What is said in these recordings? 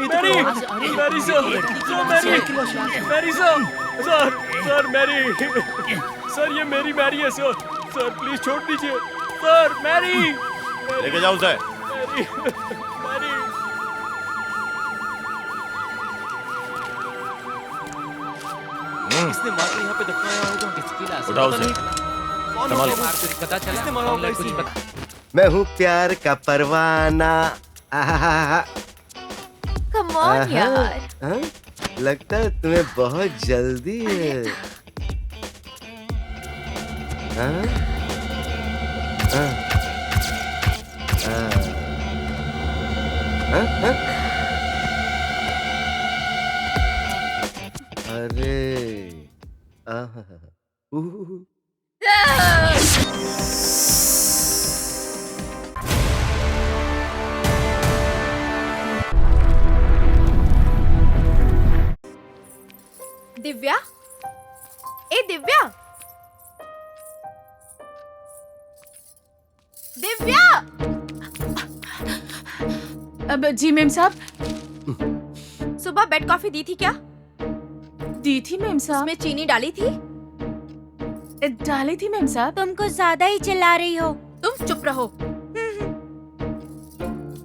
Mary Mary sir Mary sir Mary sir, ये मेरी Mary है सर। सर प्लीज छोड़ दीजिए सर। मैरी लेके जाओ उसे। मैरी मैरी इसने मार के यहाँ पे दफनाया होगा। इसकी लाश उठाओ उसे। संभालो। पता चला मारा होगा कुछ इसी। पता। मैं हूँ प्यार का परवाना। कम ऑन यार। हाँ? लगता है तुम्हें बहुत जल्दी है। हाँ? हाँ? हाँ? हाँ? अरे उह। दिव्या, ए दिव्या, दिव्या। अब जी मेम साहब। सुबह बेड कॉफी दी थी क्या? दी थी मेम साहब। उसमें चीनी डाली थी? डाली थी मेम साहब। तुम कुछ ज्यादा ही चिल्ला रही हो। तुम चुप रहो।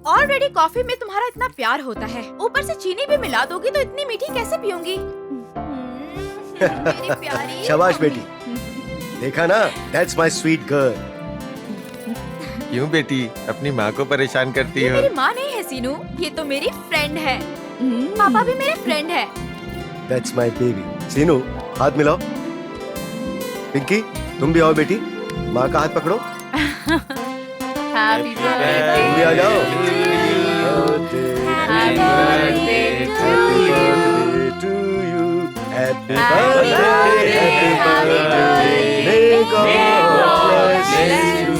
ऑलरेडी कॉफी में तुम्हारा इतना प्यार होता है, ऊपर से चीनी भी मिला दोगी तो इतनी मीठी कैसे पीऊंगी? मेरी प्यारी। शाबाश बेटी, देखा ना, दैट्स माय स्वीट गर्ल। क्यों बेटी अपनी माँ को परेशान करती ये हो? मेरी माँ नहीं है सीनू, ये तो मेरी फ्रेंड है। पापा भी मेरे फ्रेंड है। That's my baby. सीनू, हाथ मिलाओ। पिंकी, तुम भी आओ बेटी, माँ का हाथ पकड़ो। हैप्पी तुम भी बर्थडे। आ जाओ। Happy birthday to you. Happy Happy birthday, happy birthday. May God bless you.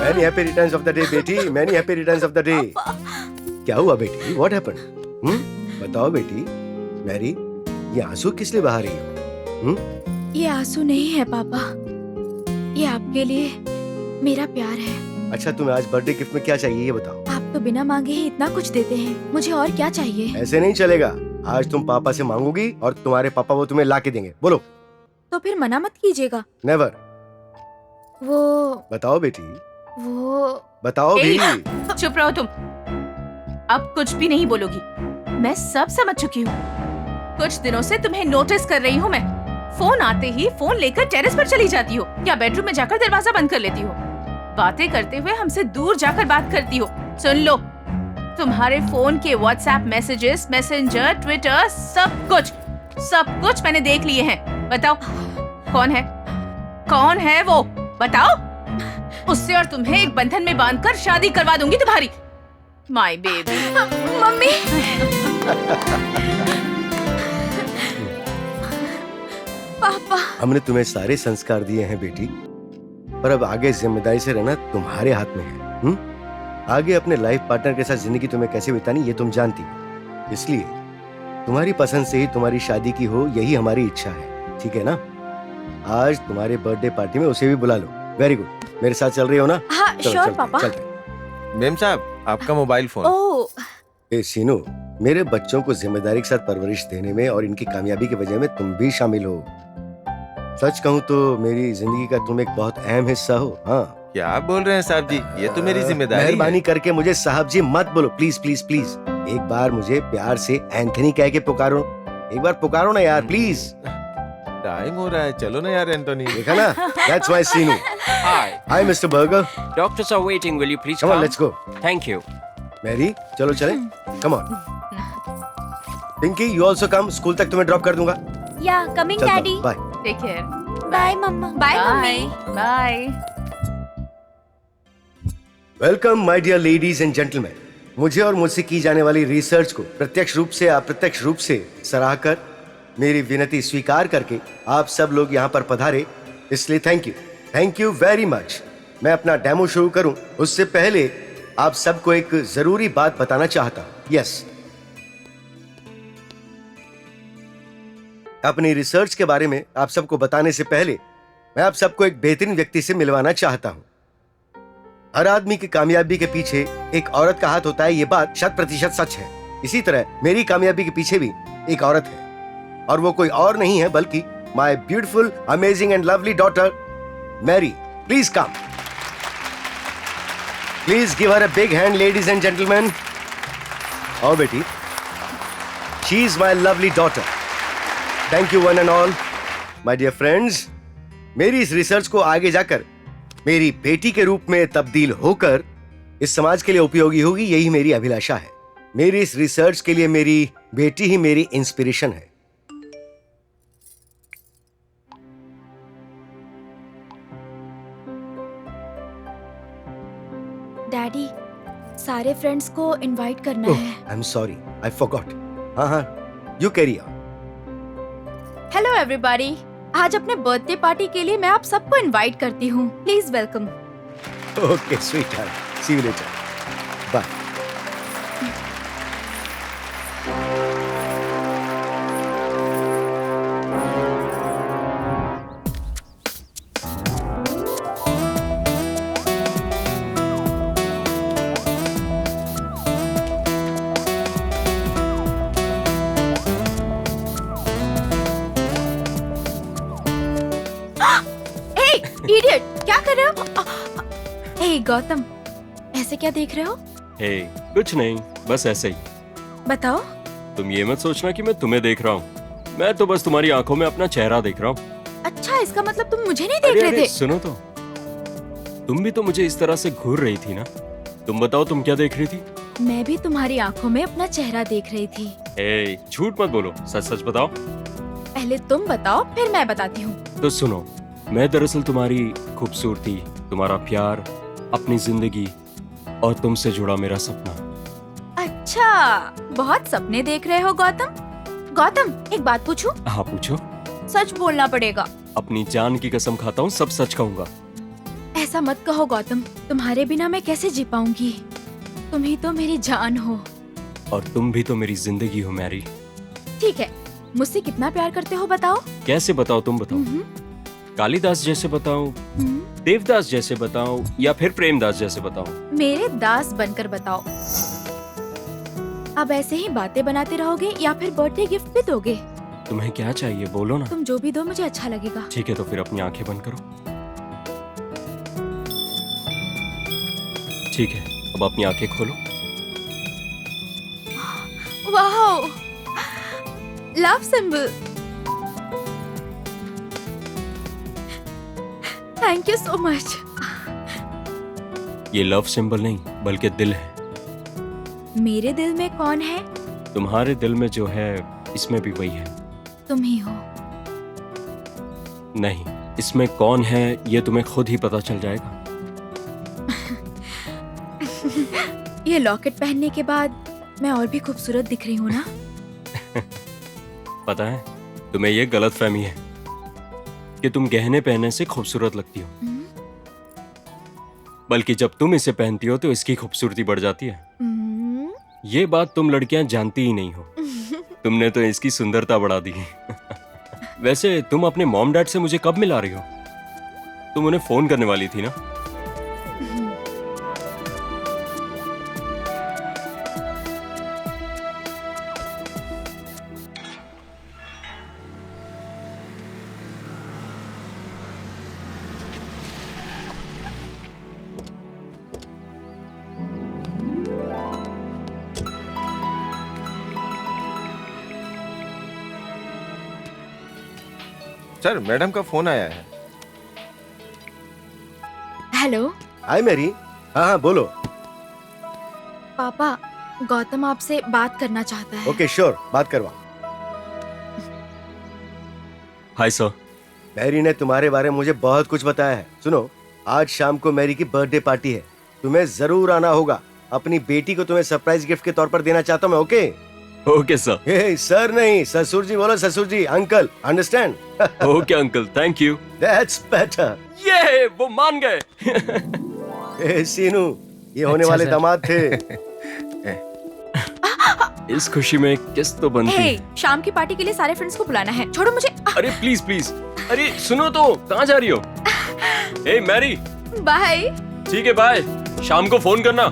Many happy returns of the day, बेटी. Many happy returns of the day. क्या हुआ बेटी? What happened? बताओ बेटी। मैरी, ये आंसू किस लिए बहा रही हो? ये आंसू नहीं है पापा, ये आपके लिए मेरा प्यार है। अच्छा, तुम्हें आज बर्थडे गिफ्ट में क्या चाहिए ये बताओ। आप तो बिना मांगे ही इतना कुछ देते हैं, मुझे और क्या चाहिए? ऐसे नहीं चलेगा। आज तुम पापा से मांगोगी और तुम्हारे पापा वो तुम्हें ला के देंगे। बोलो। तो फिर मना मत कीजिएगा। नेवर। वो बताओ बेटी, वो बताओ भी। चुप रहो तुम। अब कुछ भी नहीं बोलोगी। मैं सब समझ चुकी हूँ। कुछ दिनों से तुम्हें नोटिस कर रही हूँ मैं। फोन आते ही फोन लेकर टेरेस पर चली जाती हो या बेडरूम में जाकर दरवाजा बंद कर लेती हो। बातें करते हुए हमसे दूर जाकर बात करती हो। सुन लो, तुम्हारे फोन के व्हाट्सएप मैसेजेस, मैसेंजर, ट्विटर, सब कुछ मैंने देख लिए हैं। बताओ कौन है वो? बताओ। उससे और तुम्हें एक बंधन में बांधकर शादी करवा दूंगी तुम्हारी। My baby. मम्मी। पापा। हमने तुम्हें सारे संस्कार दिए हैं बेटी, पर अब आगे जिम्मेदारी से रहना तुम्हारे हाथ में है। आगे अपने लाइफ पार्टनर के साथ जिंदगी तुम्हें कैसे बितानी ये तुम जानती हो, इसलिए तुम्हारी पसंद से ही तुम्हारी शादी की हो, यही हमारी इच्छा है। ठीक है ना? आज तुम्हारे बर्थडे पार्टी में उसे भी बुला लो। Very good. मेरे साथ चल रही हो ना? हाँ चलो, श्योर चलते हैं, पापा। चलते हैं। मेम साहब, आपका मोबाइल फोन। ओह, ए सीनू, मेरे बच्चों को जिम्मेदारी के साथ परवरिश देने में और इनकी कामयाबी की वजह में तुम भी शामिल हो। सच कहूँ तो मेरी जिंदगी का तुम एक बहुत अहम हिस्सा हो। हाँ, क्या आप बोल रहे हैं साहब जी? ये तो मेरी जिम्मेदारी है। मेहरबानी करके मुझे साहब जी मत बोलो, प्लीज प्लीज प्लीज। एक बार मुझे प्यार से एंथनी कह के पुकारो। एक बार पुकारो ना यार, प्लीज। टाइम हो रहा है, चलो ना यार एंटोनी। देखा ना? That's my Sinu. Hi, Hi, Mr. Burger. doctors are waiting. Will you please Come on, come? let's go. Thank you. Mary, चलो चले। Come on. Pinky, you also come. School तक तुम्हें ड्रॉप कर दूंगा। Yeah coming daddy. Bye. Take care. Bye मम्मा। Bye mummy. Bye. Welcome my dear ladies and gentleman. मुझे और मुझसे की जाने वाली रिसर्च को प्रत्यक्ष रूप से अप्रत्यक्ष रूप से सराहकर मेरी विनती स्वीकार करके आप सब लोग यहाँ पर पधारे, इसलिए थैंक यू वेरी मच। मैं अपना डेमो शुरू करूं उससे पहले आप सबको एक जरूरी बात बताना चाहता हूं। यस, अपनी रिसर्च के बारे में आप सबको बताने से पहले मैं आप सबको एक बेहतरीन व्यक्ति से मिलवाना चाहता हूं। हर आदमी की कामयाबी के पीछे एक औरत का हाथ होता है, ये बात 100% सच है। इसी तरह मेरी कामयाबी के पीछे भी एक औरत है, और वो कोई और नहीं है बल्कि my beautiful, amazing and lovely daughter Mary. Please come, please give her a big hand, ladies and gentleman. आओ बेटी, she is my lovely daughter. Thank you one and all. My dear friends, मेरी इस research को आगे जाकर मेरी बेटी के रूप में तब्दील होकर इस समाज के लिए उपयोगी होगी, यही मेरी अभिलाषा है। मेरी इस रिसर्च के लिए मेरी बेटी ही मेरी इंस्पिरेशन है। डैडी, सारे फ्रेंड्स को इनवाइट करना है। I am sorry, I forgot. हाँ, you carry on. Hello everybody, आज अपने बर्थडे पार्टी के लिए मैं आप सबको इनवाइट करती हूँ। Please welcome. Okay sweetheart, see you later, bye. Idiot, क्या कर रहे हो? हे गौतम, ऐसे क्या देख रहे हो? हे, कुछ नहीं, बस ऐसे ही। बताओ। तुम ये मत सोचना कि मैं तुम्हें देख रहा हूँ। मैं तो बस तुम्हारी आंखों में अपना चेहरा देख रहा हूँ। अच्छा, इसका मतलब तुम मुझे नहीं देख रहे थे? सुनो तो, तुम भी तो मुझे इस तरह से घूर रही थी ना। तुम बताओ, तुम क्या देख रही थी? मैं भी तुम्हारी आंखों में अपना चेहरा देख रही थी। हे, झूठ मत बोलो, सच सच बताओ। पहले तुम बताओ, फिर मैं बताती हूँ। तो सुनो, मैं दरअसल तुम्हारी खूबसूरती, तुम्हारा प्यार, अपनी जिंदगी और तुमसे जुड़ा मेरा सपना। अच्छा, बहुत सपने देख रहे हो गौतम। गौतम, एक बात पूछूं? हाँ पूछो। सच बोलना पड़ेगा। अपनी जान की कसम खाता हूँ, सब सच कहूँगा। ऐसा मत कहो गौतम, तुम्हारे बिना मैं कैसे जी पाऊंगी? तुम ही तो मेरी जान हो। और तुम भी तो मेरी जिंदगी हो मैरी। ठीक है, मुझसे कितना प्यार करते हो बताओ? कैसे बताओ, तुम बताओ। कालिदास जैसे बताऊं, देवदास जैसे बताऊं, या फिर प्रेमदास जैसे बताऊं? मेरे दास बनकर बताओ। अब ऐसे ही बातें बनाते रहोगे या फिर बर्थडे गिफ्ट भी दोगे? तुम्हें क्या चाहिए, बोलो ना। तुम जो भी दो मुझे अच्छा लगेगा। ठीक है, तो फिर अपनी आंखें बंद करो। ठीक है, अब अपनी आंखें खोलो। वाह, love symbol. Thank you so much. ये लव सिंबल नहीं, बल्कि दिल है। मेरे दिल में कौन है? तुम्हारे दिल में जो है, इसमें भी वही है। तुम ही हो। नहीं, इसमें कौन है ये तुम्हें खुद ही पता चल जाएगा। ये लॉकेट पहनने के बाद मैं और भी खूबसूरत दिख रही हूँ ना? पता है, तुम्हें ये गलतफहमी है कि तुम गहने पहनने से खूबसूरत लगती हो, बल्कि जब तुम इसे पहनती हो तो इसकी खूबसूरती बढ़ जाती है। ये बात तुम लड़कियां जानती ही नहीं हो। तुमने तो इसकी सुंदरता बढ़ा दी। वैसे तुम अपने मॉम डैड से मुझे कब मिला रही हो? तुम उन्हें फोन करने वाली थी ना? सर, मैडम का फोन आया है। हेलो। हाय मैरी। हाँ, बोलो। पापा, गौतम आपसे बात करना चाहता है। ओके श्योर, बात करवा। Hi sir. मैरी ने तुम्हारे बारे में मुझे बहुत कुछ बताया है। सुनो, आज शाम को मैरी की बर्थडे पार्टी है, तुम्हें जरूर आना होगा। अपनी बेटी को तुम्हें सरप्राइज गिफ्ट के तौर पर देना चाहता हूँ मैं। Okay? Okay sir. Hey sir नहीं, ससुर जी बोलो, ससुर जी, uncle, understand? Okay uncle, thank you. That's better. ये वो मान गए। हे सीनू, ये होने अच्छा वाले सर। दामाद थे। इस खुशी में किस तो बनती है। शाम की पार्टी के लिए सारे फ्रेंड्स को बुलाना है। छोड़ो मुझे। अरे प्लीज प्लीज, अरे सुनो तो, कहाँ जा रही हो? ए मैरी। बाय। ठीक है, बाय। शाम को फोन करना।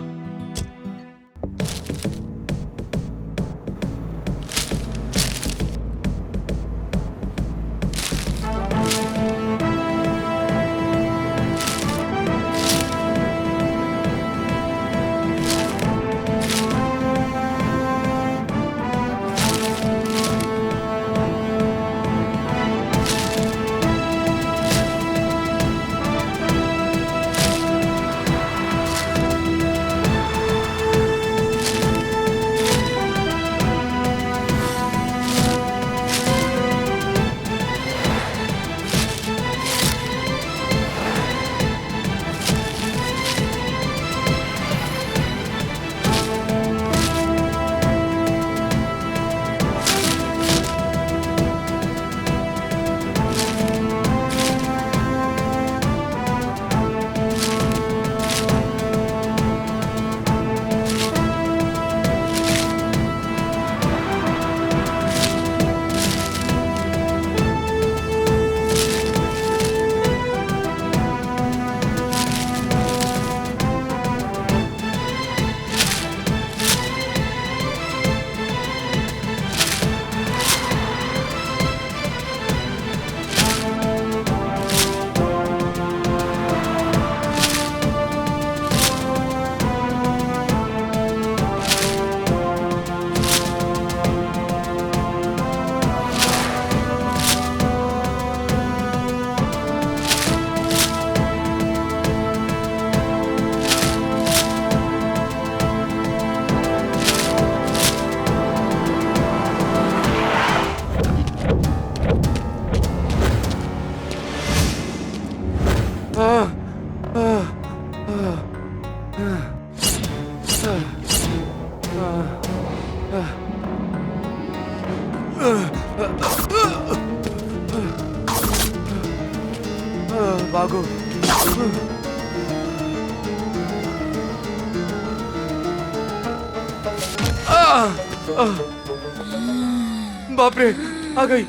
भागो। बाप रे, आ गई।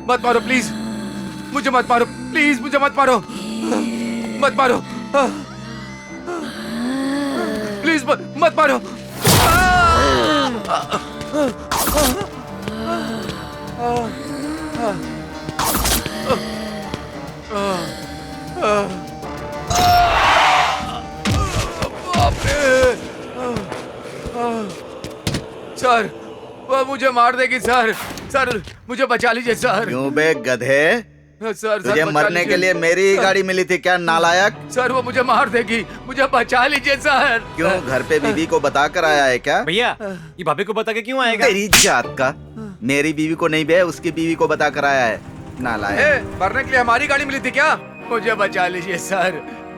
मत मारो प्लीज, मुझे मत मारो प्लीज, मुझे मत मारो, मत मारो प्लीज, मत मारो। सर, वो मुझे मार देगी सर। सर मुझे बचा लीजिए सर। क्यों बे गधे, सर तुझे बचा मरने के लीजिए। लिए मेरी ही गाड़ी मिली थी क्या नालायक? सर वो मुझे मार देगी, मुझे बचा लीजिए सर। क्यों घर पे बीवी को बता कर आया है क्या? भैया ये भाभी को बता के क्यों आएगा? तेरी जात का, मेरी बीवी को नहीं बे, उसकी बीवी को बता कर आया है नालायक। मरने के लिए हमारी गाड़ी मिली थी क्या? मुझे बचा लीजिए सर,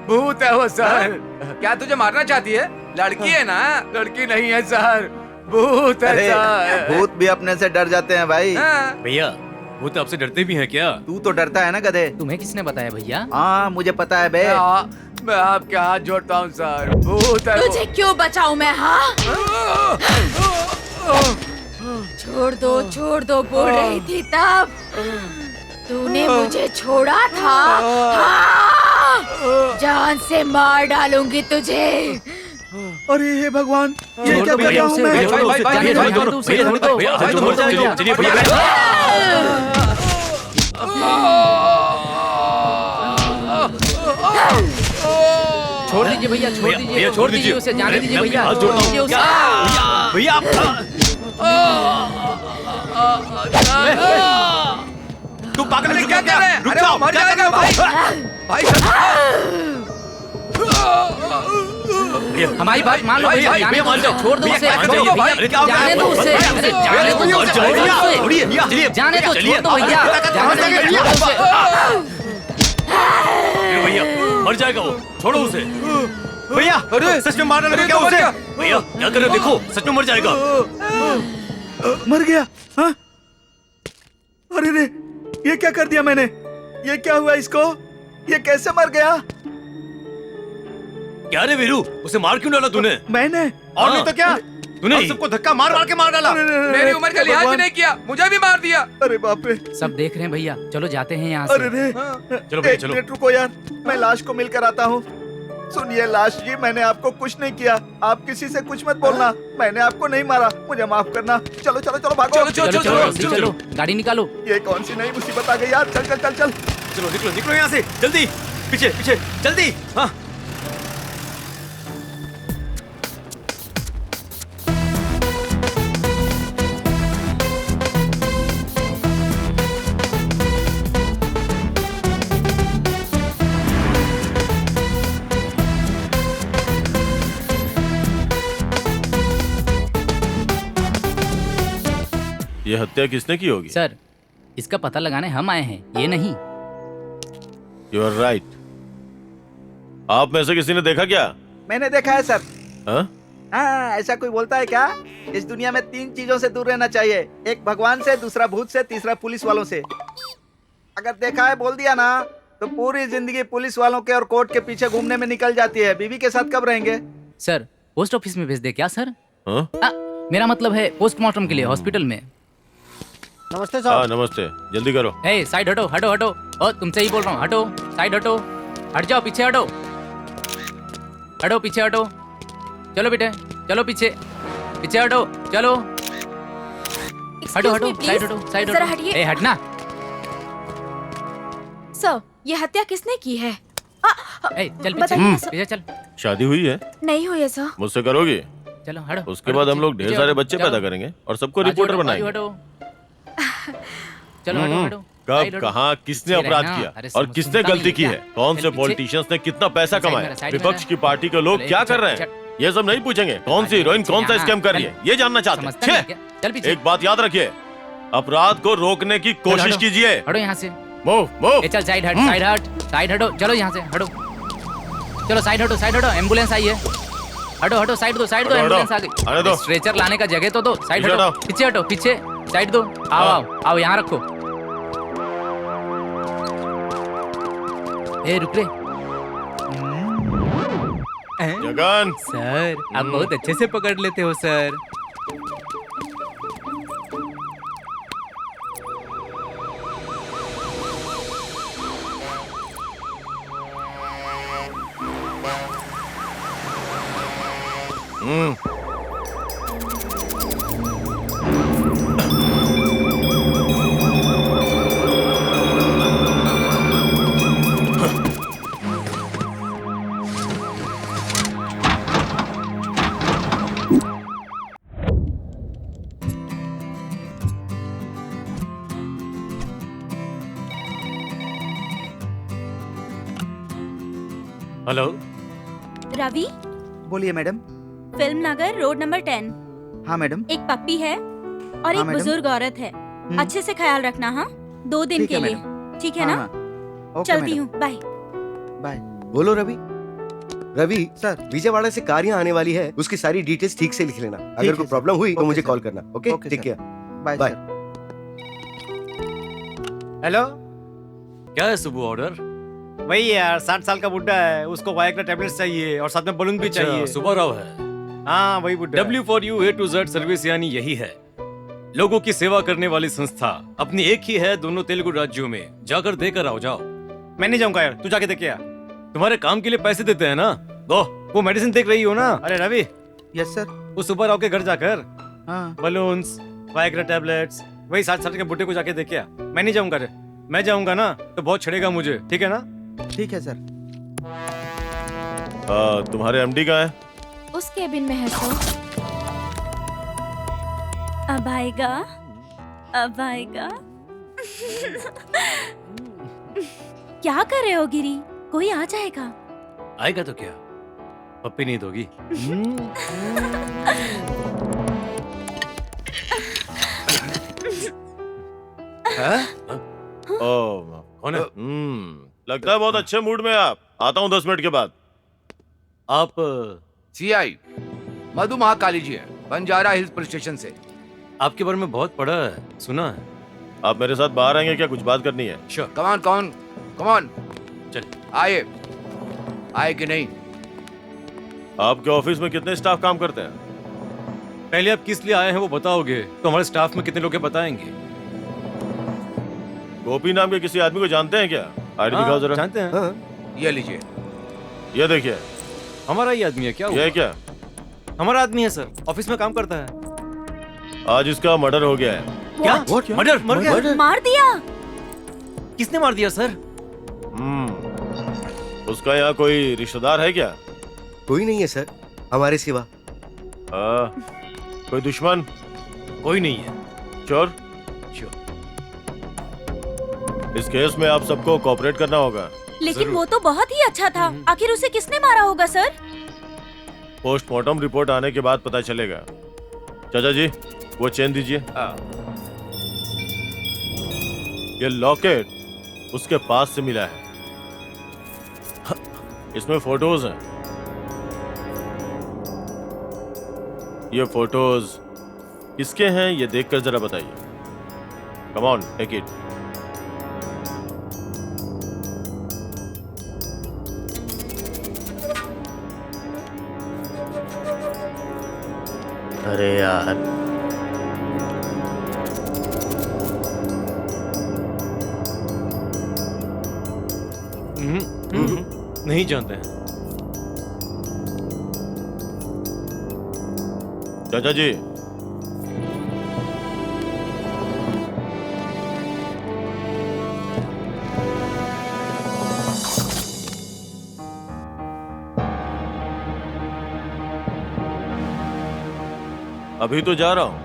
भूत है वो सर। क्या तुझे मारना चाहती है? लड़की है ना? लड़की नहीं है सर, भूत है अरे सर। भूत भी अपने से डर जाते हैं भाई। हाँ। भैया वो तो आपसे डरते भी हैं क्या? तू तो डरता है ना गधे। तुम्हें किसने बताया भैया? हाँ मुझे पता है बे। मैं आपके हाथ जोड़ता हूँ सर, भूत है वो। तुझे क्यों बचाऊं मैं? हाँ, छोड़ दो बोल रही थी तब। तूने मुझे छोड़ा था। हाँ, जान से मार डालूंगी तुझे। अरे हे भगवान, ये छोड़ क्या दो कर रहा भैया हूँ उसे, मैं? भैया, भाई, जाने दो, छोड़ दो उसे, छोड़ दो। भैया भाई, तुम मर मर जाओ, जाएगा। चलिए भैया। छोड़ दीजिए भैया, छोड़ भैया, दीजिए, भैया, छोड़ दीजिए उसे, जाने दीजिए भैया, हाथ छोड़ जोड़ता हूँ। दीजिए उसे। भैया आप तू पागल अरे है क्या कर रहे हैं? रुक अरे जाओ, वो मर क्या कर जाएगा रहे हो? भाई। हमारी बात मान लो भैया, भाई, जाने भैया, दो मान उसे, जाओ। छोड़ दो भैया, उसे, मान छोड़ जाइए, दो भैया, अरे क्या हो गया? जाने दो उसे, अरे जाने दो, भैया, छोड़ दो उसे, चलिए, जाने दो, चलिए। छोड़ दो भैया, जाने दो, छोड़ दो उसे। भैया मर जाएगा वो, छोड़ो उसे। भैया अरे, सच में मारने लगे अरे, क्या तो मर उसे? गया। भैया क्या कर रहे हो? देखो सच में मर जाएगा। मर गया? हाँ? अरे रे, ये क्या कर दिया मैंने? ये क्या हुआ इसको? ये कैसे मर गया? क्या रे वीरू, उसे मार क्यों डाला तूने? मैंने? और नहीं तो क्या, तूने हम सबको धक्का मार मार के मार डाला। मेरी उम्र का लिहाज भी नहीं किया, मुझे भी मार दिया। अरे बाप रे, सब देख रहे हैं भैया, चलो जाते हैं यहाँ अरे से। रे। चलो भैया, एक चलो। मिनट रुको यार, मैं लाश को मिलकर आता हूँ। सुनिए लाश जी, मैंने आपको कुछ नहीं किया, आप किसी से कुछ मत बोलना। मैंने आपको नहीं मारा, मुझे माफ करना। चलो चलो चलो भागो। चलो, चलो चलो जल्दी चलो, गाड़ी निकालो। ये कौन सी नई मुसीबत आ गई यार? चल चल चल चल। चलो निकलो निकलो यहाँ से, जल्दी पीछे पीछे जल्दी। हाँ ये हत्या किसने की होगी? सर इसका पता लगाने हम आए हैं, ये नहीं। You are right. आप में से किसी ने देखा क्या? मैंने देखा है सर। हाँ? हाँ, ऐसा कोई बोलता है क्या? इस दुनिया में 3 चीजों से दूर रहना चाहिए, एक भगवान से, दूसरा भूत से, तीसरा पुलिस वालों से। अगर देखा है बोल दिया ना तो पूरी जिंदगी पुलिस वालों के और कोर्ट के पीछे घूमने में निकल जाती है। बीवी के साथ कब रहेंगे? सर पोस्ट ऑफिस में भेज दे क्या सर? हाँ? मेरा मतलब है पोस्टमार्टम के लिए हॉस्पिटल में। नमस्ते हाँ नमस्ते, जल्दी करो। ए साइड हटो हटो हटो, ओ तुमसे ही बोल रहा हूँ, हटो साइड हटो, हट जाओ, पीछे हटो, हटो पीछे हटो, चलो बेटे चलो पीछे, पीछे हटो, चलो हटो हटो, साइड हटो, साइड जरा हटो, हटिए। ए हटना। सर, ये हत्या किसने की है? ए चल पीछे, बताइए ना सर। पीछे चल, शादी हुई है? नहीं हुई है सर। मुझसे करोगी? चलो हटो। उसके हटो बाद हम पीछे, लोग ढेर पीछे सारे हटो, बच्चे चलो। पैदा करेंगे और सबको बाजू रिपोर्टर हटो, बनाएंगे। बाजू हटो। चलो हटो हटो, साइड कब, हटो। कहाँ, किसने पीछे अपराध रहना। किया अरे और समझ- किसने सुनता गलती नहीं की है है? क्या? कौन चल से पीछे। पॉलिटिशियंस ने कितना पैसा साइड में कमाया? रह, साइड में विपक्ष रह। की पार्टी के लोग चल, क्या चल, कर रहे चल। हैं? ये सब नहीं पूछेंगे। कौन सी हीरोइन कौन सा यहाँ, स्कैम कर रही चल। है, ये जानना चाहते हैं। समझता नहीं है छे! क्या? चल पीछे, एक बात याद रखिए, अपराध को रोकने की कोशिश हटो। कीजिए। हटो यहाँ से। Move move. ए चल साइड हट, साइड हट, साइड हटो, चलो यहाँ से हटो, चलो साइड हटो, एम्बुलेंस आई है, हटो हटो, साइड दो, हटो, एम्बुलेंस आ आने दो। गई। स्ट्रेचर लाने का जगह तो दो, साइड पीछे हटो, हटो। पीछे हटो, पीछे साइड दो, आओ हाँ। आओ आओ यहाँ रखो, ए रुक रे। जगन, सर आप बहुत अच्छे से पकड़ लेते हो सर। हेलो। रवि, बोलिए मैडम। फिल्म नगर रोड नंबर 10। हाँ मैडम। एक पप्पी है और हाँ, एक मैडम। बुजुर्ग औरत है। अच्छे से ख्याल रखना, हाँ? 2 दिन ठीक के है, लिए, मैडम। ठीक है हाँ, ना? हाँ। ओके चलती मैडम। हूँ, बाय। बाय। बोलो रवि। रवि सर। विजयवाड़ा से कार यहाँ आने वाली है, उसकी सारी डिटेल्स ठीक से लिख लेना। अगर है, कोई सर। प्रॉब्लम हुई तो ओके, मुझे सर। कॉल करना। Okay, okay, take sir. Care. Bye bye. Sir. Hello. क्या है सुबह ऑर्डर? वही यार 60 साल का बुड्ढा है, उसको वाइग्रा टैबलेट्स चाहिए और साथ में बलून भी चाहिए। सुबह राव है। हाँ वही बुड्ढा। W for you A to Z service यानी यही है, लोगों की सेवा करने वाली संस्था। अपनी एक ही है दोनों तेलुगु राज्यों में। जाकर देकर आओ, जाओ। मैं नहीं जाऊंगा यार, तू जाके देख के आ। तुम्हारे काम के लिए पैसे देते हैं ना, गो। वो मेडिसिन देख रही हो ना? अरे रवि, यस सर। वो सुबह राव के घर जाकर हाँ। बलून्स, वाइग्रा टैबलेट्स, वही 60 साल के बुड्ढे को जाके देख के आ। मैं नहीं जाऊंगा रे, मैं जाऊंगा ना तो बहुत छड़ेगा मुझे, ठीक है ना? ठीक है सर। तुम्हारे एमडी कहाँ है? उस केबिन में है सर। अब आएगा, अब आएगा। क्या कर रहे हो गिरी? कोई आ जाएगा। आएगा तो क्या, पप्पी नहीं दोगी? ओह, कौन है? लगता है बहुत अच्छे मूड में आप। आता हूँ 10 मिनट के बाद। आप सीआई मधु महाकाली जी है, बंजारा हिल्स पुलिस स्टेशन से। आपके बारे में बहुत पढ़ा है, सुना है। आप मेरे साथ बाहर आएंगे क्या? कुछ बात करनी है। श्योर। कमान चल। आए कि नहीं? आपके ऑफिस में कितने स्टाफ काम करते हैं? पहले आप किस लिए आए हैं वो बताओगे तो हमारे स्टाफ में कितने लोग हैं बताएंगे। गोपी नाम के किसी आदमी को जानते हैं क्या? आईडी दिखाओ जरा। जानते हैं। हाँ। ये लीजिए। ये देखिए। हमारा ही आदमी है क्या? ये क्या? हमारा आदमी है सर, ऑफिस में काम करता है। आज इसका मर्डर हो गया है। क्या? What? मर्डर? मर गया? मार दिया? किसने मार दिया सर? उसका यहाँ कोई रिश्तेदार है क्या? कोई नहीं है सर, हमारे सिवा। कोई दुश्मन? कोई नहीं है। श्योर? श्योर। इस केस में आप सबको कोऑपरेट करना होगा। लेकिन वो तो बहुत ही अच्छा था। आखिर उसे किसने मारा होगा सर? पोस्टमार्टम रिपोर्ट आने के बाद पता चलेगा। चाचा जी, वो चेन दीजिए। ये लॉकेट उसके पास से मिला है। इसमें फोटोज हैं। ये फोटोज किसके हैं ये देखकर जरा बताइए। Come on, take it. अरे यार, नहीं जानते हैं। चाचा जी, अभी तो जा रहा हूं,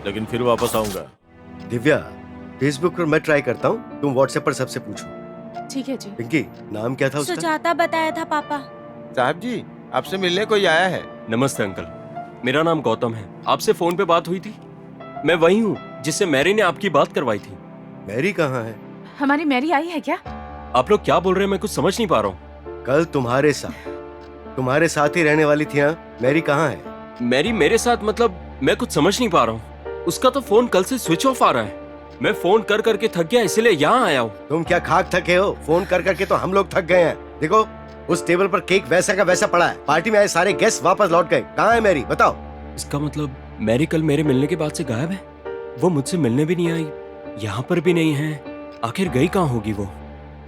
लेकिन फिर वापस आऊंगा। दिव्या, फेसबुक पर मैं ट्राई करता हूँ, तुम व्हाट्सएप पर सबसे पूछो। ठीक है जी। पिंकी, नाम क्या था उसका? सुजाता बताया था पापा। साहब जी, आपसे मिलने कोई आया है। नमस्ते अंकल, मेरा नाम गौतम है। आपसे फोन पे बात हुई थी। मैं वही हूँ जिससे मैरी ने आपकी बात करवाई थी। मैरी कहाँ है? हमारी मैरी आई है क्या? आप लोग क्या बोल रहे हैं, मैं कुछ समझ नहीं पा रहा हूँ। कल तुम्हारे साथ ही रहने वाली थी। मैरी कहाँ है? मैरी मेरे साथ मतलब मैं कुछ समझ नहीं पा रहा हूँ। उसका तो फोन कल से स्विच ऑफ आ रहा है। मैं फोन कर करके थक गया इसलिए यहाँ आया हूँ। तुम क्या खाक थके हो? फोन कर करके तो हम लोग थक गए हैं। देखो उस टेबल पर केक वैसा का वैसा पड़ा है। पार्टी में आए सारे गेस्ट वापस लौट गए। कहाँ है मैरी? बताओ। इसका मतलब मैरी कल मेरे मिलने के बाद से गायब है? वो मुझसे मिलने भी नहीं आई, यहाँ पर भी नहीं है। आखिर गई कहाँ होगी वो?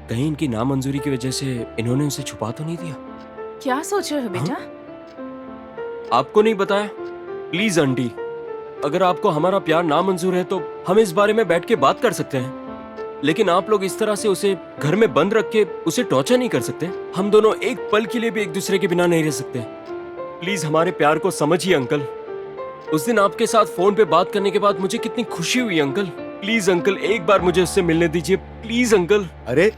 कहीं इनकी नामंजूरी की वजह से इन्होंने उसे छुपा तो नहीं दिया? क्या सोच रहे हो बेटा? आपको नहीं बताया? प्लीज आंटी, अगर आपको हमारा प्यार नामंजूर है तो हम इस बारे में बैठ के बात कर सकते हैं, लेकिन आप लोग इस तरह से उसे घर में बंद रख के उसे टॉर्चर नहीं कर सकते। हम दोनों एक पल के लिए भी एक दूसरे के बिना नहीं रह सकते। प्लीज हमारे प्यार को समझिए अंकल। उस दिन आपके साथ फोन पे बात करने के बाद मुझे कितनी खुशी हुई अंकल। प्लीज अंकल, एक बार मुझे उससे मिलने दीजिए प्लीज अंकल। अरे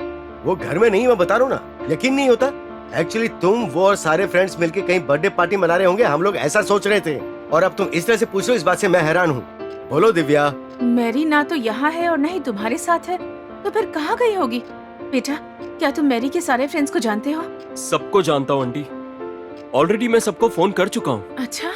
वो घर में नहीं, मैं बता रहा हूँ ना, यकीन नहीं होता। एक्चुअली तुम वो और सारे फ्रेंड्स मिलके कहीं बर्थडे पार्टी मना रहे होंगे, हम लोग ऐसा सोच रहे थे, और अब तुम इस तरह से पूछ रहे हो, इस बात से मैं हैरान हूँ। बोलो दिव्या। मैरी ना तो यहाँ है और ना ही तुम्हारे साथ है, तो फिर कहाँ गई होगी? बेटा, क्या तुम मैरी के सारे फ्रेंड्स को जानते हो? सबको जानता हूँ आंटी, ऑलरेडी मैं सबको फोन कर चुका हूँ। अच्छा,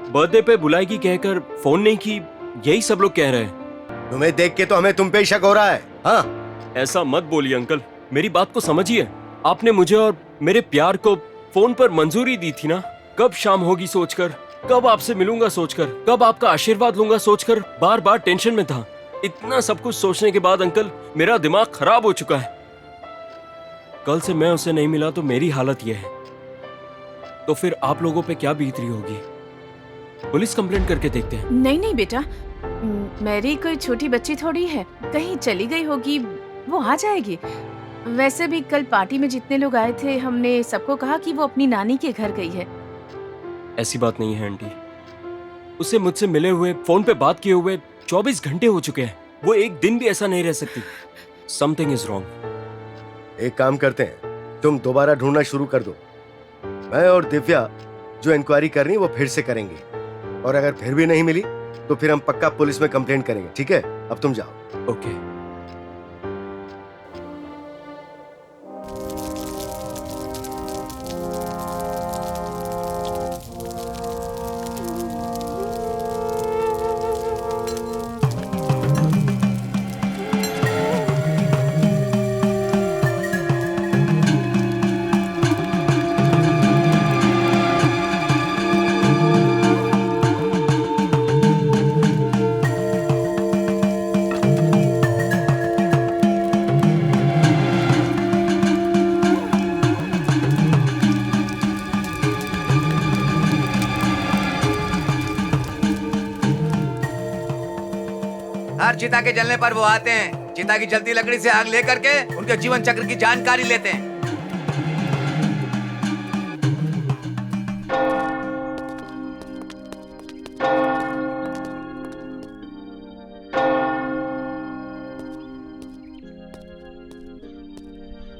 बर्थडे पे बुलाएगी कहकर फोन नहीं की, यही सब लोग कह रहे हैं। तुम्हें देख के तो हमें तुम पे शक हो रहा है। हाँ, ऐसा मत बोलिए अंकल, मेरी बात को समझिए। आपने मुझे और मेरे प्यार को फोन पर मंजूरी दी थी ना। कब शाम होगी सोचकर, कब आपसे मिलूंगा सोचकर, कब आपका आशीर्वाद लूंगा सोचकर बार बार टेंशन में था। इतना सब कुछ सोचने के बाद अंकल मेरा दिमाग खराब हो चुका है। कल से मैं उसे नहीं मिला तो मेरी हालत यह है, तो फिर आप लोगों पे क्या बीत रही होगी? पुलिस कंप्लेंट करके देखते हैं। नहीं नहीं बेटा, मैरी कोई छोटी बच्ची थोड़ी है, कहीं चली गई होगी, वो आ जाएगी। वैसे भी कल पार्टी में जितने लोग आए थे, हमने सबको कहा कि वो अपनी नानी के घर गई है। ऐसी बात नहीं है आंटी, उसे मुझसे मिले हुए, फोन पे बात किए हुए 24 घंटे हो चुके हैं। वो एक दिन भी ऐसा नहीं रह सकती। Something is wrong. एक काम करते हैं, तुम दोबारा ढूंढना शुरू कर दो। मैं और दिव्या जो इंक्वायरी कर रही है वो फिर से करेंगे, और अगर फिर भी नहीं मिली तो फिर हम पक्का पुलिस में कंप्लेंट करेंगे। ठीक है, अब तुम जाओ। ओके। हर चिता के जलने पर वो आते हैं, चिता की जलती लकड़ी से आग लेकर के उनके जीवन चक्र की जानकारी लेते हैं।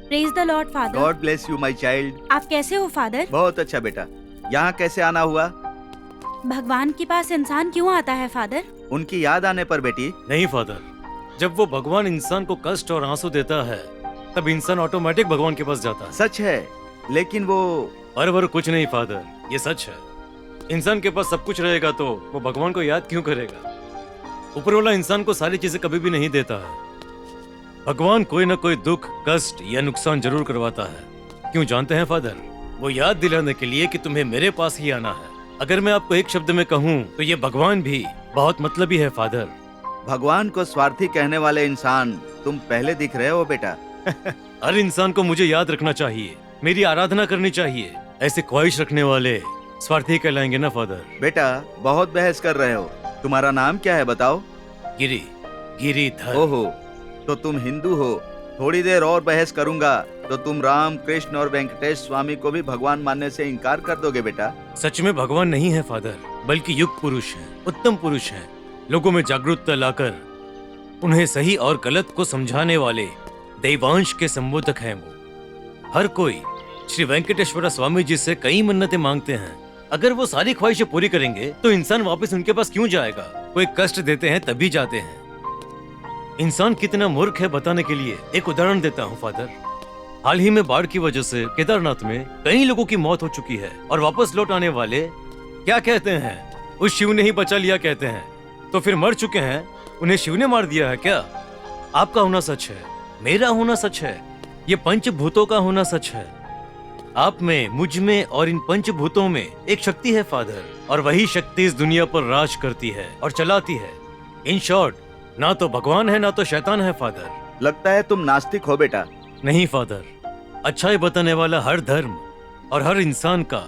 Praise the Lord father. God bless you my child. आप कैसे हो फादर? बहुत अच्छा बेटा। यहाँ कैसे आना हुआ? भगवान के पास इंसान क्यों आता है फादर? उनकी याद आने पर बेटी। नहीं फादर, जब वो भगवान इंसान को कष्ट और आंसू देता है तब इंसान ऑटोमेटिक भगवान के पास जाता है। सच है, लेकिन वो पर कुछ नहीं फादर, ये सच है। इंसान के पास सब कुछ रहेगा तो वो भगवान को याद क्यों करेगा? ऊपर वाला इंसान को सारी चीजें कभी भी नहीं देता है। भगवान कोई ना कोई दुख, कष्ट या नुकसान जरूर करवाता है। क्यों जानते हैं फादर? वो याद दिलाने के लिए कि तुम्हें मेरे पास ही आना है। अगर मैं आपको एक शब्द में कहूँ तो ये भगवान भी बहुत मतलबी है फादर। भगवान को स्वार्थी कहने वाले इंसान तुम पहले दिख रहे हो बेटा। हर इंसान को मुझे याद रखना चाहिए, मेरी आराधना करनी चाहिए। ऐसे ख्वाहिश रखने वाले स्वार्थी कहलाएंगे ना फादर। बेटा बहुत बहस कर रहे हो। तुम्हारा नाम क्या है बताओ? गिरिधर। ओहो, तो तुम हिंदू हो। थोड़ी देर और बहस करूंगा तो तुम राम, कृष्ण और वेंकटेश स्वामी को भी भगवान मानने से इनकार कर दोगे बेटा। सच में भगवान नहीं है फादर, बल्कि युग पुरुष है, उत्तम पुरुष है। लोगों में जागरूकता लाकर उन्हें सही और गलत को समझाने वाले दैवांश के संबोधक हैं वो। हर कोई श्री वेंकटेश्वर स्वामी जी से कई मन्नतें मांगते हैं। अगर वो सारी ख्वाहिशें पूरी करेंगे तो इंसान वापस उनके पास क्यों जाएगा? कोई कष्ट देते हैं तभी जाते हैं। इंसान कितना मूर्ख है बताने के लिए एक उदाहरण देता हूँ फादर। हाल ही में बाढ़ की वजह से केदारनाथ में कई लोगों की मौत हो चुकी है, और वापस लौट आने वाले क्या कहते हैं? उस शिव ने ही बचा लिया कहते हैं। तो फिर मर चुके हैं उन्हें शिव ने मार दिया है क्या? आपका होना सच है, मेरा होना सच है, ये पंचभूतों का होना सच है। आप में, मुझ में और इन पंचभूतों में एक शक्ति है फादर, और वही शक्ति इस दुनिया पर राज करती है और चलाती है। इन शॉर्ट, ना तो भगवान है ना तो शैतान है फादर। लगता है तुम नास्तिक हो बेटा। नहीं फादर, अच्छाई बताने वाला हर धर्म और हर इंसान का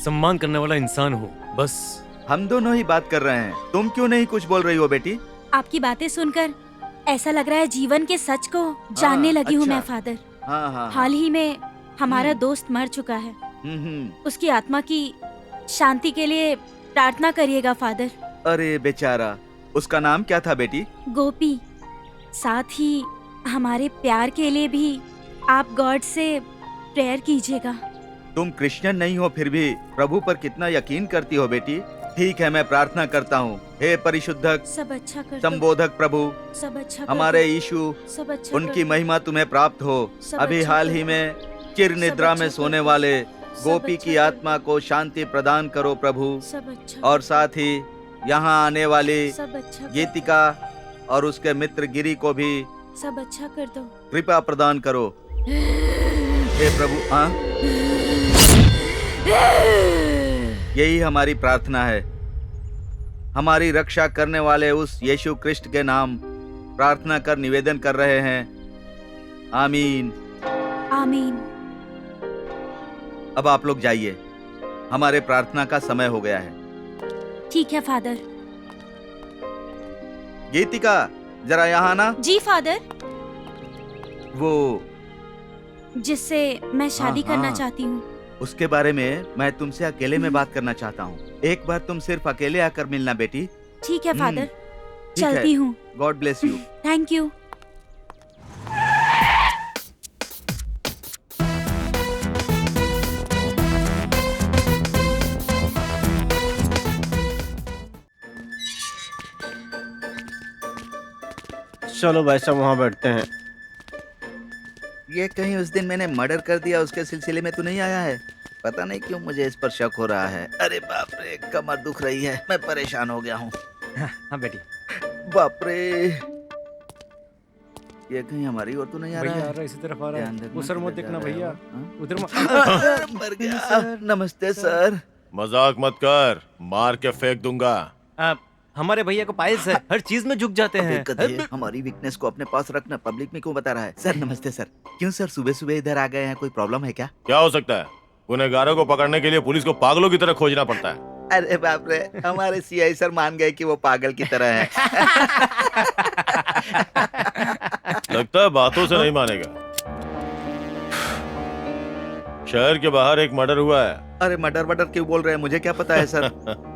सम्मान करने वाला इंसान हूँ, बस। हम दोनों ही बात कर रहे हैं, तुम क्यों नहीं कुछ बोल रही हो बेटी? आपकी बातें सुनकर ऐसा लग रहा है जीवन के सच को जानने लगी हूँ अच्छा। मैं फादर। हाँ। हाल ही में हमारा दोस्त मर चुका है। उसकी आत्मा की शांति के लिए प्रार्थना करिएगा फादर। अरे बेचारा, उसका नाम क्या था बेटी? गोपी। साथ ही हमारे प्यार के लिए भी आप गॉड से प्रेयर कीजिएगा। तुम क्रिश्चियन नहीं हो फिर भी प्रभु पर कितना यकीन करती हो बेटी। ठीक है, मैं प्रार्थना करता हूँ। हे परिशुद्धक, सब अच्छा कर दो। संबोधक प्रभु, सब अच्छा कर हमारे दो। यीशु, सब अच्छा उनकी कर दो। महिमा तुम्हें प्राप्त हो। सब अभी अच्छा हाल कर ही दो। में चिर निद्रा अच्छा में कर सोने दो। वाले सब गोपी अच्छा की कर आत्मा को शांति प्रदान करो प्रभु। सब अच्छा और साथ ही यहाँ आने वाली सब अच्छा कर- गीतिका और उसके मित्र गिरी को भी सब अच्छा कर दो। कृपा प्रदान करो हे प्रभु। हाँ, यही हमारी प्रार्थना है। हमारी रक्षा करने वाले उस यीशु क्रिस्ट के नाम प्रार्थना कर निवेदन कर रहे हैं। आमीन। आमीन। अब आप लोग जाइए, हमारे प्रार्थना का समय हो गया है। ठीक है फादर। गीतिका, जरा यहाँ ना। जी फादर। वो जिससे मैं शादी हाँ, करना हाँ। चाहती हूँ। उसके बारे में मैं तुमसे अकेले में बात करना चाहता हूँ। एक बार तुम सिर्फ अकेले आकर मिलना बेटी। ठीक है फादर, ठीक है। चलती हूँ। God bless you. Thank you. चलो भाई साहब वहाँ बैठते हैं। ये कहीं उस दिन मैंने मर्डर कर दिया उसके सिलसिले में तो नहीं आया है? पता नहीं क्यों मुझे इस पर शक हो रहा है। अरे बाप रे, कमर दुख रही है, मैं परेशान हो गया हूँ। हाँ बेटी। बाप रे, ये कहीं हमारी ओर तो नहीं आ रहा भैया है? आ रहा है, इसी तरफ आ रहा ध्यान है। रखना, उधर मत किधर देखना जा रहे भैया, हो? हाँ? उधर मत। मर गया। नमस्ते सर। मजाक मत कर, मार के फेंक दूंगा। हमारे भैया को पाइल्स है, हर चीज में झुक जाते हैं। गधे, हमारी वीकनेस को अपने पास रखना, पब्लिक में क्यों बता रहा है? सर नमस्ते सर। क्यों सर सुबह सुबह इधर आ गए हैं, कोई प्रॉब्लम है क्या? क्या हो सकता है? गुनहगारों को पकड़ने के लिए पुलिस को पागलों की तरह खोजना पड़ता है। अरे बाप रे, हमारे सीआई सर मान गए कि वो पागल की तरह है। लगता है बातों से नहीं मानेगा। शहर के बाहर एक मर्डर हुआ है। अरे मर्डर क्यों बोल रहे हैं, मुझे क्या पता है सर।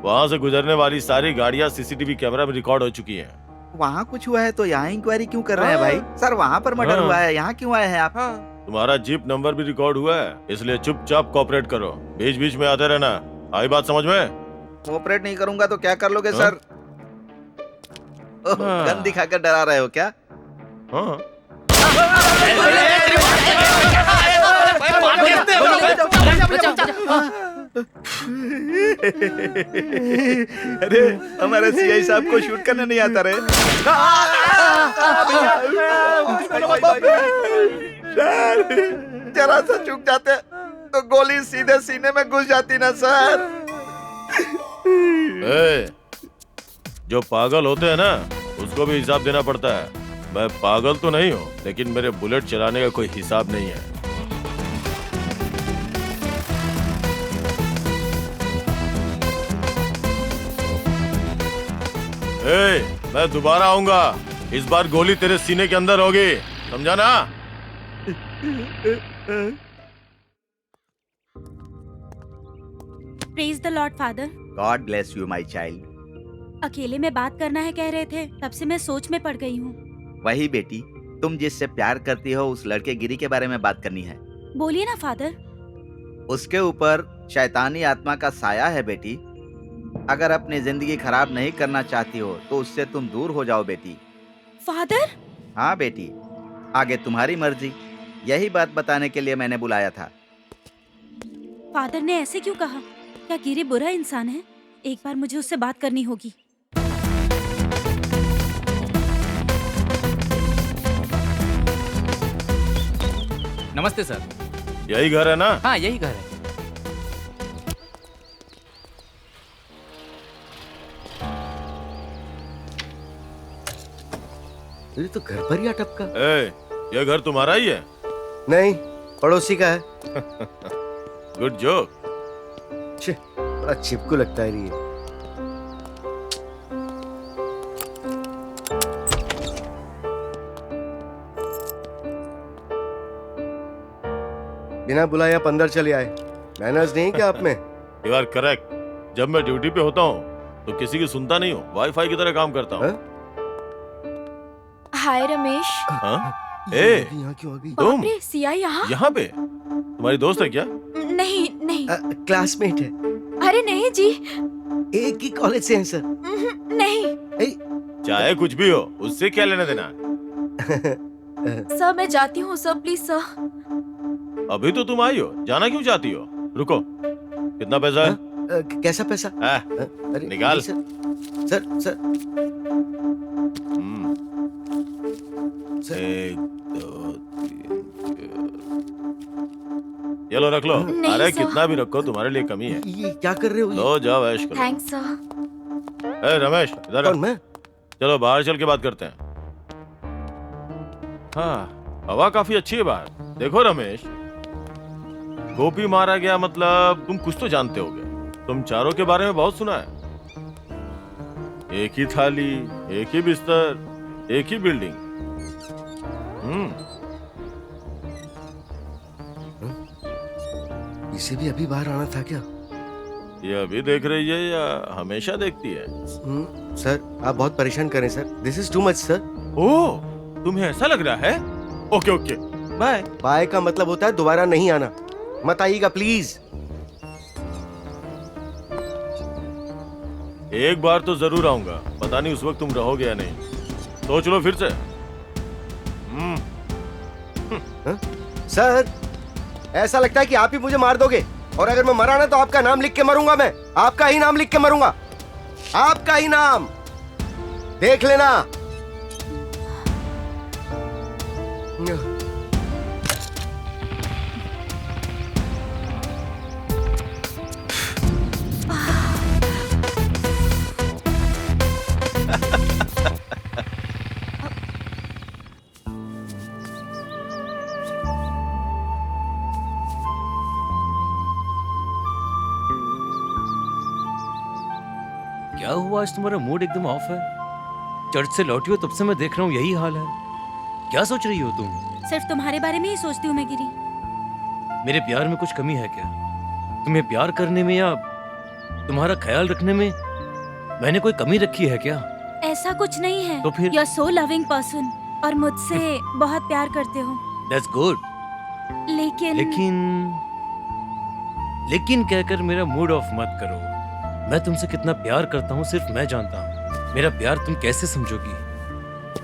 वहाँ से गुजरने वाली सारी गाड़ियाँ सीसीटीवी कैमरा में रिकॉर्ड हो चुकी हैं। वहाँ कुछ हुआ है तो यहाँ इंक्वायरी क्यों कर रहे हैं भाई? सर वहाँ पर मर्डर हुआ है, यहाँ क्यों आए हैं आप? तुम्हारा जीप नंबर भी रिकॉर्ड हुआ है, इसलिए चुपचाप कोऑपरेट करो। बीच बीच में आते रहना। आई बात समझ में? कोऑपरेट नहीं करूंगा तो क्या कर लोगे सर? गन दिखाकर डरा रहे हो क्या? हाँ। अरे हमारे सीआई साहब को शूट करने नहीं आता रे। सर जरा सा चूक जाते तो गोली सीधे सीने में घुस जाती ना सर। ए, जो पागल होते हैं ना उसको भी हिसाब देना पड़ता है। मैं पागल तो नहीं हूँ, लेकिन मेरे बुलेट चलाने का कोई हिसाब नहीं है। मैं दोबारा आऊंगा, इस बार गोली तेरे सीने के अंदर होगी, समझा ना? Praise the Lord father. God bless you my child. अकेले में बात करना है कह रहे थे, तब से मैं सोच में पड़ गई हूँ। वही बेटी, तुम जिससे प्यार करती हो उस लड़के गिरी के बारे में बात करनी है। बोलिए ना फादर। उसके ऊपर शैतानी आत्मा का साया है बेटी। अगर अपनी जिंदगी खराब नहीं करना चाहती हो तो उससे तुम दूर हो जाओ बेटी। फादर? हाँ बेटी, आगे तुम्हारी मर्जी। यही बात बताने के लिए मैंने बुलाया था। फादर ने ऐसे क्यों कहा? क्या गिरी बुरा इंसान है? एक बार मुझे उससे बात करनी होगी। नमस्ते सर। यही घर है ना? हाँ यही घर है। ये तो घर पर ही अटपका। ये घर तुम्हारा ही है? नहीं, पड़ोसी का है। Good joke. बड़ा चिपकू लगता है ये। बिना बुलाए आप अंदर चले आए। मैनर्स नहीं क्या आप में? You are correct. जब मैं ड्यूटी पे होता हूँ तो किसी की सुनता नहीं हूँ, वाईफाई की तरह काम करता हूँ। हाय रमेश। हाँ? यहाँ क्यों आ गई? तुम बाप रे, सिया यहाँ? यहाँ पे? तुम्हारी दोस्त है क्या? नहीं नहीं। क्लासमेट है। अरे नहीं जी। एक ही कॉलेज से हैं सर। नहीं। चाहे कुछ भी हो, उससे क्या लेना देना? सर मैं जाती हूँ सर, प्लीज सर। अभी तो तुम आई हो, जाना क्यों चाहती हो? रुको, कितना पैसा है? कैसा पैसा? अरे निकाल। Sir sir. एक, दो, तीन, ये लो रख लो। अरे कितना भी रखो, तुम्हारे लिए कमी है। ये क्या कर रहे हो? लो जाओ ऐश करो। Thanks sir. रमेश इधर आ। मैं? चलो बाहर चल के बात करते हैं। हाँ, हवा काफी अच्छी है बाहर। देखो रमेश, गोपी मारा गया मतलब तुम कुछ तो जानते होगे। तुम चारों के बारे में बहुत सुना है। एक ही थाली, एक ही बिस्तर, एक ही बिल्डिंग। इसे भी अभी बाहर आना था क्या? ये अभी देख रही है या हमेशा देखती है? सर आप बहुत परेशान करें sir. This is too much sir. Oh, तुम्हें ऐसा लग रहा है? Okay okay, bye. बाय का मतलब होता है दोबारा नहीं आना। मत आइएगा प्लीज। एक बार तो जरूर आऊंगा, पता नहीं उस वक्त तुम रहोगे या नहीं। सोच लो फिर से। सर ऐसा लगता है कि आप ही मुझे मार दोगे, और अगर मैं मरा ना तो आपका नाम लिख के मरूंगा। मैं आपका ही नाम लिख के मरूंगा। आपका ही नाम देख लेना। क्या हुआ आज तुम्हारा मूड एकदम ऑफ है? चर्च से लौटी हो तब से मैं देख रहा हूँ यही हाल है। क्या सोच रही हो तुम? सिर्फ तुम्हारे बारे में ही सोचती हूँ मैं गिरी। मेरे प्यार में कुछ कमी है क्या? तुम्हें प्यार करने में या तुम्हारा ख्याल रखने में मैंने कोई कमी रखी है क्या? ऐसा कुछ नहीं है। तो फिर? You are so loving person और मुझसे बहुत प्यार करते हो। That's good. लेकिन कहकर मेरा मूड ऑफ मत करो। मैं तुमसे कितना प्यार करता हूँ सिर्फ मैं जानता हूँ। मेरा प्यार तुम कैसे समझोगी?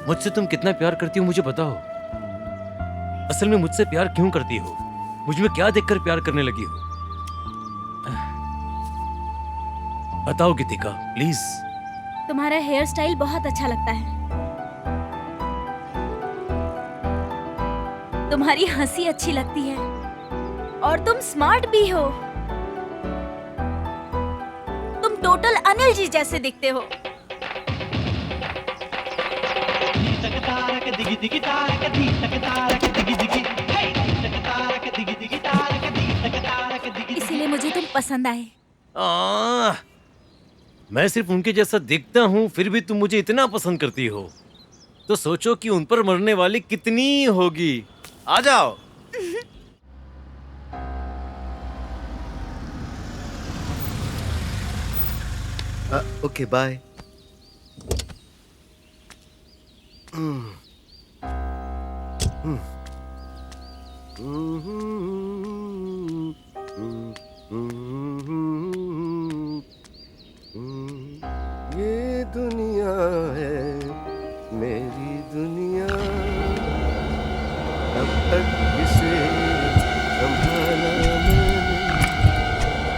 मुझसे तुम कितना प्यार करती हो मुझे बताओ। असल में मुझसे प्यार क्यों करती हो? मुझ में क्या देखकर प्यार करने लगी हो? बताओ गीतिका प्लीज। तुम्हारा हेयर स्टाइल बहुत अच्छा लगता है। तुम्हारी हंसी अच्छी लगती है और तुम स्मार्ट भी हो। तुम टोटल अनिल जी जैसे दिखते हो। इसीलिए मुझे तुम पसंद आए। मैं सिर्फ उनके जैसा दिखता हूँ फिर भी तुम मुझे इतना पसंद करती हो, तो सोचो कि उन पर मरने वाली कितनी होगी। आ जाओ। Okay bye. ये दुनिया है मेरी दुनिया, अब तक इसे संभाला मैंने।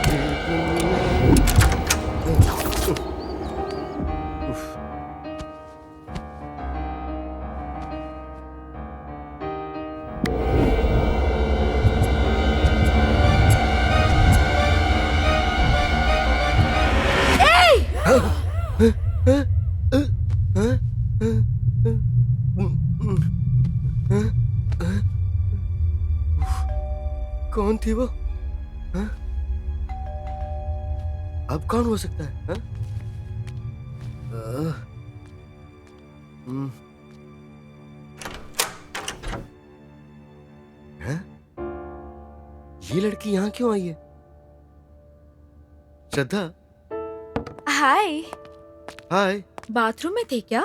ये दुनिया कौन थी वो? हाँ? अब कौन हो सकता है? हाँ? हाँ? ये लड़की यहाँ क्यों आई है? श्रद्धा, हाय। हाय। बाथरूम में थे क्या?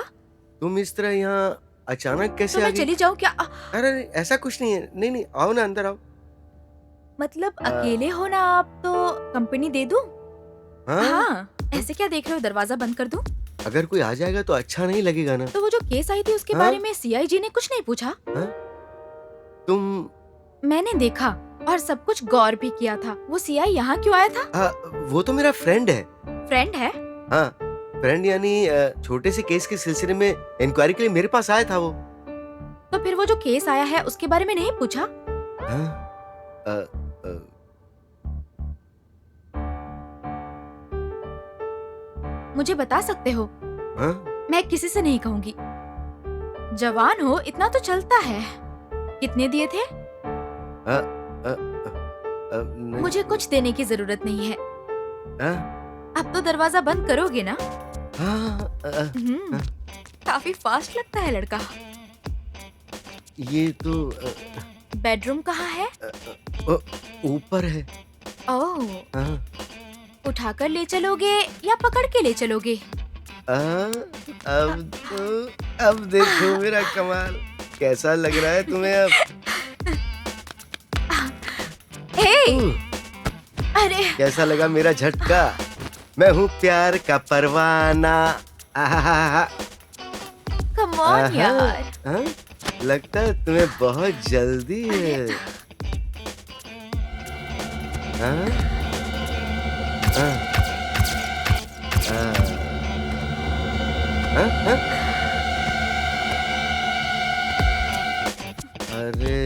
तुम इस तरह यहाँ अचानक कैसे तो आ मैं गई? चली जाऊँ क्या? अरे नहीं, ऐसा कुछ नहीं है। नहीं नहीं, आओ ना, अंदर आओ। मतलब अकेले हो ना आप, तो कंपनी दे दूं? हाँ? हाँ, ऐसे क्या देख रहे हो? दरवाजा बंद कर दूं? अगर कोई आ जाएगा तो अच्छा नहीं लगेगा ना। तो वो जो केस आई थी उसके हाँ? बारे में सीआईजी ने कुछ नहीं पूछा? हाँ? तुम मैंने देखा और सब कुछ गौर भी किया था। वो सीआई यहाँ क्यों आया था? वो तो मेरा फ्रेंड है। फ्रेंड है? हाँ, फ्रेंड यानी छोटे से केस के सिलसिले में इंक्वायरी के लिए मेरे पास आया था वो। तो फिर वो जो केस आया है उसके बारे में नहीं पूछा? हाँ? मुझे बता सकते हो? हाँ? मैं किसी से नहीं कहूंगी। जवान हो, इतना तो चलता है। कितने दिए थे? नहीं। मुझे कुछ देने की जरूरत नहीं है। अब तो दरवाजा बंद करोगे ना? काफी फास्ट लगता है लड़का। ये तो बेडरूम कहाँ है? ऊपर है। ओह, हाँ? उठाकर ले चलोगे या पकड़ के ले चलोगे? अब देखो मेरा कमाल कैसा लग रहा है तुम्हें अब। अरे कैसा लगा मेरा झटका? मैं हूँ प्यार का परवाना। कम ऑन यार। हाँ? लगता है तुम्हें बहुत जल्दी है। हाँ? हाँ? हाँ? हाँ? अरे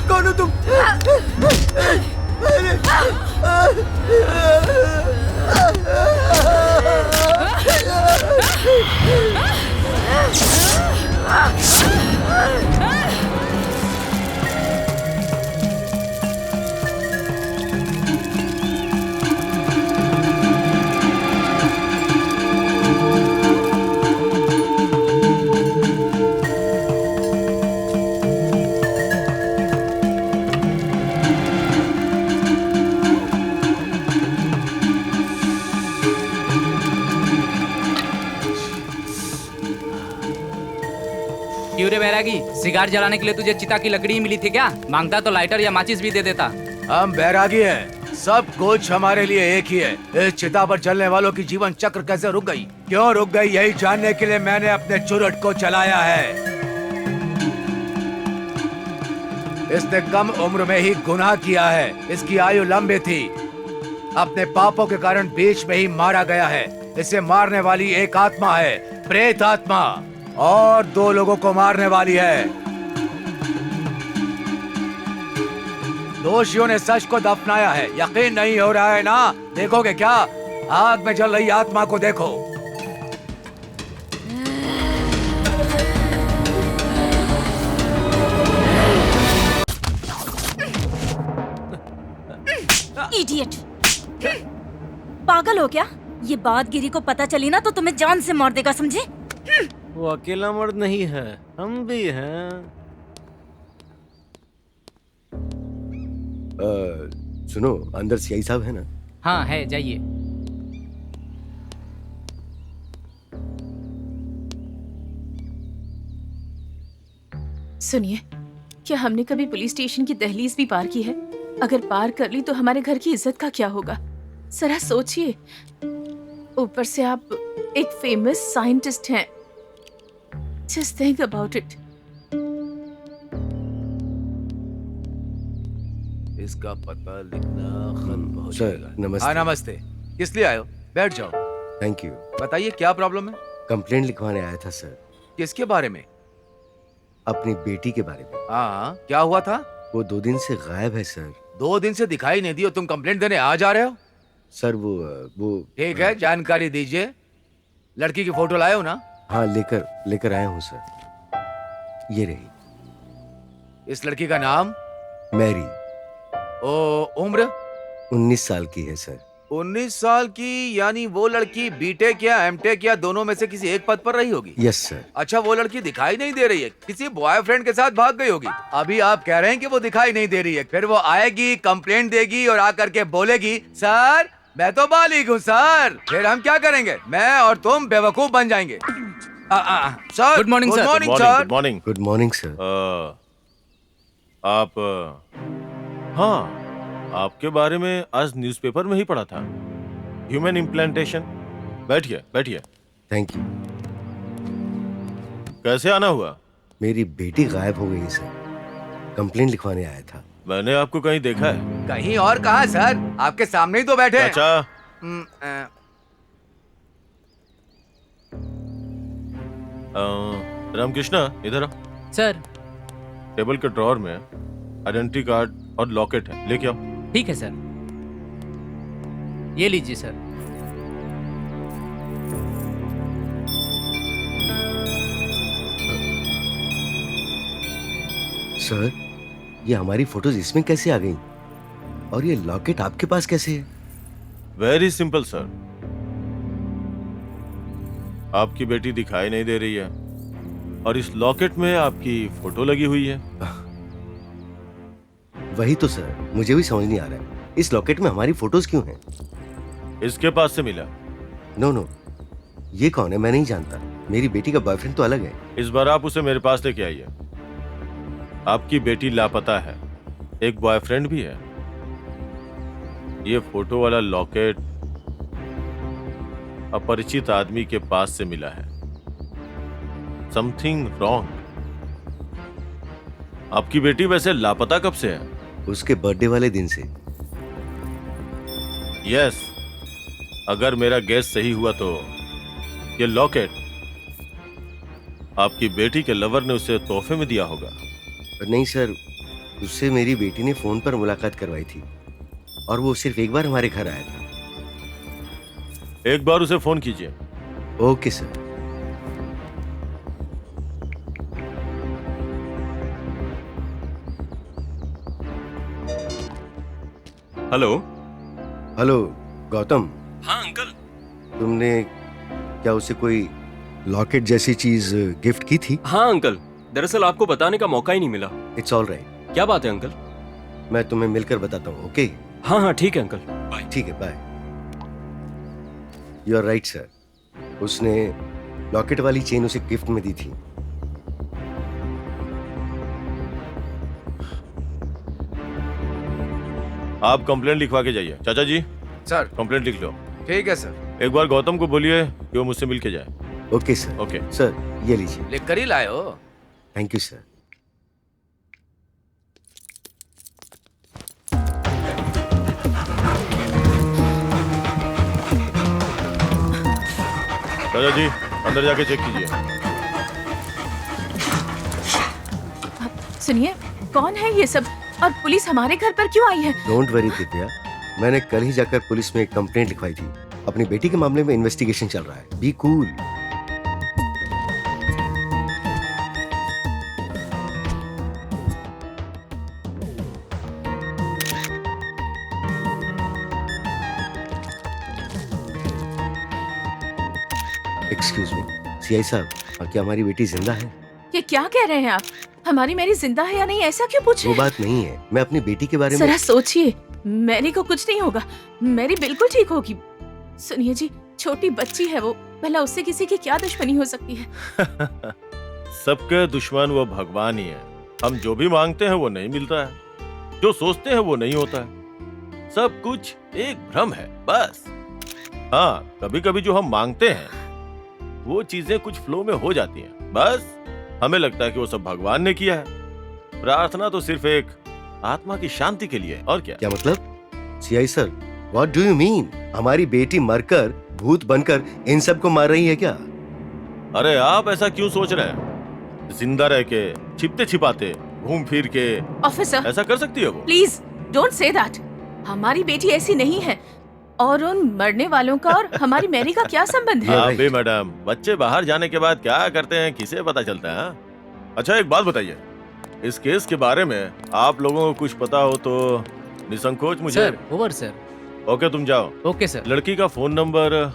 कौन हो तुम? क्यों रे बैरागी, सिगार जलाने के लिए तुझे चिता की लकड़ी मिली थी क्या? मांगता तो लाइटर या माचिस भी दे देता। हम बैरागी हैं, सब कुछ हमारे लिए एक ही है। इस चिता पर चलने वालों की जीवन चक्र कैसे रुक गई, क्यों रुक गई, यही जानने के लिए मैंने अपने चुरट को चलाया है। इसने कम उम्र में ही गुनाह किया है, इसकी आयु लंबी थी, अपने पापों के कारण बीच में ही मारा गया है। इसे मारने वाली एक आत्मा है, प्रेत आत्मा, और 2 लोगों को मारने वाली है। दोषियों ने सच को दफनाया है। यकीन नहीं हो रहा है ना? देखोगे क्या? आग में जल रही आत्मा को देखो। इडियट! पागल हो क्या? ये बात गिरी को पता चली ना तो तुम्हें जान से मार देगा, समझे? वो अकेला मर्द नहीं है, हम भी हैं। सुनो, अंदर सीआई साहब है ना? हाँ है, जाइए। सुनिए, क्या हमने कभी पुलिस स्टेशन की दहलीज भी पार की है? अगर पार कर ली तो हमारे घर की इज्जत का क्या होगा? जरा सोचिए, ऊपर से आप एक फेमस साइंटिस्ट हैं। Just think about it. इसका पता लिखना खत्म हो सर, जाएगा। नमस्ते। हाँ नमस्ते। किस लिए आए हो? बैठ जाओ। Thank you. बताइए क्या प्रॉब्लम है? कंप्लेंट लिखवाने आया था सर। किसके बारे में? अपनी बेटी के बारे में। हाँ, क्या हुआ था? वो 2 दिन से गायब है सर। 2 दिन से दिखाई नहीं दी और तुम कंप्लेंट देने आ जा रहे हो? सर वो ठीक है, जानकारी दीजिए। लड़की की फोटो लाए हो ना? हाँ, लेकर आया हूँ सर। ये रही। इस लड़की का नाम? मैरी। उम्र? 19 साल की है सर। 19 साल की, यानी वो लड़की बीटेक या एमटेक या दोनों में से किसी एक पद पर रही होगी। Yes sir. अच्छा, वो लड़की दिखाई नहीं दे रही है, किसी बॉयफ्रेंड के साथ भाग गई होगी। अभी आप कह रहे हैं कि वो दिखाई नहीं दे रही है, फिर वो आएगी, कंप्लेंट देगी और आकर के बोलेगी सर मैं तो बालिग हूँ सर। फिर हम क्या करेंगे? मैं और तुम बेवकूफ बन जाएंगे। Sir good morning sir. Morning good sir. Morning. Good morning sir. आप हाँ, आपके बारे में आज न्यूज़पेपर में ही पढ़ा था। Human implantation. बैठिए बैठिए। Thank you. कैसे आना हुआ? मेरी बेटी गायब हो गई है सर। कंप्लेंट लिखवाने आया था। मैंने आपको कहीं देखा है? कहीं और कहाँ सर? आपके सामने ही तो बैठे हैं। अच्छा, रामकृष्णा इधर आ। सर। टेबल के ड्रॉअर में आइडेंटिटी कार्ड और लॉकेट है, लेके आओ। ठीक है सर, ये लीजिए सर। सर, ये हमारी फोटोज इसमें कैसे आ गई? और ये लॉकेट आपके पास कैसे है? Very simple sir. आपकी बेटी दिखाई नहीं दे रही है और इस लॉकेट में आपकी फोटो लगी हुई है। वही तो सर, मुझे भी समझ नहीं आ रहा है, इस लॉकेट में हमारी फोटोज क्यों हैं? इसके पास से मिला। नो, ये कौन है? मैं नहीं जानता। मेरी बेटी का बॉयफ्रेंड तो अलग है। इस बार आप उसे मेरे पास लेके आइए। आपकी बेटी लापता है, एक बॉयफ्रेंड भी है। ये फोटो वाला लॉकेट अपरिचित आदमी के पास से मिला है। Something wrong. आपकी बेटी वैसे लापता कब से है? उसके बर्थडे वाले दिन से। यस, अगर मेरा गेस सही हुआ तो ये लॉकेट आपकी बेटी के लवर ने उसे तोहफे में दिया होगा। नहीं सर, उससे मेरी बेटी ने फोन पर मुलाकात करवाई थी और वो सिर्फ एक बार हमारे घर आया था। एक बार उसे फोन कीजिए। Okay sir. हेलो गौतम। हाँ अंकल। तुमने क्या उसे कोई लॉकेट जैसी चीज गिफ्ट की थी? हाँ अंकल, दरअसल आपको बताने का मौका ही नहीं मिला। It's all right. क्या बात है अंकल? मैं तुम्हें मिलकर बताता हूँ। ओके? हाँ ठीक है अंकल, बाय। ठीक है, bye. You are right sir, उसने लॉकेट वाली चेन उसे गिफ्ट में दी थी। आप कंप्लेंट लिखवा के जाइए। चाचा जी सर। कंप्लेंट लिख लो। ठीक है सर। एक बार गौतम को बोलिए कि वो मुझसे मिल के जाए। Okay sir. ओके सर, ये लीजिए। लिख कर ही लाए हो? Thank you sir. चाचा जी अंदर जाके चेक कीजिए। सुनिए, कौन है ये सब और पुलिस हमारे घर पर क्यों आई है? डोंट वरी दिव्या, मैंने कल ही जाकर पुलिस में एक कंप्लेंट लिखवाई थी। अपनी बेटी के मामले में इन्वेस्टिगेशन चल रहा है। Be cool. Excuse me, CI साहब, क्या हमारी बेटी जिंदा है? ये क्या कह रहे हैं आप? हमारी मैरी जिंदा है या नहीं, ऐसा क्यों पूछ रहे वो हैं? बात नहीं है, मैं अपनी बेटी के बारे में। जरा सोचिए, मैरी को कुछ नहीं होगा, मैरी बिल्कुल ठीक होगी। सुनिए जी, छोटी बच्ची है वो, भला उससे किसी की क्या दुश्मनी हो सकती है? सबके दुश्मन वो भगवान ही है। हम जो भी मांगते हैं वो नहीं मिलता है, जो सोचते हैं वो नहीं होता है। सब कुछ एक भ्रम है बस। हाँ, कभी कभी जो हम मांगते हैं वो चीजें कुछ फ्लो में हो जाती हैं। बस हमें लगता है कि वो सब भगवान ने किया है। प्रार्थना तो सिर्फ एक आत्मा की शांति के लिए, और क्या? क्या मतलब? CI sir, what do you mean? हमारी बेटी मरकर भूत बनकर इन सब को मार रही है क्या? अरे आप ऐसा क्यों सोच रहे हैं? जिंदा रह के, छिपते छिपाते, घूम फिर के ऑफिसर, ऐसा कर सकती है वो? Please don't say that. हमारी बेटी ऐसी नहीं है। और उन मरने वालों का और हमारी मैरी का क्या संबंध है? हाँ भी मैडम, बच्चे बाहर जाने के बाद क्या करते हैं किसे पता चलता है? अच्छा एक बात बताइए, इस केस के बारे में आप लोगों को कुछ पता हो तो निसंकोच मुझे। Sir over sir. ओके तुम जाओ। Okay sir. लड़की का फोन नंबर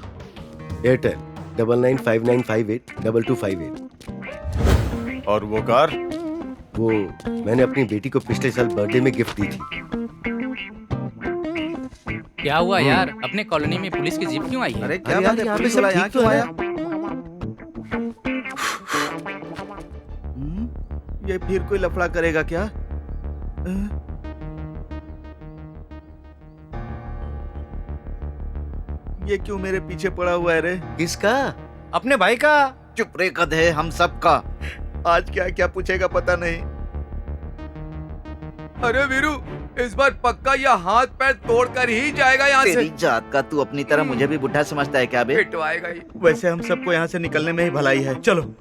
एयरटेल 9959582258। और वो कार? वो मैंने अपनी बेटी को पिछले साल बर्थडे में गिफ्ट दी थी। क्या हुआ यार, अपने कॉलोनी में पुलिस की जीप क्यों आई है? अरे क्या बात है, पुलिस वाला यहाँ क्यों आया? ये फिर कोई लफड़ा करेगा क्या? ये क्यों मेरे पीछे पड़ा हुआ है रे? किसका? अपने भाई का। चुप रे गधे, हम सबका। आज क्या क्या पूछेगा पता नहीं। अरे वीरू, इस बार पक्का यह हाथ पैर तोड़कर ही जाएगा यहाँ से। तेरी जात का तू अपनी तरह मुझे भी बुढ़ा समझता है क्या बे? पिटवाएगा ही। वैसे हम सबको यहाँ से निकलने में ही भलाई है, चलो।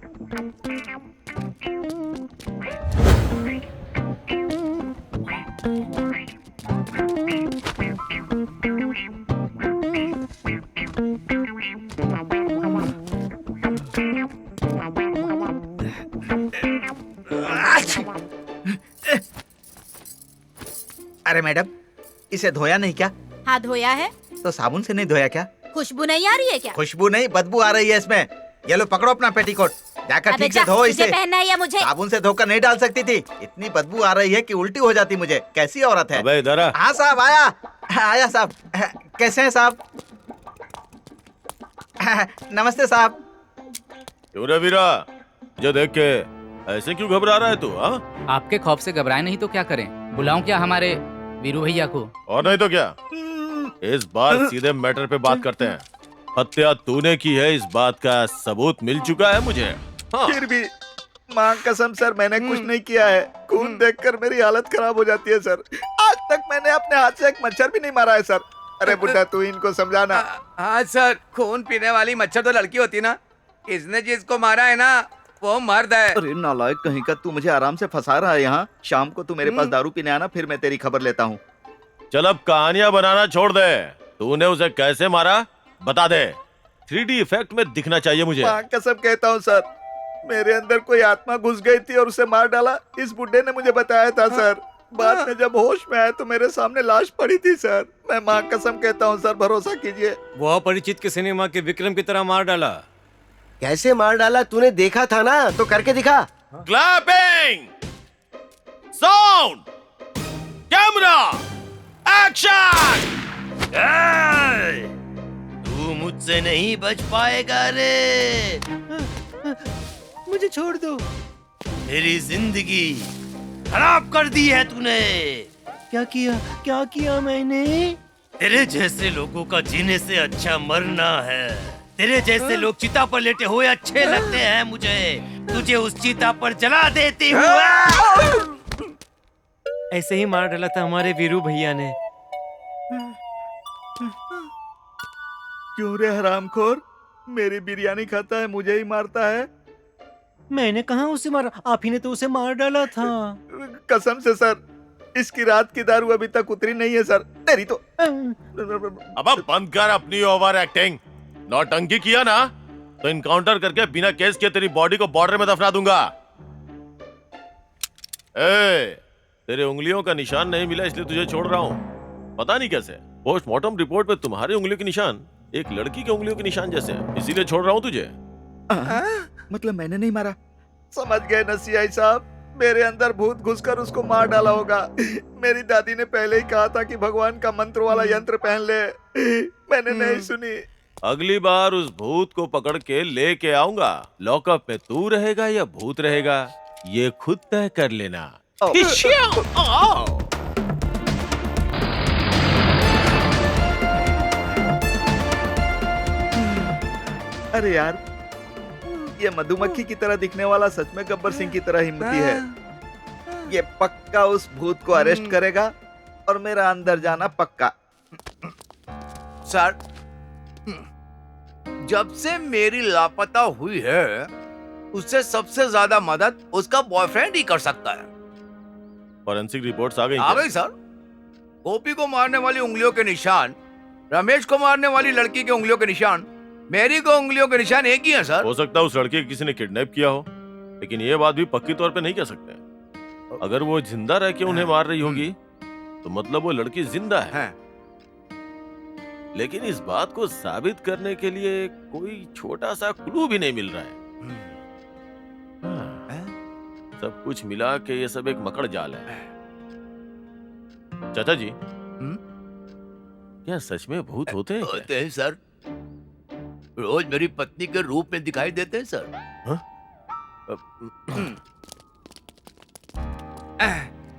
अरे मैडम, इसे धोया नहीं क्या? हाँ धोया है। तो साबुन से नहीं धोया क्या? खुशबू नहीं आ रही है क्या? खुशबू नहीं, बदबू आ रही है इसमें। ये लो पकड़ो अपना पेटीकोट, जाकर ठीक से धो इसे। पहनना है या मुझे? साबुन से धोकर नहीं डाल सकती थी, इतनी बदबू आ रही है कि उल्टी हो जाती मुझे। कैसी औरत है? अबे इधर आ। हाँ साहब, आया साहब। कैसे हैं साहब? नमस्ते साहब। क्यों रे वीरा, मुझे देख के ऐसे क्यों घबरा रहा है तू? हाँ, आपके खौफ से घबराए नहीं तो क्या करें? बुलाऊं क्या हमारे वीरू भैया को? और नहीं तो क्या। इस बार सीधे मैटर पे बात करते हैं। हत्या तूने की है, इस बात का सबूत मिल चुका है मुझे। हाँ। फिर भी मां कसम सर, मैंने कुछ नहीं किया है। खून देखकर मेरी हालत खराब हो जाती है सर। आज तक मैंने अपने हाथ से एक मच्छर भी नहीं मारा है सर। अरे बुड्ढा, तू इनको समझाना। हाँ सर, खून पीने वाली मच्छर तो लड़की होती ना। इसने जिसको मारा है ना वो मर्द है। अरे नालायक कहीं का, तू मुझे आराम से फंसा रहा है यहाँ। शाम को तू मेरे पास दारू पीने आना, फिर मैं तेरी खबर लेता हूँ। चल अब कहानियां बनाना छोड़ दे। तूने उसे कैसे मारा बता दे। 3D इफेक्ट में दिखना चाहिए मुझे। मां कसम कहता हूँ सर, मेरे अंदर कोई आत्मा घुस गई थी और उसे मार डाला। इस बुड्ढे ने मुझे बताया था सर। बाद में जब होश में आया तो मेरे सामने लाश पड़ी थी सर। मैं मां कसम कहता हूँ सर, भरोसा कीजिए। वो अपरिचित के सिनेमा के विक्रम की तरह मार डाला। कैसे मार डाला? तूने देखा था ना, तो करके दिखा। Clapping, sound, camera, action. तू मुझसे नहीं बच पाएगा रे। मुझे छोड़ दो। मेरी जिंदगी खराब कर दी है तूने। क्या किया मैंने? तेरे जैसे लोगों का जीने से अच्छा मरना है। तेरे जैसे लोग चिता पर लेटे हुए अच्छे लगते हैं मुझे। तुझे उस चिता पर जला देती हूँ। ऐसे ही मार डाला था हमारे वीरू भैया ने। क्यों रे हरामखोर, मेरी बिरयानी खाता है, मुझे ही मारता है। मैंने कहा उसे मारा, आप ही ने तो उसे मार डाला था। कसम से सर, इसकी रात की दारू अभी तक उतरी नहीं है सर। तेरी तो अब बंद कर अपनी ओवर एक्टिंग। नौटंकी किया ना तो इनकाउंटर करके बिना केस के तेरी बॉडी को बॉर्डर में दफना दूंगा। तेरे उंगलियों का निशान नहीं मिला इसलिए तुझे छोड़ रहा हूँ। पता नहीं कैसे पोस्टमार्टम रिपोर्ट में तुम्हारी उंगलियों के निशान एक लड़की की उंगलियों के निशान जैसे हैं, इसीलिए छोड़ रहा हूँ तुझे। मतलब मैंने नहीं मारा। समझ गए ना सीआई साहब, मेरे अंदर भूत घुसकर उसको मार डाला होगा। मेरी दादी ने पहले ही कहा था कि भगवान का मंत्र वाला यंत्र पहन ले, मैंने नहीं सुनी। अगली बार उस भूत को पकड़ के लेके आऊंगा। लॉकअप में तू रहेगा या भूत रहेगा ये खुद तय कर लेना। अरे यार, ये मधुमक्खी की तरह दिखने वाला सच में गब्बर सिंह की तरह हिम्मती है। ये पक्का उस भूत को अरेस्ट करेगा और मेरा अंदर जाना पक्का। सर, जब से मेरी लापता हुई है उससे सबसे ज्यादा मदद उसका बॉयफ्रेंड ही कर सकता है। फॉरेंसिक रिपोर्ट्स आ गई आ क्या? गई सर। गोपी को मारने वाली उंगलियों के निशान, रमेश को मारने वाली लड़की के उंगलियों के निशान, मेरी को उंगलियों के निशान एक ही है सर। हो सकता है उस लड़के को किसी ने किडनैप किया हो, लेकिन ये बात भी पक्की तौर पे नहीं कह सकते। अगर वो जिंदा रह के उन्हें मार रही होगी तो मतलब वो लड़की जिंदा है। लेकिन इस बात को साबित करने के लिए कोई छोटा सा क्लू भी नहीं मिल रहा है। सब कुछ मिला के ये सब एक मकड़ जाल है। चाचा जी, क्या सच में भूत होते हैं क्या? होते हैं सर, रोज मेरी पत्नी के रूप में दिखाई देते हैं सर।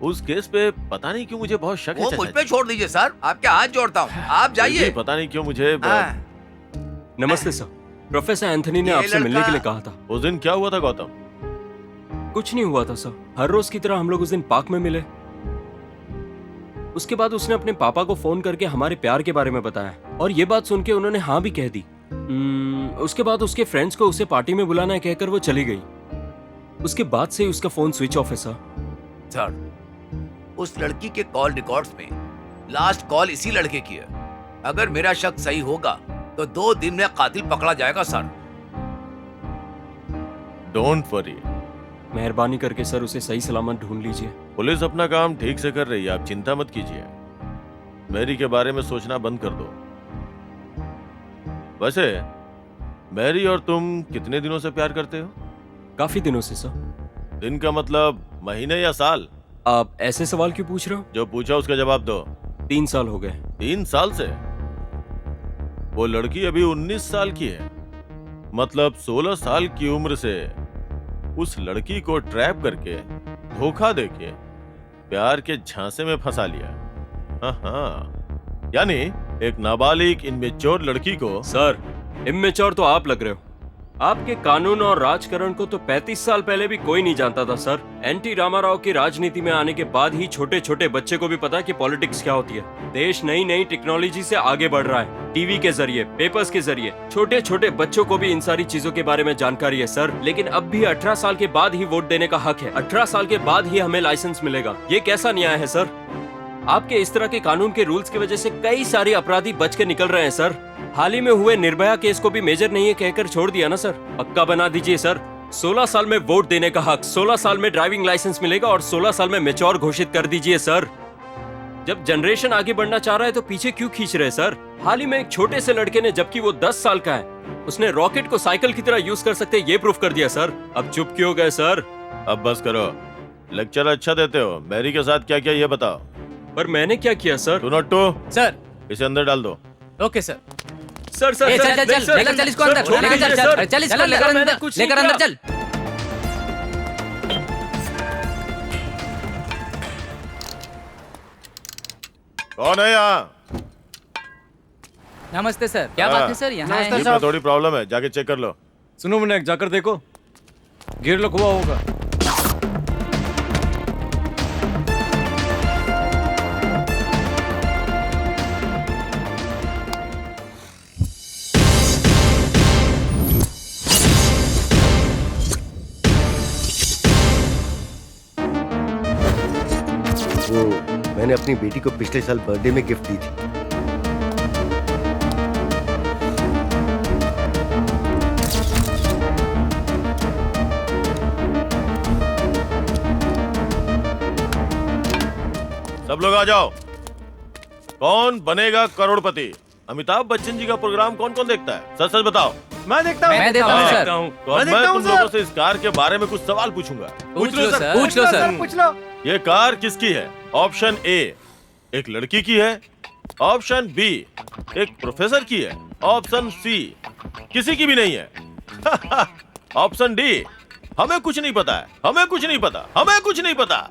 उस केस पे पता नहीं क्यों मुझे बहुत शक है। वो चाचा मुझ पे जी। छोड़ दीजिए सर, आपके हाथ जोड़ता हूँ, आप फिर भी जाइए। पता नहीं क्यों मुझे नमस्ते सर, प्रोफेसर एंथनी ने ये आपसे मिलने लड़का- के लिए कहा था। उस दिन क्या हुआ था गौतम? कुछ नहीं हुआ था सर, हर रोज की तरह हम लोग उस दिन पार्क में मिले। उसके बाद उसने अपने पापा को फोन करके हमारे प्यार के बारे में बताया और ये बात सुन के उन्होंने हाँ भी कह दी। उसके बाद उसके फ्रेंड्स को उसे पार्टी में बुलाना है कहकर वो चली गई। उसके बाद से ही उसका फोन स्विच ऑफ है सर। सर, उस लड़की के कॉल रिकॉर्ड्स में लास्ट कॉल इसी लड़के की है। अगर मेरा शक सही होगा तो 2 दिन में कातिल पकड़ा जाएगा सर। डोंट वरी, मेहरबानी करके सर उसे सही सलामत ढूंढ लीजिए। पुलिस अपना काम ठीक से कर रही है, आप चिंता मत कीजिए। मैरी के बारे में सोचना बंद कर दो। वैसे मैरी और तुम कितने दिनों से प्यार करते हो? काफी दिनों से सर। दिन का मतलब महीने या साल? आप ऐसे सवाल क्यों पूछ रहे हो? जो पूछा उसका जवाब दो। 3 साल हो गए। 3 साल से? वो लड़की अभी 19 साल की है, मतलब 16 साल की उम्र से उस लड़की को ट्रैप करके धोखा देके प्यार के झांसे में फंसा लिया। हाँ, यानी एक नाबालिग इनमेच्योर लड़की को। सर, इमेच्योर तो आप लग रहे हो। आपके कानून और राजकारण को तो 35 साल पहले भी कोई नहीं जानता था सर। एनटी रामाराव की राजनीति में आने के बाद ही छोटे छोटे बच्चे को भी पता कि पॉलिटिक्स क्या होती है। देश नई नई टेक्नोलॉजी से आगे बढ़ रहा है। टीवी के जरिए, पेपर्स के जरिए छोटे छोटे बच्चों को भी इन सारी चीजों के बारे में जानकारी है सर। लेकिन अब भी 18 साल के बाद ही वोट देने का हक है। 18 साल के बाद ही हमें लाइसेंस मिलेगा। ये कैसा न्याय है सर? आपके इस तरह के कानून के रूल्स की वजह से कई सारे अपराधी बच के निकल रहे हैं सर। हाल ही में हुए निर्भया केस को भी मेजर नहीं है कहकर छोड़ दिया ना सर। पक्का बना दीजिए सर। 16 साल में वोट देने का हक, 16 साल में ड्राइविंग लाइसेंस मिलेगा और 16 साल में मैच्योर घोषित कर दीजिए सर। जब जनरेशन आगे बढ़ना चाह रहा है तो पीछे क्यों खींच रहे हैं सर? हाल ही में एक छोटे से लड़के ने, जबकि वो 10 साल का है, उसने रॉकेट को साइकिल की तरह यूज कर सकते ये प्रूफ कर दिया सर। अब चुप क्यों गए सर? अब बस करो, लेक्चर अच्छा देते हो। मैरी के साथ क्या किया ये बताओ। पर मैंने क्या किया sir? Do not to. Sir. इसे अंदर डाल दो। Okay sir. सर सर ए, सर, चल चल नहीं, चल सर, लेकर चल इसको सर, अंदर, छोड़ लेकर दीजिए, चल सर। चल चल इसको सर, लेकर मैंने अंदर, कुछ नहीं लेकर अंदर किया। चल। कौन है यहाँ? नमस्ते सर, क्या बात है सर? यहाँ आए जीप में थोड़ी प्रॉब्लम है, जाके चेक कर लो। सुनो विनायक, जाकर देखो, गियर लॉक हुआ होगा। वो मैंने अपनी बेटी को पिछले साल बर्थडे में गिफ्ट दी थी। सब लोग आ जाओ। कौन बनेगा करोड़पति? अमिताभ बच्चन जी का प्रोग्राम कौन कौन देखता है? सच सच बताओ। मैं देखता हूँ। मैं देखता हूँ सर। तो अब मैं तुम लोगों से इस कार के बारे में कुछ सवाल पूछूंगा। पूछ लो सर, पूछ लो सर। पूछ लो। ये कार किसकी है? ऑप्शन ए, एक लड़की की है। ऑप्शन बी, एक प्रोफेसर की है। ऑप्शन सी, किसी की भी नहीं है। ऑप्शन डी, हमें कुछ नहीं पता है, हमें कुछ नहीं पता, हमें कुछ नहीं पता।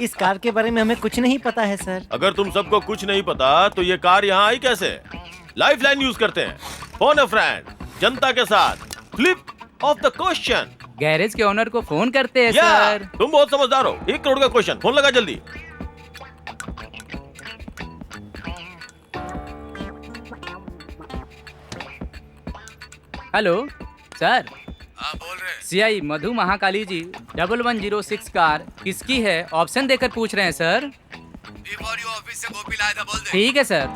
इस कार के बारे में हमें कुछ नहीं पता है सर। अगर तुम सबको कुछ नहीं पता तो ये कार यहाँ आई कैसे? लाइफ लाइन यूज करते हैं, फोन अ फ्रेंड, जनता के साथ। Flip of the question. Garage के ओनर को फोन करते हैं सर। तुम बहुत समझदार हो। 1 करोड़ का क्वेश्चन, फोन लगा जल्दी। हेलो सर, बोल रहे सीआई मधु महाकाली जी 1106 कार किसकी है ऑप्शन देकर पूछ रहे हैं सर। ऑफिस से गोपी लाया था, बोल दे। ठीक है सर।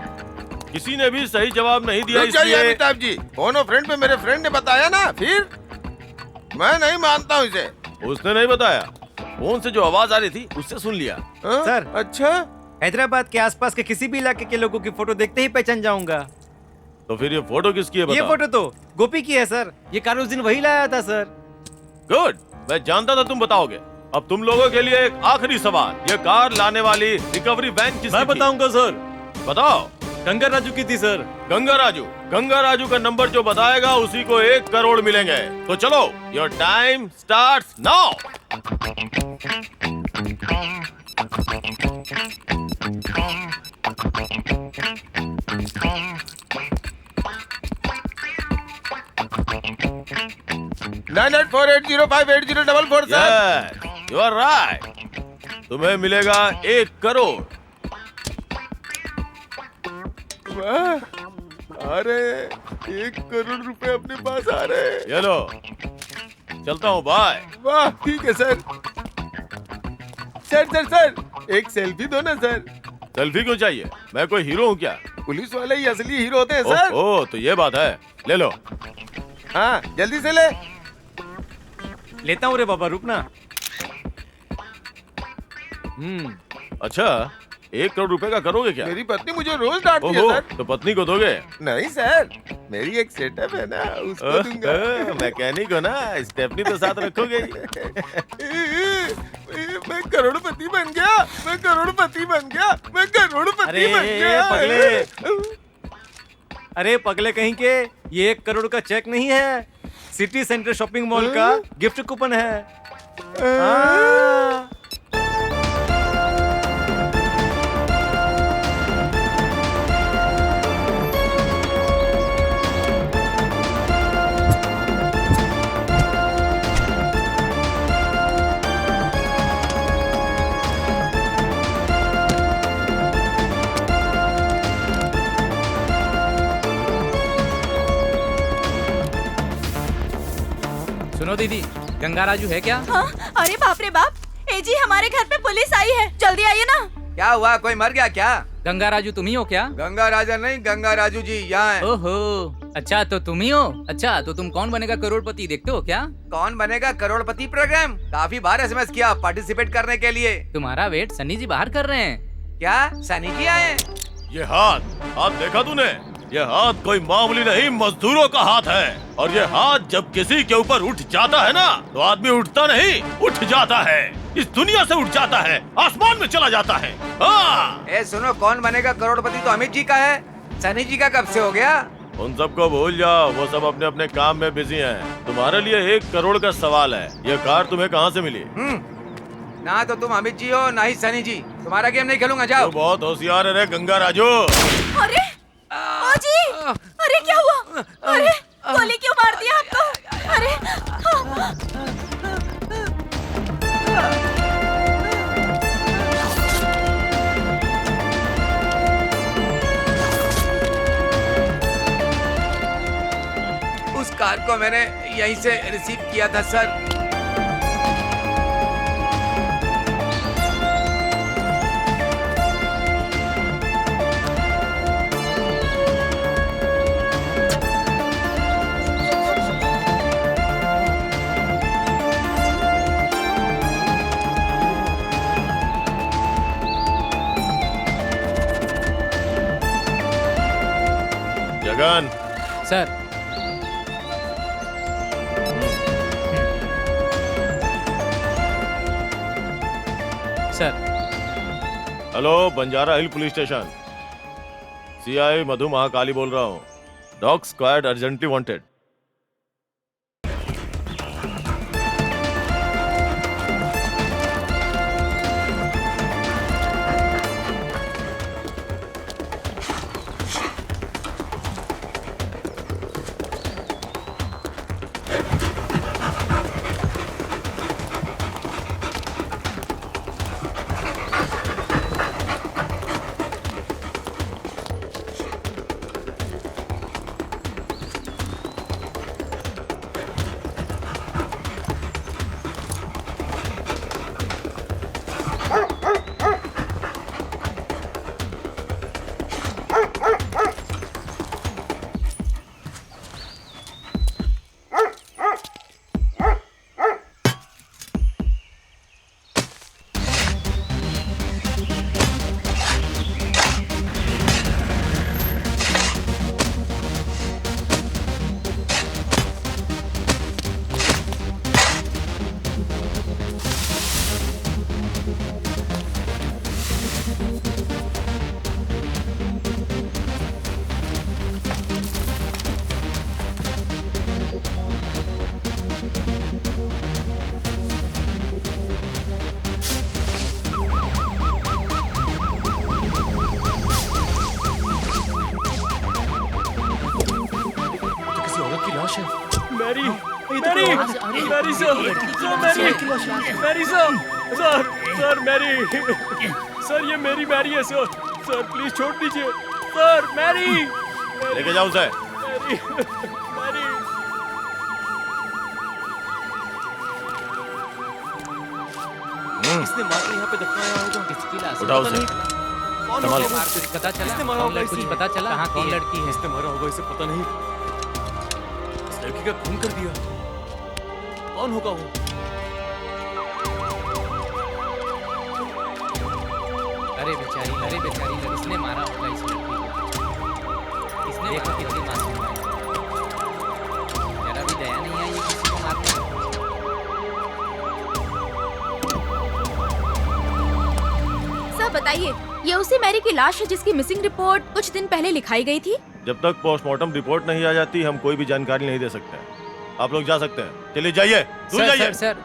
किसी ने भी सही जवाब नहीं दिया, रुक जाइए इसलिए अमिताभ जी, फोन फ्रेंड पे मेरे फ्रेंड ने बताया ना, फिर मैं नहीं मानता हूँ इसे। उसने नहीं बताया, फोन से जो आवाज आ रही थी उससे सुन लिया। सर अच्छा, हैदराबाद के आसपास के किसी भी इलाके के लोगों की फोटो देखते ही पहचान जाऊंगा। तो फिर ये फोटो किसकी है ये बताओ। फोटो तो गोपी की है सर, ये कार उस दिन वही लाया था सर। गुड, मैं जानता था तुम बताओगे। अब तुम लोगों के लिए एक आखिरी सवाल, ये कार लाने वाली रिकवरी वैन किसकी मैं थी? बताऊंगा सर, बताओ। गंगा राजू की थी सर। गंगा राजू का नंबर जो बताएगा उसी को 1 करोड़ मिलेंगे। तो चलो, your time starts now. Nine 9848058044 sir. You are right. तुम्हें मिलेगा 1 करोड़। वाह, अरे 1 करोड़ रुपए अपने पास आ रहे हैं। ये लो, चलता हूँ, बाय। वाह, ठीक है सर। सर एक सेल्फी दो ना सर। सेल्फी क्यों चाहिए? मैं कोई हीरो हूँ क्या? पुलिस वाले ही असली हीरो होते हैं सर। ओ, तो ये बात है, ले लो। हाँ, जल्दी से ले। लेता हूँ रे बाबा, रुकना। अच्छा, 1 करोड़ रुपए का करोगे क्या? मेरी पत्नी मुझे रोज डांटती है ओहो, सर। तो पत्नी को दोगे? नहीं सर, मेरी एक सेटअप है ना, उसको दूंगा। मैकेनिक हो ना, स्टेपनी तो साथ रखोगे ही। मैं करोड़पति बन गया, मैं करोड़पति बन गया, मैं करोड़पति अरे बन गया। पगले, अरे पगले कहीं के, ये 1 करोड़ का चेक नहीं है, सिटी सेंटर शॉपिंग मॉल का गिफ्ट कूपन है। हाँ। सुनो दीदी, गंगा राजू है क्या? हाँ? अरे बाप रे बाप, ए जी हमारे घर पे पुलिस आई है, जल्दी आइए ना। क्या हुआ, कोई मर गया क्या? गंगा राजू तुम ही हो क्या? गंगा राजा नहीं, गंगा राजू जी यहाँ है। ओहो, अच्छा तो तुम ही हो। अच्छा तो तुम कौन बनेगा करोड़पति देखते हो क्या? कौन बनेगा करोड़पति प्रोग्राम काफी बार एसएमएस किया पार्टिसिपेट करने के लिए। तुम्हारा वेट सन्नी जी बाहर कर रहे हैं। क्या सनी जी आए? ये हाथ देखा तूने? ये हाथ कोई मामूली नहीं, मजदूरों का हाथ है। और ये हाथ जब किसी के ऊपर उठ जाता है ना, तो आदमी उठता नहीं, उठ जाता है। इस दुनिया से उठ जाता है, आसमान में चला जाता है। हाँ। ए सुनो, कौन बनेगा करोड़पति तो अमित जी का है, सनी जी का कब से हो गया? उन सबको भूल जाओ, वो सब अपने अपने काम में बिजी हैं। तुम्हारे लिए 1 करोड़ का सवाल है, ये कार तुम्हें कहाँ से मिली? ना तो तुम अमित जी हो, ना ही सनी जी। तुम्हारा गेम नहीं खेलूंगा, जाओ। तो बहुत होशियार है रे गंगा राजू। अरे ओ जी, अरे क्या हुआ? अरे गोली क्यों मार दिया आपको? अरे उस कार को मैंने यहीं से रिसीव किया था sir. Jagan. Sir. Sir. Hello, Banjara hill police station, CI Madhu Mahakali बोल रहा हूँ। Dog squad urgently wanted. Mary Mary sir Mary sir Mary sir ये मेरी मैरी है सर प्लीज छोड़ दीजिए सर मैरी लेके जाओ उसे। मैरी इसने मारकर यहाँ पे दफनाया होगा। किसकी लाश? उठाओ उसे। संभाल। कुछ पता चला? इसने मारा होगा कुछ इसे। पता चला? कहाँ कौन लड़की है? इसने मारा होगा इसे पता नहीं। इस लड़की का खून कर दिया। कौन होगा वो? अरे बेचारी इसने मारा होगा इस लड़की को। इसने देखो कितनी मासूम है। जरा भी दया नहीं आई ये किसी को मारने की। सब बताइए, ये उसी मैरी की लाश है जिसकी मिसिंग रिपोर्ट कुछ दिन पहले लिखाई गई थी? जब तक पोस्टमार्टम रिपोर्ट नहीं आ जाती हम कोई भी जानकारी नहीं दे सकते हैं। आप लोग जा सकते हैं, चलिए जाइए, दूर जाइए। सर,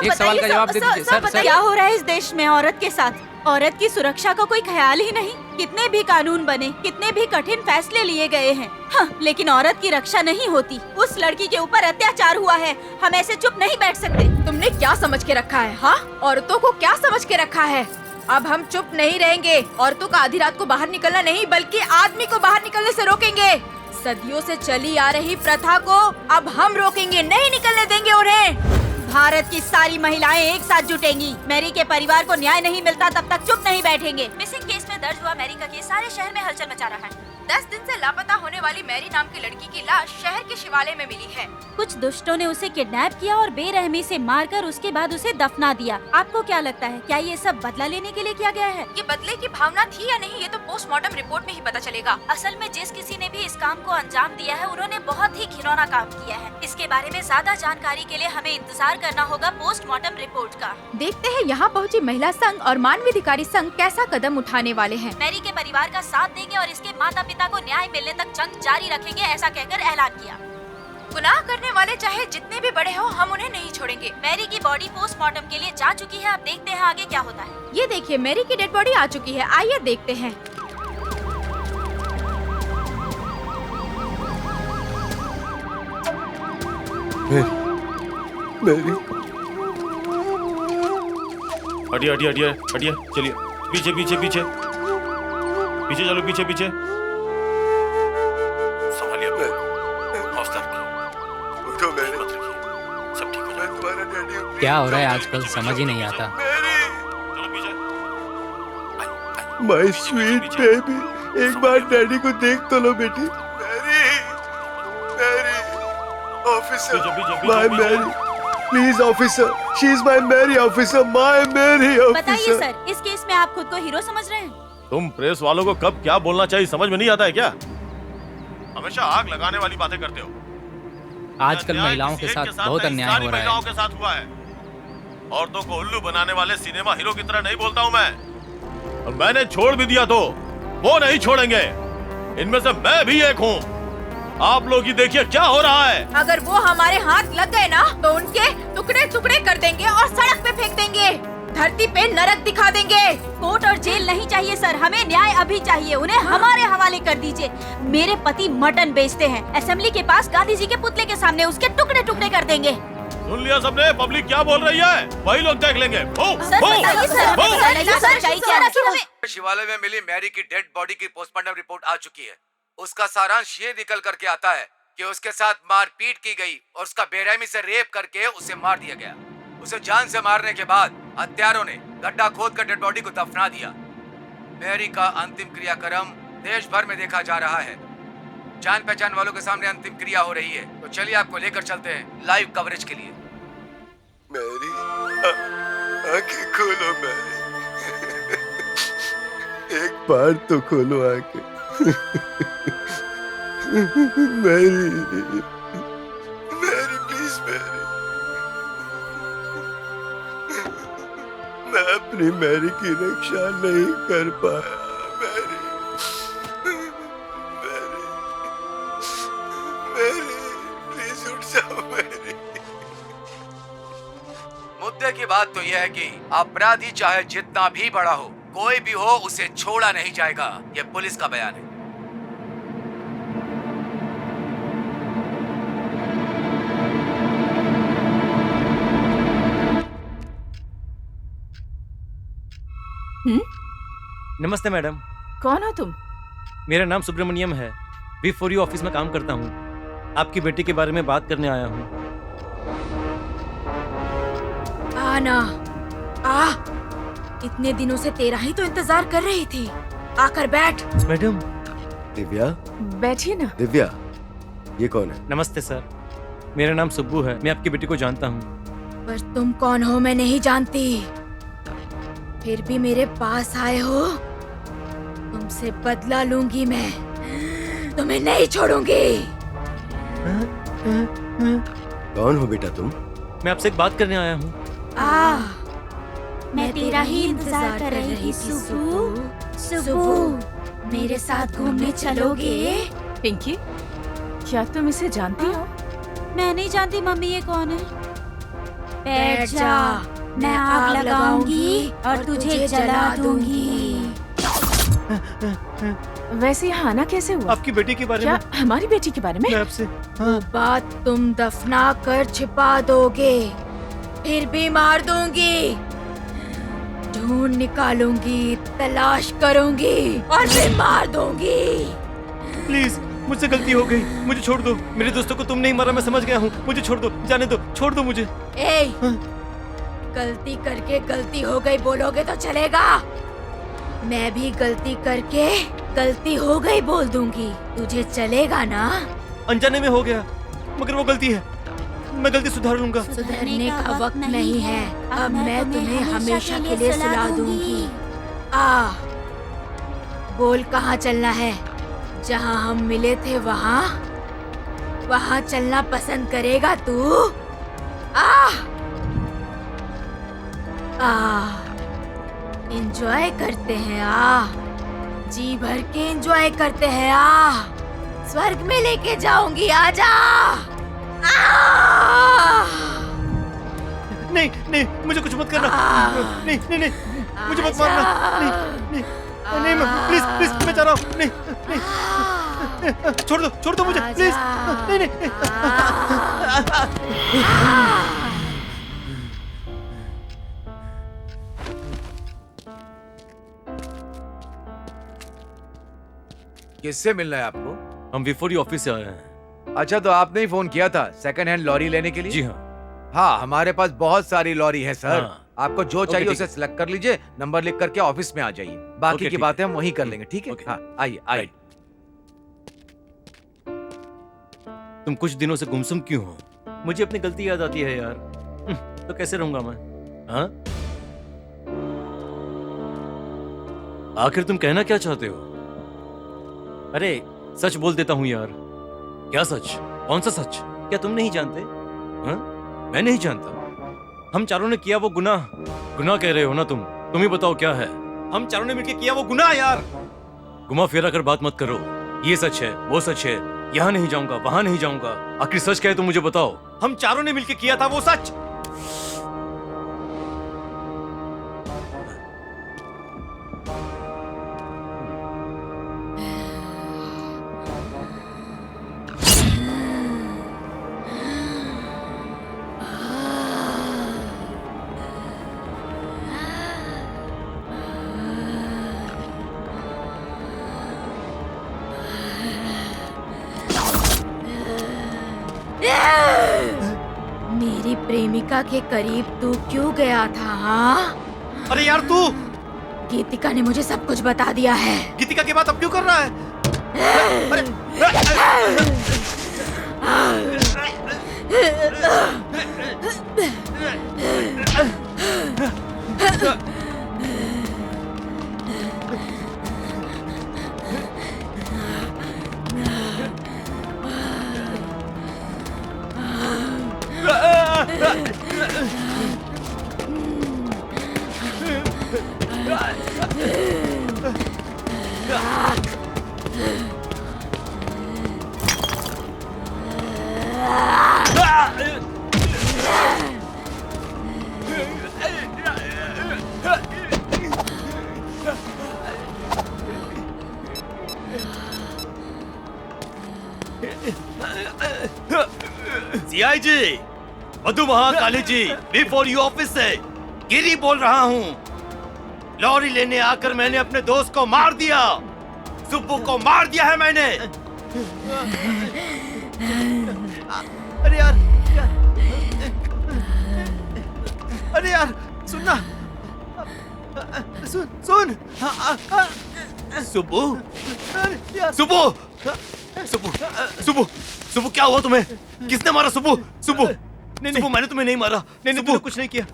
एक सवाल का जवाब दे दीजिए। सर, क्या हो रहा है इस देश में औरत के साथ? औरत की सुरक्षा का कोई ख्याल ही नहीं। कितने भी कानून बने, कितने भी कठिन फैसले लिए गए हैं, हाँ, लेकिन औरत की रक्षा नहीं होती। उस लड़की के ऊपर अत्याचार हुआ है, हम ऐसे चुप नहीं बैठ सकते। तुमने क्या समझ के रखा है? हाँ, औरतों को क्या समझ के रखा है? अब हम चुप नहीं रहेंगे। औरतों का आधी रात को बाहर निकलना नहीं बल्कि आदमी को बाहर निकलने से रोकेंगे। सदियों से चली आ रही प्रथा को अब हम रोकेंगे, नहीं निकलने देंगे उन्हें। भारत की सारी महिलाएं एक साथ जुटेंगी। मैरी के परिवार को न्याय नहीं मिलता तब तक चुप नहीं बैठेंगे। मिसिंग केस में दर्ज हुआ मैरी का केस सारे शहर में हलचल मचा रहा है। 10 दिन से लापता होने वाली मैरी नाम की लड़की की लाश शहर के शिवालय में मिली है। कुछ दुष्टों ने उसे किडनैप किया और बेरहमी से मारकर उसके बाद उसे दफना दिया। आपको क्या लगता है, क्या ये सब बदला लेने के लिए किया गया है? ये बदले की भावना थी या नहीं, ये तो पोस्टमार्टम रिपोर्ट में ही पता चलेगा। असल में जिस किसी ने भी इस काम को अंजाम दिया है उन्होंने बहुत ही घिनौना काम किया है। इसके बारे में ज्यादा जानकारी के लिए हमें इंतजार करना होगा पोस्टमार्टम रिपोर्ट का। देखते हैं यहाँ पहुँची महिला संघ और मानवाधिकारी संघ कैसा कदम उठाने वाले हैं। मैरी के परिवार का साथ देंगे और इसके माता पिता को न्याय मिलने तक जंग जारी रखेंगे, ऐसा कहकर ऐलान किया। गुनाह करने वाले चाहे जितने भी बड़े हो, हम उन्हें नहीं छोड़ेंगे। मैरी की बॉडी पोस्टमार्टम के लिए जा चुकी है, अब देखते हैं आगे क्या होता है। ये देखिए, मैरी की डेड बॉडी आ चुकी है, आइए देखते हैं। मैरी हटिए हटिए हटिए हटिए, चलिए पीछे पीछे पीछे पीछे चलो, पीछे पीछे। संभालिए, हौसला रखिए, उठो मैरी, मत रखिए, सब ठीक हो जाएगा। तुम्हारा डैडी हूँ। क्या हो रहा है आजकल समझ ही नहीं आता। चलो पीछे। माय स्वीट बेबी, एक बार डैडी को देख तो लो बेटी। Mary, Mary, officer, my Mary, please officer, she is my Mary officer, my Mary बताइए ऑफिसर। सर, इस केस में आप खुद को हीरो समझ रहे हैं? तुम प्रेस वालों को कब क्या बोलना चाहिए समझ में नहीं आता है क्या? हमेशा आग लगाने वाली बातें करते हो। आजकल महिलाओं के साथ बहुत अन्याय हो रहा महिलाओं है। के साथ हुआ है। औरतों को उल्लू बनाने वाले सिनेमा हीरो की तरह नहीं बोलता हूँ मैं। और मैंने छोड़ भी दिया तो वो नहीं छोड़ेंगे। इनमें से मैं भी एक हूँ। आप लोग ही देखिए क्या हो रहा है। अगर वो हमारे हाथ लग गए ना तो उनके टुकड़े टुकड़े कर देंगे और सड़क पे फेंक देंगे, धरती पे नरक दिखा देंगे। कोर्ट और जेल नहीं चाहिए सर, हमें न्याय अभी चाहिए। उन्हें हमारे हवाले कर दीजिए। मेरे पति मटन बेचते हैं, असेंबली के पास गांधी जी के पुतले के सामने उसके टुकड़े टुकड़े कर देंगे। सुन लिया सबने, पब्लिक क्या बोल रही है वही लोग देख लेंगे। शिवालय में मिली मैरी की डेड बॉडी की पोस्टमार्टम रिपोर्ट आ चुकी है। उसका सारांश ये निकल करके आता है कि उसके साथ मारपीट की गई और उसका बेरहमी से रेप करके उसे मार दिया गया। उसे जान से मारने के बाद हत्यारों ने गड्ढा खोदकर डेड बॉडी को दफना दिया। मैरी का अंतिम क्रियाक्रम देश भर में देखा जा रहा है। जान पहचान वालों के सामने अंतिम क्रिया हो रही है। तो चलिए आपको लेकर चलते हैं लाइव कवरेज के लिए। मैरी, आंखें खोलो मैरी, एक बार तो खोलो आंखें। मैरी, मैरी प्लीज मैरी, मैं अपनी मैरी की रक्षा नहीं कर पाया। मैरी, मैरी, मैरी प्लीज उठ जाओ मैरी। मुद्दे की बात तो यह है कि अपराधी चाहे जितना भी बड़ा हो, कोई भी हो, उसे छोड़ा नहीं जाएगा। यह पुलिस का बयान है। नमस्ते मैडम। कौन हो तुम? मेरा नाम सुब्रमण्यम है। V4U ऑफिस में काम करता हूँ। आपकी बेटी के बारे में बात करने आया हूँ। आना आ, इतने दिनों से तेरा ही तो इंतजार कर रही थी। आकर बैठ। मैडम। दिव्या, बैठिए ना। दिव्या, ये कौन है? नमस्ते सर, मेरा नाम सुब्बू है। मैं आपकी बेटी को जानता हूँ। पर तुम कौन हो मैं नहीं जानती, फिर भी मेरे पास आए हो। तुमसे बदला लूंगी मैं, तुम्हें नहीं छोड़ूंगी। कौन हो बेटा तुम? मैं आपसे एक बात करने आया हूँ। मैं तेरा ही इंतजार कर रही थी सुब्बू। सुब्बू, मेरे साथ घूमने चलोगे? पिंकी, क्या तुम इसे जानती हो? मैं नहीं जानती मम्मी, ये कौन है? बैठ जा, मैं आग लगाऊंगी और तुझे जला दूंगी। वैसे यहाँ आना कैसे हुआ? आपकी बेटी के बारे क्या में। हमारी बेटी के बारे में? मैं आपसे वो बात तुम दफना कर छिपा दोगे, फिर भी मार दूंगी। ढूंढ निकालूंगी, तलाश करूंगी और फिर मार दूंगी। प्लीज, मुझसे गलती हो गई, मुझे छोड़ दो। मेरे दोस्तों को तुम नहीं मारा, मैं समझ गया हूँ। मुझे छोड़ दो, जाने दो, छोड़ दो मुझे। ए, गलती करके गलती हो गई बोलोगे तो चलेगा? मैं भी गलती करके गलती हो गई बोल दूंगी, तुझे चलेगा ना? अनजाने में हो गया, मगर वो गलती है। मैं गलती सुधार लूंगा। सुधरने का वक्त नहीं है, अब मैं तुम्हें हमेशा के लिए सुला दूंगी। आ, बोल कहाँ चलना है? जहाँ हम मिले थे वहाँ चलना पसंद करेगा तू? एंजॉय करते हैं, जी भर के एंजॉय करते हैं। स्वर्ग में लेके जाऊंगी, आजा। नहीं नहीं, मुझे कुछ मत करना। नहीं नहीं नहीं, मुझे मत मारना। नहीं नहीं नहीं, प्लीज प्लीज, मैं जा रहा हूँ। नहीं नहीं, छोड़ दो मुझे, प्लीज। नहीं नहीं। किससे मिलना है आपको? हम V4U ऑफिस से आए हैं। अच्छा, तो आपने ही फोन किया था सेकंड हैंड लॉरी लेने के लिए? जी हाँ। हाँ, हमारे पास बहुत सारी लॉरी है सर। हाँ। आपको जो ओके, चाहिए ठीक उसे सिलेक्ट कर लीजिए, नंबर लिख करके ऑफिस में आ जाइए। बाकी ओके, की ठीक बातें हम वहीं कर लेंगे, ठीक है? ओके। हाँ, आइए आइए। तुम कुछ दिनों से गुमसुम क्यों हो? मुझे अपनी गलती याद आती है यार। तो कैसे रहूंगा मैं? हाँ? आखिर तुम कहना क्या चाहते हो? अरे सच बोल देता हूं यार। क्या सच? कौन सा सच? क्या तुम नहीं जानते? हाँ? मैं नहीं जानता। हम चारों ने किया वो गुनाह। गुनाह कह रहे हो ना तुम? तुम ही बताओ क्या है? हम चारों ने मिलकर किया वो गुनाह यार। घुमा फिरा कर बात मत करो। ये सच है, वो सच है, यहाँ नहीं जाऊंगा, वहां नहीं जाऊंगा। आखिर सच क्या है तो मुझे बताओ। हम चारों ने मिलकर किया था वो सच। मेरी प्रेमिका के करीब तू क्यों गया था? हाँ? अरे यार तू! गीतिका ने मुझे सब कुछ बता दिया है। गीतिका की बात अब क्यों कर रहा है? सीआई जी, मधु महाकाली जी, V4U ऑफिस से गिरी बोल रहा हूँ। लॉरी लेने आकर मैंने अपने दोस्त को मार दिया। सुब्बू को मार दिया है मैंने। अरे यार, अरे यार सुनना, सुन सुब्बू, यार सुब्बू, सुब्बू, सुब्बू, सुब्बू क्या हुआ तुम्हें? किसने मारा सुब्बू? सुब्बू, सुब्बू मैंने तुम्हें नहीं मारा। नहीं तूने कुछ नहीं किया,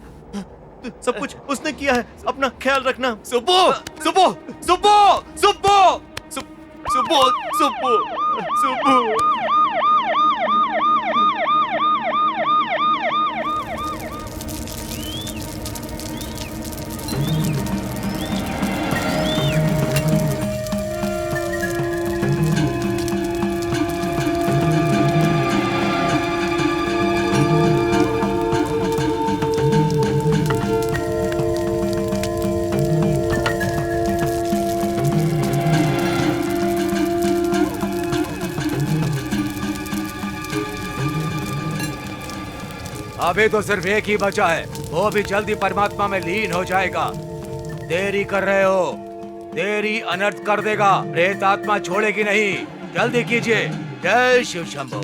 सब कुछ उसने किया है। अपना ख्याल रखना। सुब्बू, सुब्बू, सुब्बू, सुब्बू, सुब्बू, सुब्बू, सुब्बू। अभी तो सिर्फ एक ही बचा है, वो भी जल्दी परमात्मा में लीन हो जाएगा। देरी कर रहे हो, देरी अनर्थ कर देगा। प्रेत आत्मा छोड़ेगी नहीं, जल्दी कीजिए। जय शिव शंभो।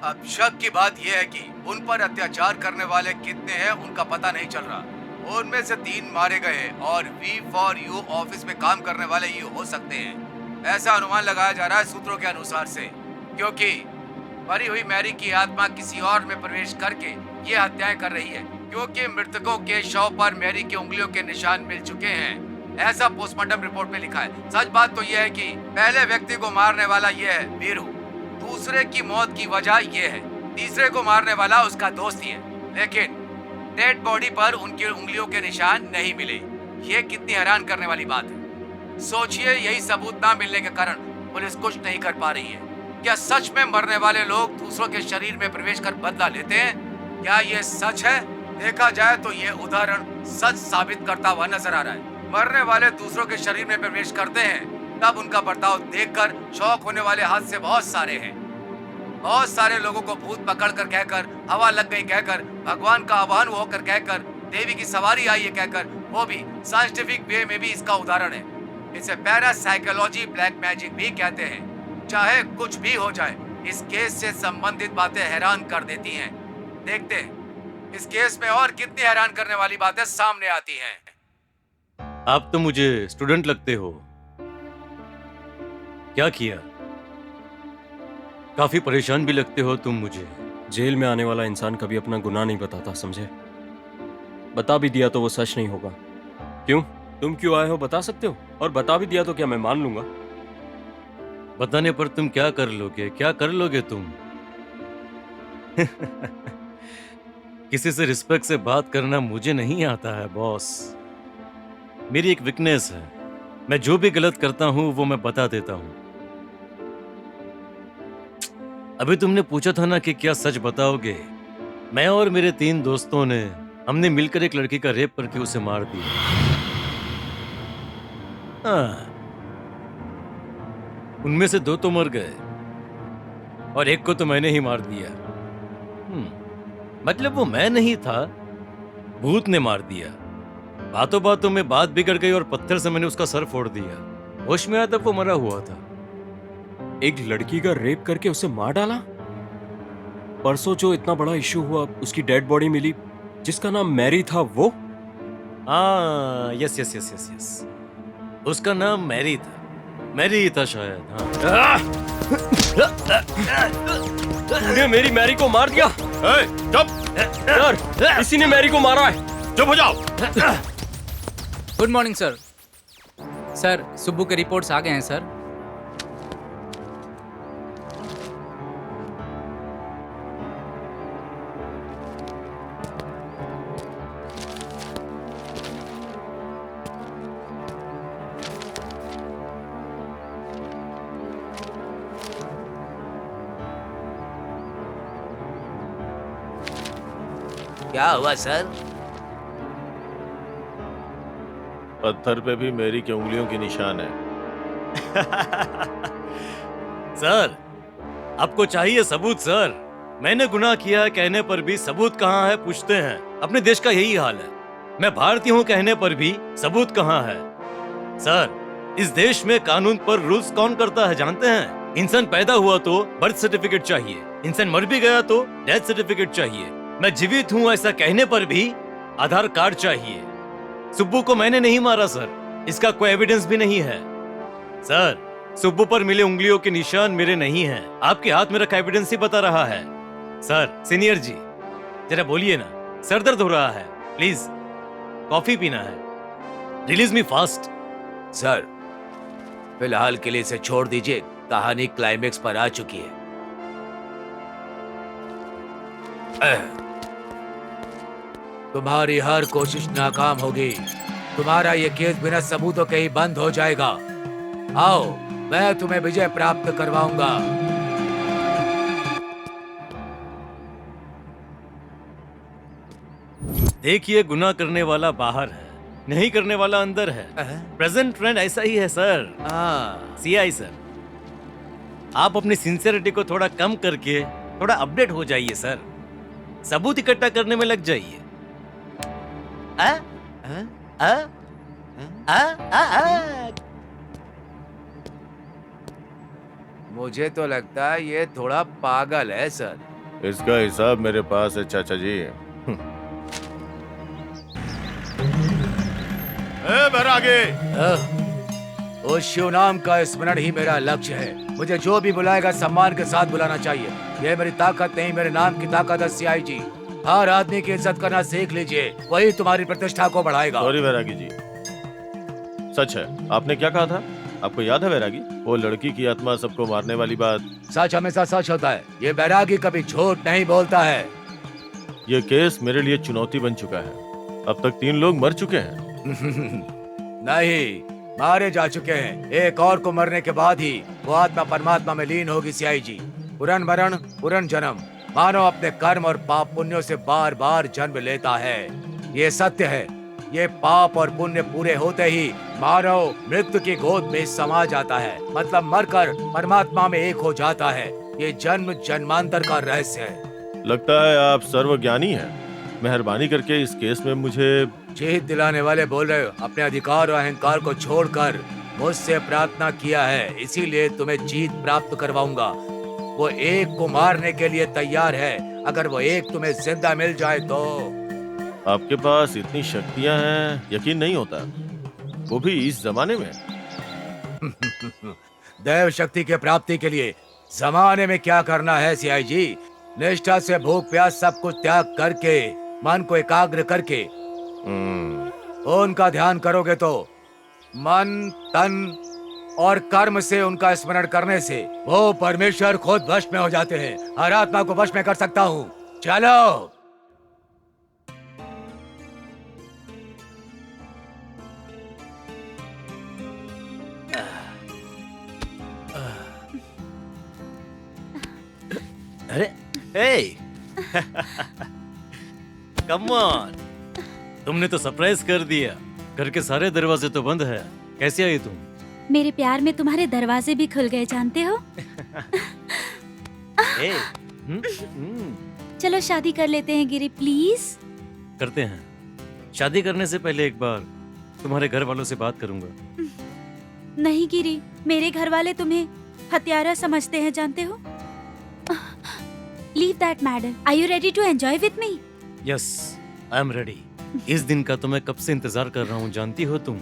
अब शक की बात यह है कि उन पर अत्याचार करने वाले कितने हैं उनका पता नहीं चल रहा। उनमें से 3 मारे गए और V4U ऑफिस में काम करने वाले ये हो सकते हैं, ऐसा अनुमान लगाया जा रहा है सूत्रों के अनुसार से, क्योंकि मरी हुई मैरी की आत्मा किसी और में प्रवेश करके ये हत्याएं कर रही है, क्योंकि मृतकों के शव पर मैरी की उंगलियों के निशान मिल चुके हैं, ऐसा पोस्टमार्टम रिपोर्ट में लिखा है। सच बात तो यह है कि पहले व्यक्ति को मारने वाला ये है वीरू, दूसरे की मौत की वजह ये है, तीसरे को मारने वाला उसका दोस्त ही है, लेकिन डेड बॉडी पर उनकी उंगलियों के निशान नहीं मिले। ये कितनी हैरान करने वाली बात है। सोचिए, यही सबूत ना मिलने के कारण पुलिस कुछ नहीं कर पा रही है। क्या सच में मरने वाले लोग दूसरों के शरीर में प्रवेश कर बदला लेते हैं? क्या ये सच है? देखा जाए तो ये उदाहरण सच साबित करता हुआ नजर आ रहा है। मरने वाले दूसरों के शरीर में प्रवेश करते हैं, तब उनका बर्ताव देखकर शौक होने वाले हादसे बहुत सारे हैं। बहुत सारे लोगों को भूत पकड़ कर कहकर, हवा लग गई कहकर, भगवान का आह्वान होकर कहकर, देवी की सवारी आई है कहकर, वो भी साइंटिफिक वे में भी इसका उदाहरण है। इसे पैरासाइकोलॉजी, ब्लैक मैजिक भी कहते हैं। चाहे कुछ भी हो जाए, इस केस से संबंधित बातें हैरान कर देती हैं। देखते हैं इस केस में और कितनी हैरान करने वाली बातें सामने आती हैं। आप तो मुझे स्टूडेंट लगते हो। क्या किया? काफी परेशान भी लगते हो तुम मुझे। जेल में आने वाला इंसान कभी अपना गुनाह नहीं बताता, समझे? बता भी दिया तो वो सच नहीं होगा। क्यों? तुम क्यों आए हो बता सकते हो? और बता भी दिया तो क्या मैं मान लूंगा? बताने पर तुम क्या कर लोगे? क्या कर लोगे तुम? किसी से रिस्पेक्ट से बात करना मुझे नहीं आता है बॉस। मेरी एक वीकनेस है, मैं जो भी गलत करता हूं वो मैं बता देता हूं। अभी तुमने पूछा था ना कि क्या सच बताओगे? मैं और मेरे 3 दोस्तों ने हमने मिलकर एक लड़की का रेप करके उसे मार दिया। हाँ, उनमें से 2 तो मर गए और एक को तो मैंने ही मार दिया। मतलब वो मैं नहीं था, भूत ने मार दिया। बातों बातों में बात बिगड़ गई और पत्थर से मैंने उसका सर फोड़ दिया। होश में आया तब वो मरा हुआ था। एक लड़की का रेप करके उसे मार डाला? परसों जो इतना बड़ा इश्यू हुआ, उसकी डेड बॉडी मिली जिसका नाम मैरी था, वो? हाँ, yes yes yes yes yes, उसका नाम मैरी था। मैरी ही था शायद। हाँ। तूने मेरी मैरी को मार दिया। चुप! सर, इसी ने मैरी को मारा है। चुप हो जाओ। Good morning sir. Sir, Subbu के रिपोर्ट्स आ गए हैं सर। क्या हुआ सर? पत्थर पे भी मेरी की उंगलियों के निशान है। सर, आपको चाहिए सबूत सर। मैंने गुनाह किया है कहने पर भी सबूत कहाँ है पूछते हैं। अपने देश का यही हाल है। मैं भारतीय हूँ कहने पर भी सबूत कहाँ है? सर, इस देश में कानून पर रूल्स कौन करता है जानते हैं? इंसान पैदा हुआ तो बर्थ सर्टिफिकेट चाहिए, इंसान मर भी गया तो डेथ सर्टिफिकेट चाहिए। मैं जीवित हूँ ऐसा कहने पर भी आधार कार्ड चाहिए। सुब्बू को मैंने नहीं मारा सर, इसका कोई एविडेंस भी नहीं है। सर, सुब्बू पर मिले उंगलियों के निशान मेरे नहीं हैं, आपके हाथ में रखा एविडेंस ही बता रहा है। सर, सीनियर जी जरा बोलिए ना, सर दर्द हो रहा है, प्लीज कॉफी पीना है, रिलीज मी फास्ट। सर, फिलहाल के लिए इसे छोड़ दीजिए, कहानी क्लाइमेक्स पर आ चुकी है। तुम्हारी हर कोशिश नाकाम होगी, तुम्हारा ये केस बिना सबूतों के ही बंद हो जाएगा। आओ, मैं तुम्हें विजय प्राप्त करवाऊंगा। देखिए, गुनाह करने वाला बाहर है, नहीं करने वाला अंदर है। प्रेजेंट ट्रेंड ऐसा ही है सर। सीआई सर, आप अपनी सिंसियरिटी को थोड़ा कम करके थोड़ा अपडेट हो जाइए सर, सबूत इकट्ठा करने में लग जाइए। मुझे तो लगता है ये थोड़ा पागल है सर। इसका हिसाब मेरे पास है चाचा जी। बैरागी, उस शिव नाम का स्मरण ही मेरा लक्ष्य है। मुझे जो भी बुलाएगा सम्मान के साथ बुलाना चाहिए। ये मेरी ताकत नहीं, मेरे नाम की ताकत है सीआई जी। हर आदमी की इज्जत करना सीख लीजिए, वही तुम्हारी प्रतिष्ठा को बढ़ाएगा। सॉरी बैरागी जी, सच है। आपने क्या कहा था? आपको याद है बैरागी, वो लड़की की आत्मा सबको मारने वाली बात? सच हमेशा सच होता है, ये बैरागी कभी झूठ नहीं बोलता है। ये केस मेरे लिए चुनौती बन चुका है। अब तक 3 लोग मर चुके हैं। नहीं, मारे जा चुके हैं। एक और को मरने के बाद ही वो आत्मा परमात्मा में लीन होगी सीआई जी। पुरन मरण पुरन जन्म, मानव अपने कर्म और पाप पुण्यों से बार बार जन्म लेता है, ये सत्य है। ये पाप और पुण्य पूरे होते ही मानव मृत्यु की गोद में समा जाता है, मतलब मरकर परमात्मा में एक हो जाता है। ये जन्म जन्मांतर का रहस्य है। लगता है आप सर्वज्ञानी हैं। मेहरबानी करके इस केस में मुझे जीत दिलाने वाले बोल रहे हो। अपने अधिकार और अहंकार को छोड़कर मुझसे प्रार्थना किया है, इसीलिए तुम्हें जीत प्राप्त करवाऊंगा। वो एक को मारने के लिए तैयार है, अगर वो एक तुम्हें जिंदा मिल जाए तो। आपके पास इतनी शक्तियां हैं, यकीन नहीं होता, वो भी इस जमाने में। दैव शक्ति के प्राप्ति के लिए जमाने में क्या करना है सीआई जी? निष्ठा से भूख प्यास सब कुछ त्याग करके, मन को एकाग्र करके उनका ध्यान करोगे तो मन तन और कर्म से उनका स्मरण करने से वो परमेश्वर खुद वश में हो जाते हैं। हर आत्मा को वश में कर सकता हूँ। चलो। अरे, हे, कम ऑन, तुमने तो सरप्राइज कर दिया। घर के सारे दरवाजे तो बंद है, कैसे आई तुम? मेरे प्यार में तुम्हारे दरवाजे भी खुल गए, जानते हो? चलो शादी कर लेते हैं गिरी, प्लीज। करते हैं। शादी करने से पहले एक बार तुम्हारे घर वालों से बात करूंगा। नहीं गिरी, मेरे घर वाले तुम्हें हत्यारा समझते हैं, जानते हो? Leave that matter. Are you ready to enjoy with me? Yes, I am ready. इस दिन का तो मैं कब से इंतजार कर रहा हूँ, जानती हो तुम?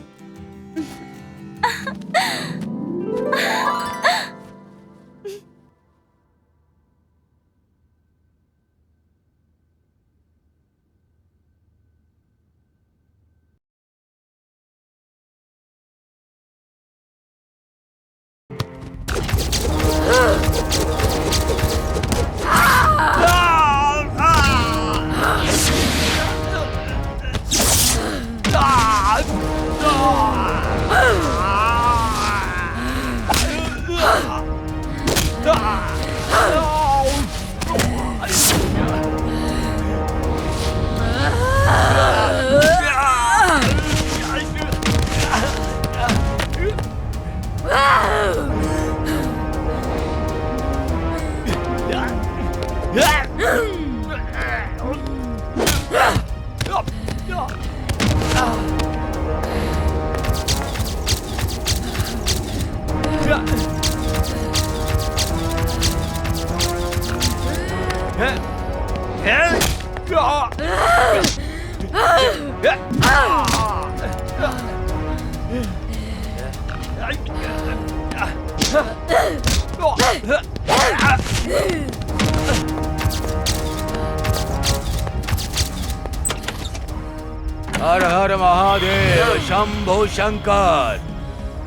हर हर महादेव शंभो शंकर।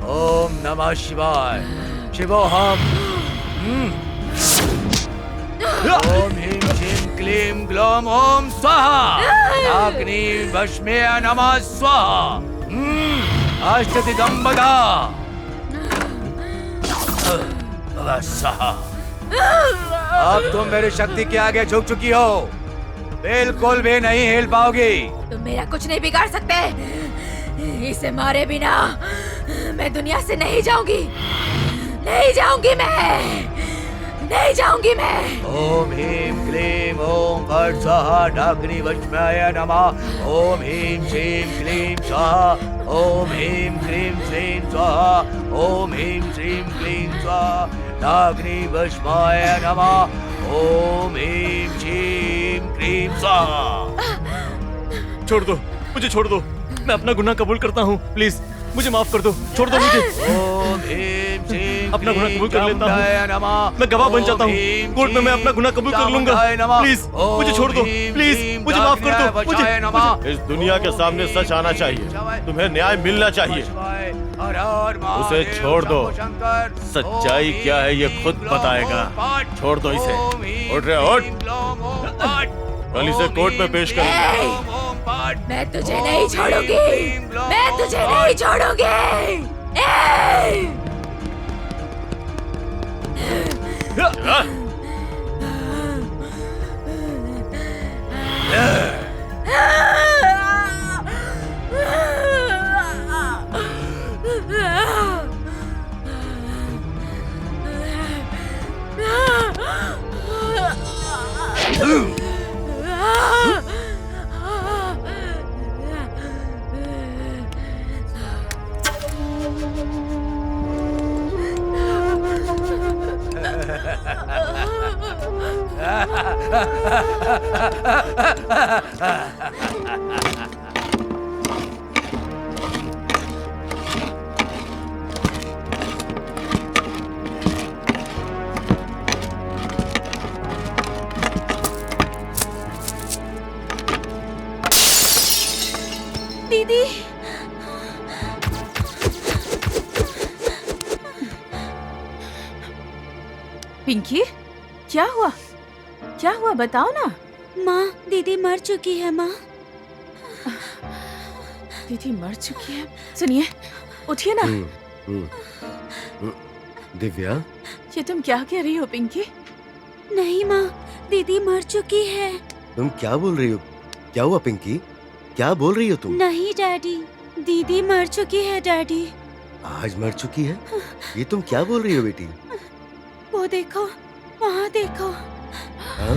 ओम नमः शिवाय। शिवोहम। ओम ह्रीं श्रीं क्लीं ग्लौम ओम स्वाहा। अग्नि भस्मे नमः स्वाहा। अष्टदिगंबरा स्वाहा। अब तुम मेरी शक्ति के आगे झुक चुकी हो, बिल्कुल भी नहीं हिल पाओगी। तुम मेरा कुछ नहीं बिगाड़ सकते। इसे मारे बिना मैं दुनिया से नहीं जाऊंगी। नहीं जाऊंगी मैं। ओम ह्रीं क्लीं ओम फट् स्वाहा। अग्नि भस्माय नमः। ओम ह्रीं श्रीं क्लीं स्वाहा। ओम ह्रीं क्लीं श्रीं स्वाहा। ओम ह्रीं श्रीं क्लीं स्वाहा। अग्नि भस्माय नमः। ओम ह्रीं श्रीं क्लीं स्वाहा। छोड़ दो, मुझे छोड़ दो। मैं अपना गुनाह कबूल करता हूँ, प्लीज मुझे माफ कर दो, छोड़ दो मुझे। ओम ह्रीं श्रीं अपना गुनाह कबूल कर लेता हूँ, मैं गवाह बन जाता हूँ कोर्ट में। मैं अपना गुनाह कबूल कर लूंगा। प्लीज मुझे छोड़ दो, प्लीज मुझे माफ कर दो। मुझे इस दुनिया के सामने सच आना चाहिए, तुम्हें न्याय मिलना चाहिए। उसे छोड़ दो, सच्चाई क्या है ये खुद बताएगा। छोड़ दो इसे। उठ रहे उठ, कल इसे कोर्ट में पेश करेंगे। मैं तुझे नहीं छोड़ूंगी। मैं तुझे नहीं छोड़ूंगी। दीदी, पिंकी, क्या हुआ? क्या हुआ बताओ ना। माँ, दीदी मर चुकी है माँ। दीदी मर चुकी है? सुनिए, उठिए ना। दिव्या, ये तुम क्या कह रही हो पिंकी? नहीं माँ, दीदी मर चुकी है। तुम क्या बोल रही हो? क्या हुआ पिंकी? क्या बोल रही हो तुम? नहीं डैडी, दीदी मर चुकी है डैडी। आज मर चुकी है? ये तुम क्या बोल रही हो बेटी? वो देखो, वहाँ देखो। हाँ?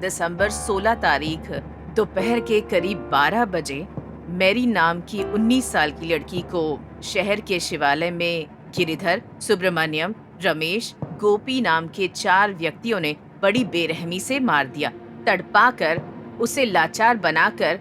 दिसंबर 16 तारीख दोपहर के करीब 12 बजे मैरी नाम की 19 साल की लड़की को शहर के शिवालय में गिरिधर, सुब्रमण्यम, रमेश, गोपी नाम के 4 व्यक्तियों ने बड़ी बेरहमी से मार दिया। तड़पाकर उसे लाचार बनाकर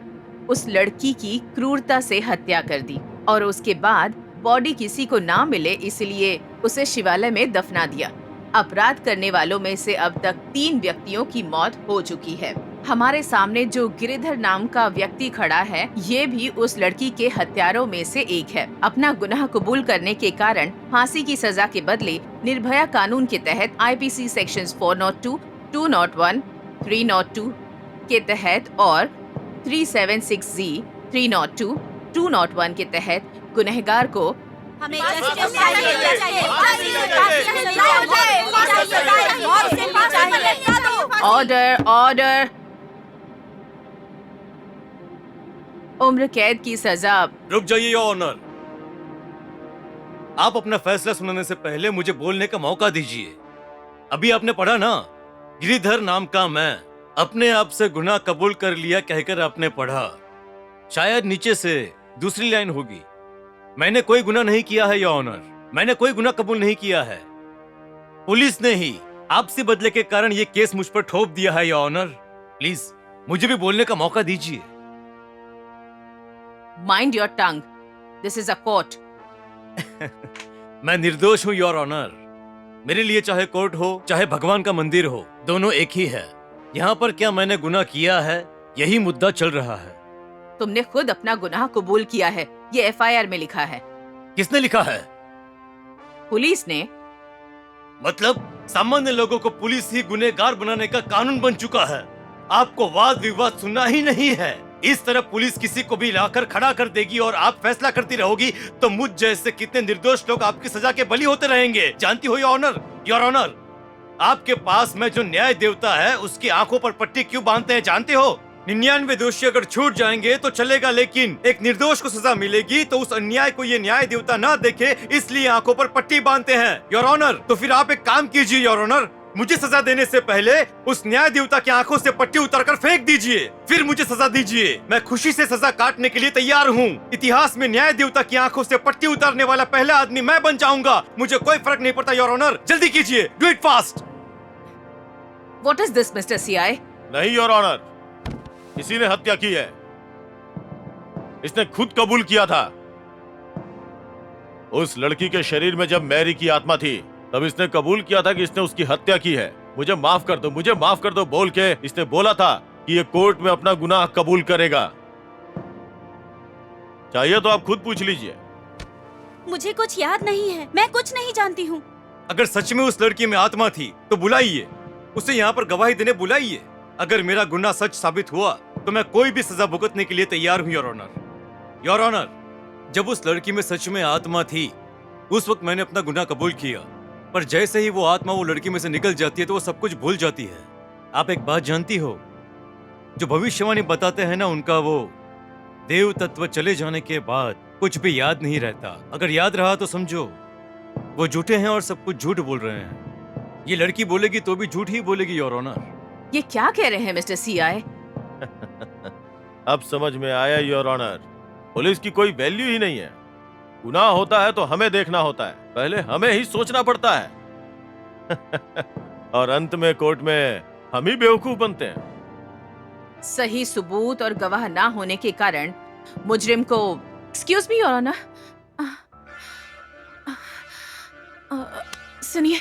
उस लड़की की क्रूरता से हत्या कर दी और उसके बाद बॉडी किसी को ना मिले इसलिए उसे शिवालय में दफना दिया। अपराध करने वालों में से अब तक 3 व्यक्तियों की मौत हो चुकी है। हमारे सामने जो गिरिधर नाम का व्यक्ति खड़ा है, ये भी उस लड़की के हत्यारों में से एक है। अपना गुनाह कबूल करने के कारण फांसी की सजा के बदले निर्भया कानून के तहत आईपीसी सेक्शंस 402, 201, 302 के तहत और 376Z, 302, 201 के तहत गुनहगार को हमें ऑर्डर ऑर्डर उम्र कैद की सजा। रुक जाइए योर ऑनर। आप अपना फैसला सुनाने से पहले मुझे बोलने का मौका दीजिए। अभी आपने पढ़ा ना, गिरिधर नाम का मैं अपने आप से गुनाह कबूल कर लिया कहकर आपने पढ़ा। शायद नीचे से दूसरी लाइन होगी, मैंने कोई गुनाह नहीं किया है योर ऑनर, मैंने कोई गुनाह कबूल नहीं किया है। पुलिस ने ही आपसी बदले के कारण ये केस मुझ पर ठोप दिया है योर ऑनर। प्लीज मुझे भी बोलने का मौका दीजिए। Mind your tongue, this is a court. मैं निर्दोष हूं योर ऑनर। मेरे लिए चाहे कोर्ट हो चाहे भगवान का मंदिर हो, दोनों एक ही है। यहाँ पर क्या मैंने गुनाह किया है, यही मुद्दा चल रहा है। तुमने खुद अपना गुनाह कबूल किया है, ये एफआईआर में लिखा है। किसने लिखा है? पुलिस ने। मतलब सामान्य लोगों को पुलिस ही गुनहगार बनाने का कानून बन चुका है। आपको वाद विवाद सुनना ही नहीं है। इस तरह पुलिस किसी को भी लाकर खड़ा कर देगी और आप फैसला करती रहोगी, तो मुझ जैसे कितने निर्दोष लोग आपकी सजा के बलि होते रहेंगे। जानती हो योर ऑनर, आपके पास में जो न्याय देवता है उसकी आंखों पर पट्टी क्यों बांधते हैं जानते हो? 99 दोषी अगर छूट जाएंगे तो चलेगा, लेकिन एक निर्दोष को सजा मिलेगी तो उस अन्याय को ये न्याय देवता ना देखे, इसलिए आंखों पर पट्टी बांधते हैं योर ऑनर। तो फिर आप एक काम कीजिए योर ऑनर, मुझे सजा देने से पहले उस न्याय देवता की आंखों से पट्टी उतारकर फेंक दीजिए, फिर मुझे सजा दीजिए। मैं खुशी से सजा काटने के लिए तैयार हूँ। इतिहास में न्याय देवता की आंखों से पट्टी उतारने वाला पहला आदमी मैं बन जाऊंगा। मुझे कोई फर्क नहीं पड़ता योर ऑनर, जल्दी कीजिए, do it fast. What is this mister CI? नहीं योर ऑनर, इसी ने हत्या की है। इसने खुद कबूल किया था। उस लड़की के शरीर में जब मैरी की आत्मा थी, तब इसने कबूल किया था कि इसने उसकी हत्या की है। मुझे माफ कर दो, मुझे माफ कर दो बोल के इसने बोला था कि ये कोर्ट में अपना गुनाह कबूल करेगा। चाहिए तो आप खुद पूछ लीजिए। मुझे कुछ याद नहीं है, मैं कुछ नहीं जानती हूँ। अगर सच में उस लड़की में आत्मा थी तो बुलाइए उसे, यहाँ पर गवाही देने बुलाइए। अगर मेरा गुनाह सच साबित हुआ तो मैं कोई भी सजा भुगतने के लिए तैयार हूँ योर ऑनर। योर ऑनर, जब उस लड़की में सच में आत्मा थी उस वक्त मैंने अपना गुनाह कबूल किया, पर जैसे ही वो आत्मा वो लड़की में से निकल जाती है तो वो सब कुछ भूल जाती है। आप एक बात जानती हो, जो भविष्यवाणी बताते हैं ना, उनका वो देव तत्व चले जाने के बाद कुछ भी याद नहीं रहता। अगर याद रहा तो समझो वो झूठे हैं और सब कुछ झूठ बोल रहे हैं। ये लड़की बोलेगी तो भी झूठ ही बोलेगी योर ऑनर। ये क्या कह रहे हैं मिस्टर सीआई? अब समझ में आया योर ऑनर, पुलिस की कोई वैल्यू ही नहीं है। गुनाह होता है तो हमें देखना होता है, पहले हमें ही सोचना पड़ता है। और अंत में कोर्ट में हम ही बेवकूफ बनते हैं। सही सबूत और गवाह ना होने के कारण मुजरिम को। एक्सक्यूज मी योर ऑनर, सुनिए,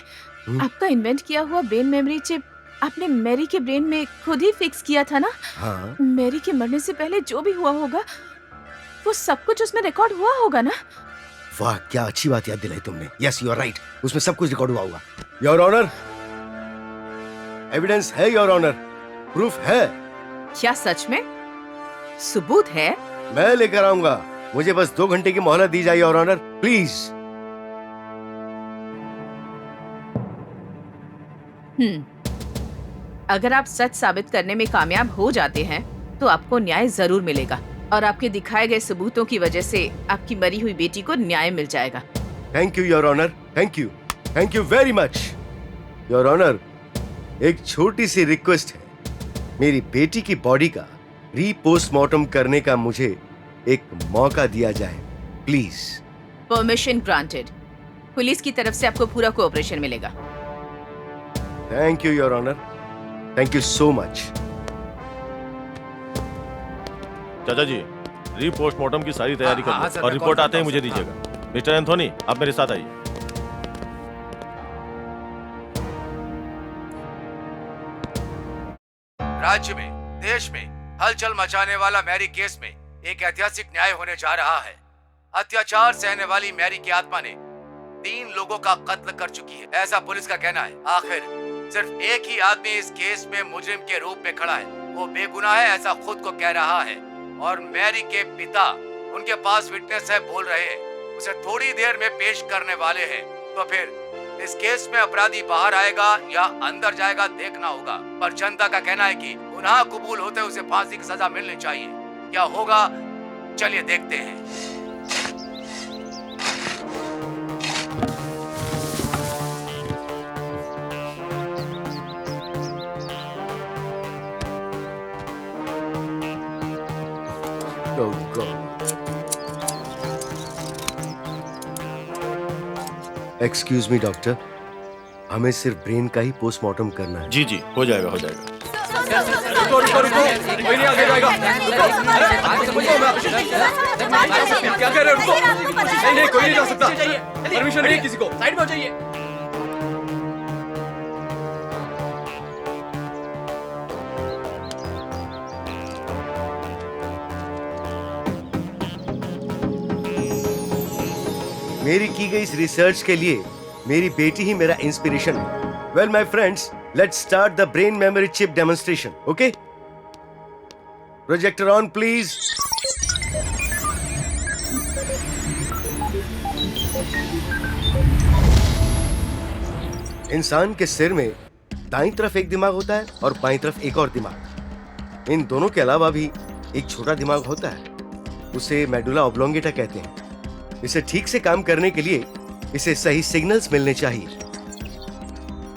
आपका इन्वेंट किया हुआ ब्रेन मेमोरी चिप आपने मैरी के ब्रेन में खुद ही फिक्स किया था ना? हाँ। मैरी के मरने से पहले जो भी हुआ होगा वो सब कुछ उसमें रिकॉर्ड हुआ होगा ना? वाह, क्या अच्छी बात याद दिलाई तुमने। यस, यू आर राइट, उसमें सब कुछ रिकॉर्ड हुआ होगा। योर ऑनर, एविडेंस है योर ऑनर, प्रूफ है। क्या सच में सबूत है? मैं लेकर आऊंगा, मुझे बस 2 घंटे की मोहलत दी जाए योर ऑनर, प्लीज। अगर आप सच साबित करने में कामयाब हो जाते हैं तो आपको न्याय जरूर मिलेगा और आपके दिखाए गए सबूतों की वजह से आपकी मरी हुई बेटी को न्याय मिल जाएगा। Thank you your honour, thank you very much your honour. एक छोटी सी रिक्वेस्ट है, मेरी बेटी की बॉडी का रीपोस्टमार्टम करने का मुझे एक मौका दिया जाए प्लीज। Permission granted. पुलिस की तरफ से आपको पूरा कोऑपरेशन मिलेगा। Thank you your honour, thank you so much. चाचा जी, रीपोस्टमार्टम की सारी तैयारी हाँ, कर लो और रिपोर्ट आते ही मुझे दीजिएगा। मिस्टर एंथोनी, आप मेरे साथ आइए। राज्य में, देश में हलचल मचाने वाला मैरी केस में एक ऐतिहासिक न्याय होने जा रहा है। अत्याचार सहने वाली मैरी की आत्मा ने 3 लोगों का कत्ल कर चुकी है, ऐसा पुलिस का कहना है। आखिर सिर्फ एक ही आदमी इस केस में मुजरिम के रूप में खड़ा है, वो बेगुनाह है ऐसा खुद को कह रहा है। और मैरी के पिता उनके पास विटनेस है, बोल रहे हैं, उसे थोड़ी देर में पेश करने वाले हैं। तो फिर इस केस में अपराधी बाहर आएगा या अंदर जाएगा देखना होगा। पर जनता का कहना है कि गुनाह कबूल होते उसे फांसी की सजा मिलनी चाहिए। क्या होगा, चलिए देखते हैं। Oh God. Excuse me doctor, हमें सिर्फ ब्रेन का ही पोस्टमार्टम करना है। जी जी, हो जाएगा हो जाएगा। रुको रुको रुको, कोई नहीं आगे जाएगा। क्या कह रहे हो? रुको, नहीं नहीं कोई नहीं जा सकता, परमिशन नहीं किसी को। साइड में हो जाइए। मेरी की गई इस रिसर्च के लिए मेरी बेटी ही मेरा इंस्पिरेशन है। Well my friends, let's start the brain memory chip demonstration. Okay, projector on please. इंसान के सिर में दाईं तरफ एक दिमाग होता है और बाईं तरफ एक और दिमाग। इन दोनों के अलावा भी एक छोटा दिमाग होता है, उसे मेडुला ऑब्लोंगेटा कहते हैं। इसे ठीक से काम करने के लिए इसे सही सिग्नल्स मिलने चाहिए।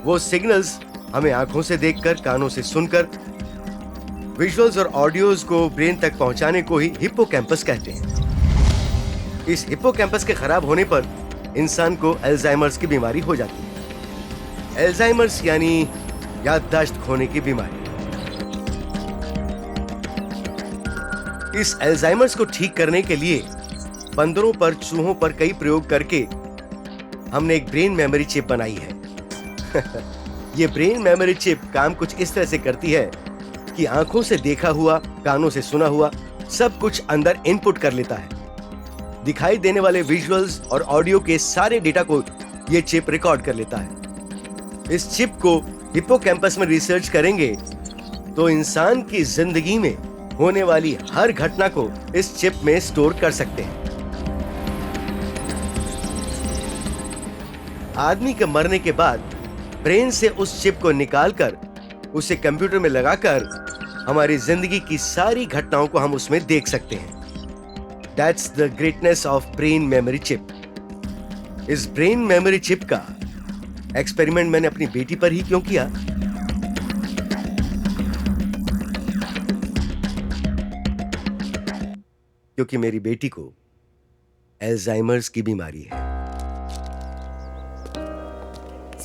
वो सिग्नल्स हमें आंखों से देखकर, कानों से सुनकर, विजुअल्स और ऑडियोज को ब्रेन तक पहुंचाने को ही हिप्पोकैम्पस कहते हैं। इस हिप्पोकैम्पस के खराब होने पर इंसान को अल्जाइमर्स की बीमारी हो जाती है। अल्जाइमर्स यानी याददाश्त खोने की बीमारी। इस अल्जाइमर्स को ठीक करने के लिए बंदरों पर, चूहों पर कई प्रयोग करके हमने एक ब्रेन मेमोरी चिप बनाई है। ये ब्रेन मेमोरी चिप काम कुछ इस तरह से करती है कि आंखों से देखा हुआ, कानों से सुना हुआ सब कुछ अंदर इनपुट कर लेता है। दिखाई देने वाले विजुअल्स और ऑडियो के सारे डेटा को ये चिप रिकॉर्ड कर लेता है। इस चिप को हिप्पोकैम्पस में रिसर्च करेंगे तो इंसान की जिंदगी में होने वाली हर घटना को इस चिप में स्टोर कर सकते हैं। आदमी के मरने के बाद ब्रेन से उस चिप को निकालकर उसे कंप्यूटर में लगाकर हमारी जिंदगी की सारी घटनाओं को हम उसमें देख सकते हैं। That's the greatness of brain memory chip. इस ब्रेन मेमोरी चिप का एक्सपेरिमेंट मैंने अपनी बेटी पर ही क्यों किया? क्योंकि मेरी बेटी को अल्जाइमर्स की बीमारी है।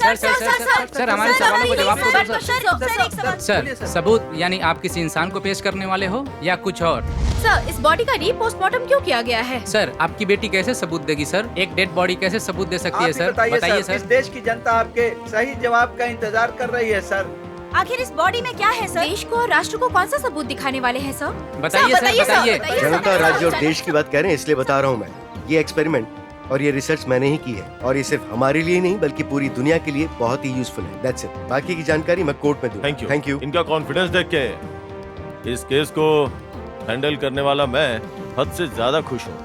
सर हमारे सवालों को जवाब दो सर। सबूत यानी आप किसी इंसान को पेश करने वाले हो या कुछ और? सर, इस बॉडी का रीपोस्टमार्टम क्यों किया गया है? सर, आपकी बेटी कैसे सबूत देगी सर? एक डेड बॉडी कैसे सबूत दे सकती है सर? बताइए सर। इस देश की जनता आपके सही जवाब का इंतजार कर रही है सर। आखिर इस बॉडी में क्या है सर? देश को और राष्ट्र को कौन सा सबूत दिखाने वाले हैं सर? बताइए सर, बताइए। जनता, राज्य और देश की बात कह रहे हैं इसलिए बता रहा हूँ मैं। ये एक्सपेरिमेंट और ये रिसर्च मैंने ही की है और ये सिर्फ हमारे लिए नहीं बल्कि पूरी दुनिया के लिए बहुत ही यूजफुल है। That's it. बाकी की जानकारी मैं कोर्ट में दूंगा। Thank you. इनका कॉन्फिडेंस देख के इस केस को हैंडल करने वाला मैं हद से ज्यादा खुश हूँ।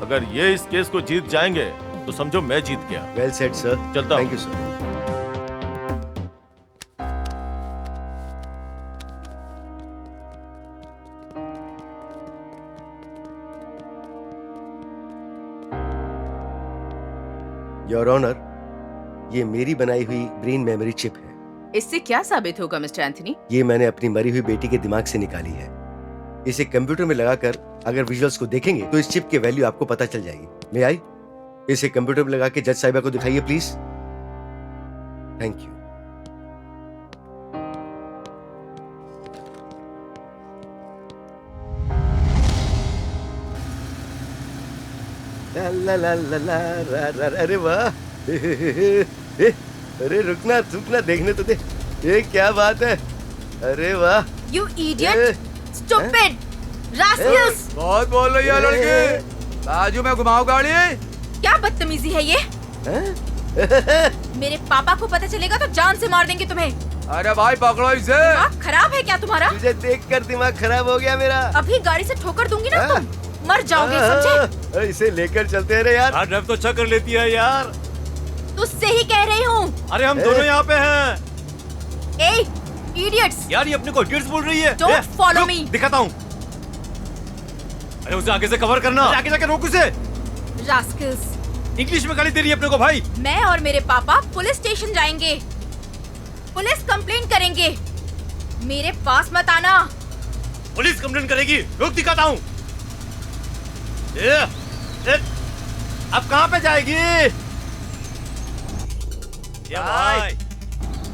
अगर ये इस केस को जीत जाएंगे तो समझो मैं जीत गया। Well said sir. चलता हूँ। Thank you sir. Your honour, ये मेरी बनाई हुई ब्रेन मेमोरी चिप है। इससे क्या साबित होगा मिस्टर एंथनी? ये मैंने अपनी मरी हुई बेटी के दिमाग से निकाली है। इसे कंप्यूटर में लगाकर अगर विजुअल्स को देखेंगे तो इस चिप की वैल्यू आपको पता चल जाएगी। ले आई, इसे कंप्यूटर में लगा के जज साहिबा को दिखाइए प्लीज। Thank you. ला ला ला ला रा रा, अरे वाह। अरे रुकना रुकना, देखने तो दे। ये क्या बात है? अरे वाह। You idiot! Stupid! Rascals! बहुत बोल रही है लड़की। बाजू में घुमाओ गाड़ी। क्या बदतमीजी है ये? मेरे पापा को पता चलेगा तो जान से मार देंगे तुम्हें। अरे भाई पकड़ो इसे। दिमाग खराब है क्या तुम्हारा? तुझे देखकर दिमाग खराब हो गया मेरा। अभी गाड़ी से ठोकर दूंगी ना तुम मर जाओगे, समझे? इसे लेकर चलते हैं रे यार। ड्राइव तो अच्छा कर लेती है यार। तुझसे ही कह रही हूँ। अरे हम दोनों यहाँ पे हैं। ए, idiots! यार ये अपने को इडियट्स बोल रही है। Don't follow me. दिखाता हूँ। अरे उसे आगे से कवर करना। आगे जाके रोक उसे। Rascals! इंग्लिश में गाली दे रही है अपने को भाई। मैं और मेरे पापा पुलिस स्टेशन जाएंगे, पुलिस कंप्लेंट करेंगे। मेरे पास मत आना। पुलिस कंप्लेंट करेगी। रोक दिखाता हूँ। अब कहाँ पे जाएगी? ये भाई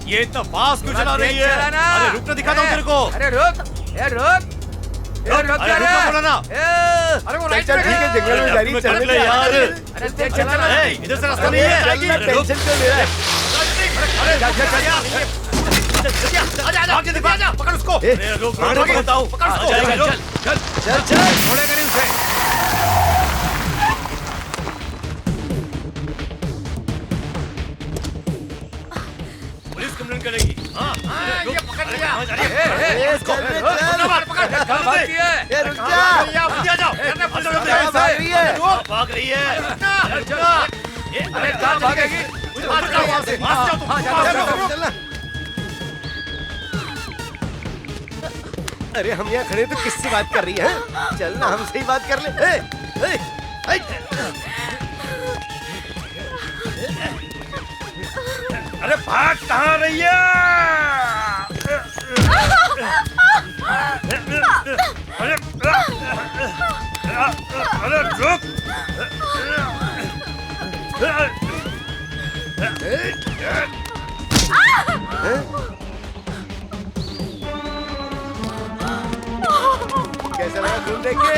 ये इतना फास्ट क्यों चला रही है? अरे रुक ना, दिखाता हूँ तेरे को। अरे रुक, ए रुक, ए रुक अरे रुक ना बोला ना। अरे वो चल चल ठीक है, जंगल में जा रही है, चल ले यार। अरे देख चल ना। ए, इधर से रास्ता नहीं है। टेंशन क्यों ले रहा है? अरे आगे देखो, पकड़ उसको। अरे रुक, बताओ, पकड़ उसको। चल चल चल, छोड़ेगा नहीं उसे। पुलिस कंप्लेंट करेगी। हाँ, ये पकड़ लिया। चल रे, चल। पकड़। कहाँ भागती है? ए, रुक जा। आ जाओ। कहाँ भाग रही है? भाग रही है। अरे कहाँ भागेगी? मुझे मार दो वहाँ से। हाँ, चल ना। अरे हम यहाँ खड़े तो किससे बात कर रही है? चल ना, हमसे ही बात कर ले। ए, ए, अरे भाग कहाँ रही है? अरे रुक। कैसा लगा खून देख के?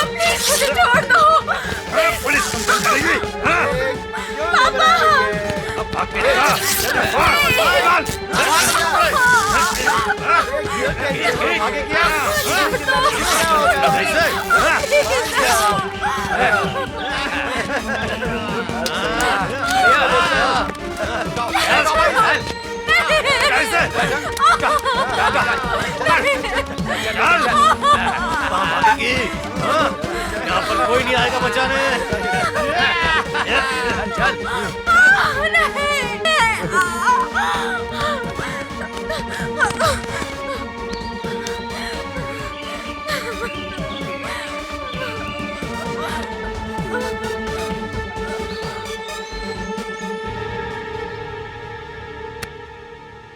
प्लीज मुझे छोड़ दो। पुलिस कंप्लेंट करेगी। पापा! अब भाग के आगे क्या? यहाँ पर कोई नहीं आएगा बचाने।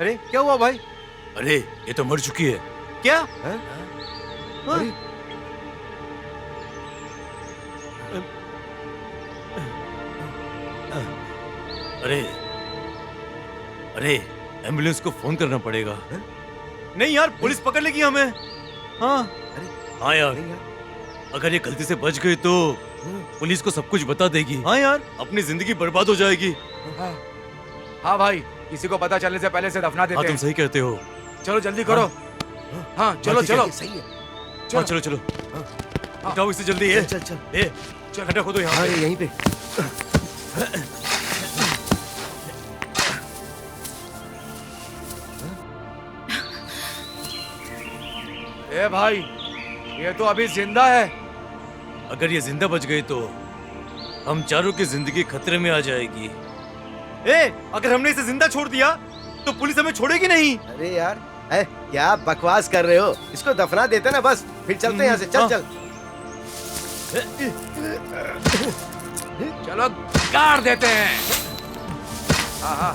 अरे क्या हुआ भाई? अरे ये तो मर चुकी है। क्या? अरे अरे एम्बुलेंस को फोन करना पड़ेगा। नहीं यार, पुलिस पकड़ लेगी हमें। हाँ हाँ यार, अगर ये गलती से बच गई तो पुलिस को सब कुछ बता देगी। हाँ यार, अपनी जिंदगी बर्बाद हो जाएगी। हाँ भाई, किसी को पता चलने से पहले से दफना देते हाँ हैं। तुम सही कहते हो। चलो जल्दी करो। हाँ चलो चलो। सही है। हाँ चलो चलो, उठाओ इसे जल्दी। है चल चल ए, खड्डा खोदो यहाँ हाँ पे। यहीं पे। ए भाई, ये तो अभी जिंदा है। अगर ये जिंदा बच गई तो हम चारों की जिंदगी खतरे में आ जाएगी। ए, अगर हमने इसे जिंदा छोड़ दिया तो पुलिस हमें छोड़ेगी नहीं। अरे यार, क्या बकवास कर रहे हो? इसको दफना देते ना बस, फिर चलते हैं यहाँ से। चल चल। चलो गाड़ देते हैं। हाँ हाँ,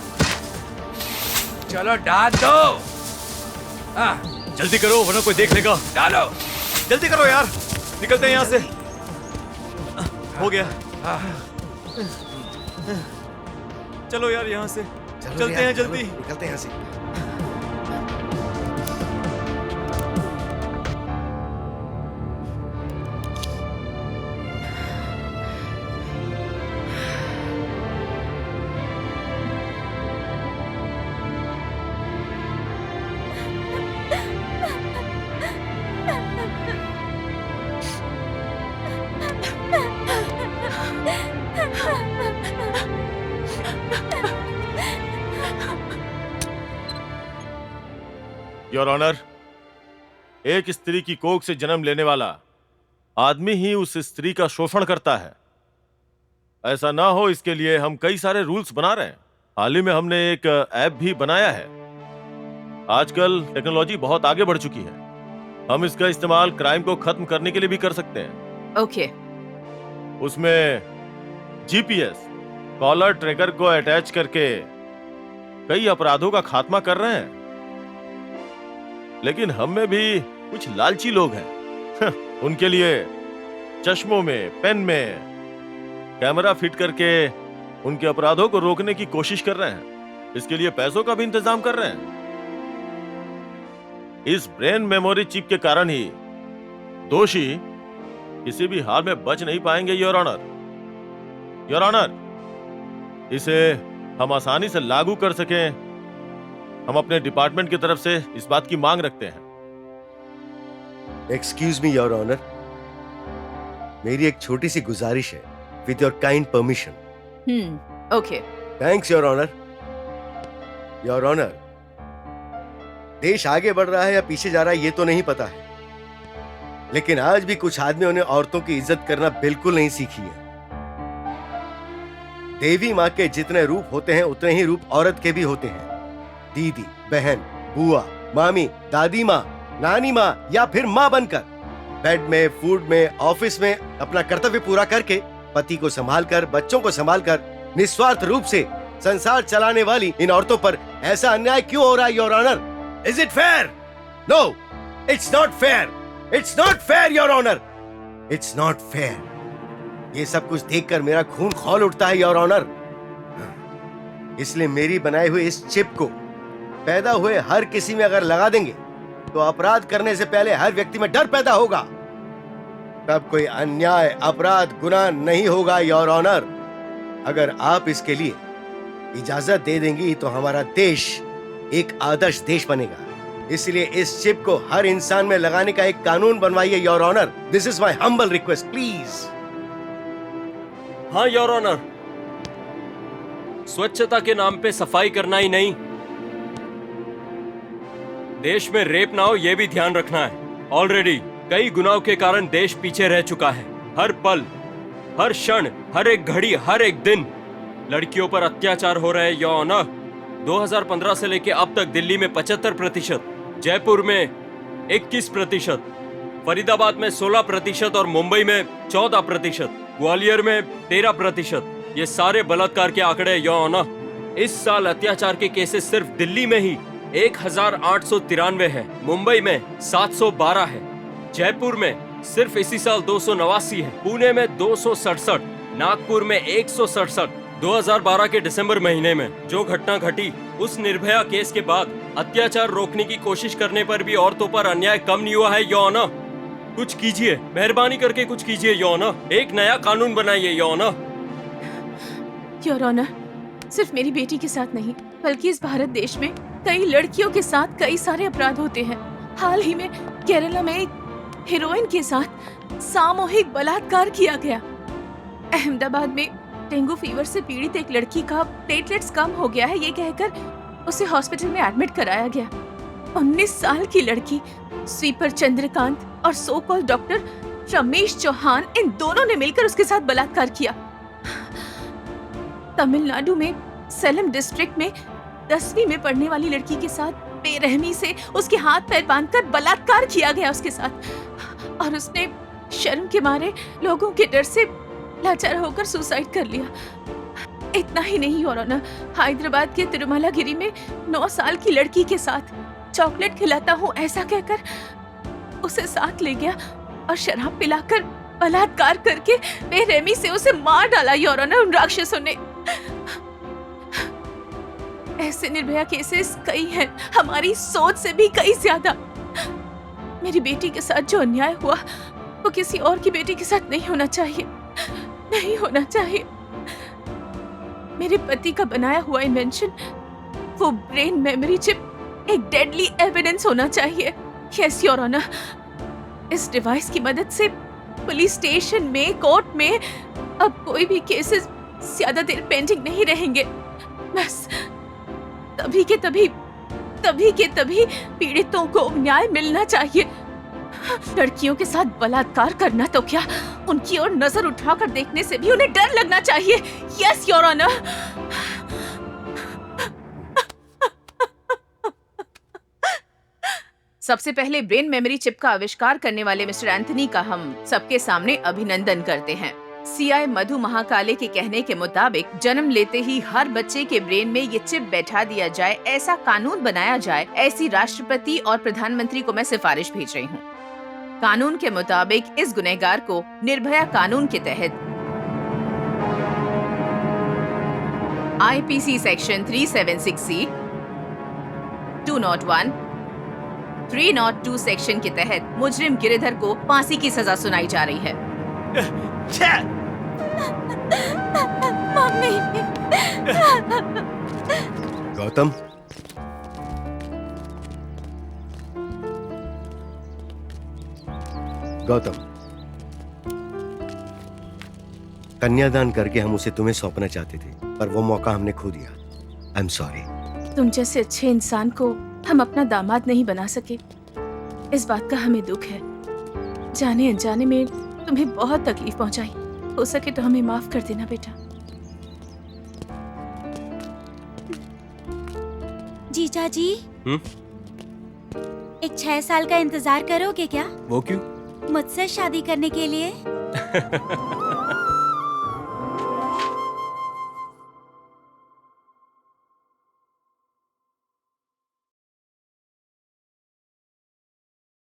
चलो डाल दो। हाँ जल्दी करो वरना कोई देख लेगा। डालो। जल्दी करो यार, निकलते हैं यहाँ से। हो गया। चलो यार यहाँ से चलते हैं जल्दी। निकलते हैं यहाँ से। योर ऑनर, एक स्त्री की कोख से जन्म लेने वाला आदमी ही उस स्त्री का शोषण करता है। ऐसा ना हो इसके लिए हम कई सारे रूल्स बना रहे हैं। हाल ही में हमने एक ऐप भी बनाया है। आजकल टेक्नोलॉजी बहुत आगे बढ़ चुकी है, हम इसका इस्तेमाल क्राइम को खत्म करने के लिए भी कर सकते हैं। ओके। उसमें जीपीएस कॉलर ट्रैकर को अटैच करके कई अपराधों का खात्मा कर रहे हैं। लेकिन हम में भी कुछ लालची लोग हैं उनके लिए चश्मों में, पेन में कैमरा फिट करके उनके अपराधों को रोकने की कोशिश कर रहे हैं। इसके लिए पैसों का भी इंतजाम कर रहे हैं। इस ब्रेन मेमोरी चिप के कारण ही दोषी किसी भी हाल में बच नहीं पाएंगे। योर ऑनर, योर ऑनर, इसे हम आसानी से लागू कर सकें, हम अपने डिपार्टमेंट की तरफ से इस बात की मांग रखते हैं। एक्सक्यूज मी योर ऑनर, मेरी एक छोटी सी गुजारिश है, with your kind permission. Okay. Thanks your honour. Your honour, देश आगे बढ़ रहा है या पीछे जा रहा है ये तो नहीं पता है, लेकिन आज भी कुछ आदमियों ने औरतों की इज्जत करना बिल्कुल नहीं सीखी है। देवी माँ के जितने रूप होते हैं उतने ही रूप औरत के भी होते हैं। दीदी, बहन, बुआ, मामी, दादी माँ, नानी माँ या फिर माँ बनकर बेड में, फूड में, ऑफिस में अपना कर्तव्य पूरा करके पति को संभालकर, बच्चों को संभालकर निस्वार्थ रूप से संसार चलाने वाली इन औरतों पर ऐसा अन्याय क्यों हो रहा है your honour? Is it fair? No, it's not fair. It's not fair your honour. It's not fair. ये सब कुछ देखकर मेरा खून खौल उठता है योर ऑनर। इसलिए मेरी बनाई हुई इस चिप को पैदा हुए हर किसी में अगर लगा देंगे तो अपराध करने से पहले हर व्यक्ति में डर पैदा होगा। तब कोई अन्याय, अपराध, गुनाह नहीं होगा योर ऑनर। अगर आप इसके लिए इजाजत दे देंगी तो हमारा देश एक आदर्श देश बनेगा। इसलिए इस चिप को हर इंसान में लगाने का एक कानून बनवाइए your honour. This is my humble request, please. हाँ योर ऑनर, स्वच्छता के नाम पे सफाई करना ही नहीं, देश में रेप ना हो ये भी ध्यान रखना है। ऑलरेडी कई गुनाहों के कारण देश पीछे रह चुका है। हर पल, हर क्षण, हर एक घड़ी, हर एक दिन लड़कियों पर अत्याचार हो रहे हैं योर ऑनर। 2015 से लेके अब तक दिल्ली में 75%, जयपुर में 21%, फरीदाबाद में 16% और मुंबई में 14%, ग्वालियर में 13%। ये सारे बलात्कार के आंकड़े योर ऑनर। इस साल अत्याचार के केसेस सिर्फ दिल्ली में ही 1893 है, मुंबई में 712 है, जयपुर में सिर्फ इसी साल 289 है, पुणे में 267, नागपुर में 167। 2012 के दिसंबर महीने में जो घटना घटी उस निर्भया केस के बाद अत्याचार रोकने की कोशिश करने पर भी औरतों पर अन्याय कम नहीं हुआ है योर ऑनर। कुछ कीजिए, मेहरबानी करके कुछ कीजिए योर ऑनर। एक नया कानून बनाइए योर ऑनर। योर ऑनर, सिर्फ मेरी बेटी के साथ नहीं बल्कि इस भारत देश में कई लड़कियों के साथ कई सारे अपराध होते हैं। हाल ही में केरला में एक हीरोइन के साथ सामूहिक बलात्कार किया गया। अहमदाबाद में डेंगू फीवर से पीड़ित एक लड़की का प्लेटलेट्स कम हो गया है ये कहकर उसे हॉस्पिटल में एडमिट कराया गया। 19 साल की लड़की स्वीपर चंद्रकांत और सो कॉल डॉक्टर रमेश चौहान, इन दोनों ने मिलकर उसके साथ बलात्कार किया। तमिलनाडु में सेलम डिस्ट्रिक्ट में 10वीं में पढ़ने वाली लड़की के साथ बेरहमी से उसके हाथ पैर बांधकर बलात्कार किया गया उसके साथ, और उसने शर्म के मारे लोगों के डर से लाचार होकर सुसाइड कर लिया। इतना ही नहीं योर ऑनर, हैदराबाद के तिरुमलागिरी में 9 साल की लड़की के साथ चॉकलेट खिलाता हूँ ऐसा कहकर उसे साथ ले गया और शराब पिलाकर बलात्कार करके बेरहमी से उसे मार डाला योर ऑनर उन राक्षसों ने। ऐसे निर्भया केसेस कई हैं, हमारी सोच से भी कई ज्यादा। मेरी बेटी के साथ जो अन्याय हुआ वो किसी और की बेटी के साथ नहीं होना चाहिए, नहीं होना चाहिए। मेरे पति का बनाया हुआ इन्वेंशन, वो ब्रेन मेमोरी चिप, एक डेडली एविडेंस होना चाहिए। यस योर ऑनर, इस डिवाइस की मदद से पुलिस स्टेशन में, कोर्ट में अब कोई भी केसेस ज्यादा देर पेंडिंग नहीं रहेंगे। बस तभी के तभी तभी के तभी पीड़ितों को न्याय मिलना चाहिए। लड़कियों के साथ बलात्कार करना तो क्या, उनकी ओर नजर उठाकर देखने से भी उन्हें डर लगना चाहिए। Yes your honour. सबसे पहले ब्रेन मेमोरी चिप का आविष्कार करने वाले मिस्टर एंथनी का हम सबके सामने अभिनंदन करते हैं। सीआई मधु महाकाले के कहने के मुताबिक जन्म लेते ही हर बच्चे के ब्रेन में ये चिप बैठा दिया जाए, ऐसा कानून बनाया जाए, ऐसी राष्ट्रपति और प्रधानमंत्री को मैं सिफारिश भेज रही हूँ। कानून के मुताबिक इस गुनहगार को निर्भया कानून के तहत आईपीसी सेक्शन 376C, 201, 302 सेक्शन के तहत मुजरिम गिरिधर को फांसी की सजा सुनाई जा रही है। मम्मी। गौतम, गौतम, कन्यादान करके हम उसे तुम्हें सौंपना चाहते थे, पर वो मौका हमने खो दिया। आई एम सॉरी। तुम जैसे अच्छे इंसान को हम अपना दामाद नहीं बना सके, इस बात का हमें दुख है। जाने अनजाने में तुम्हें बहुत तकलीफ पहुंचाई, हो सके तो हमें माफ कर देना बेटा। जीजा जी, एक 6 साल का इंतजार करोगे क्या? वो क्यों? मुझसे शादी करने के लिए।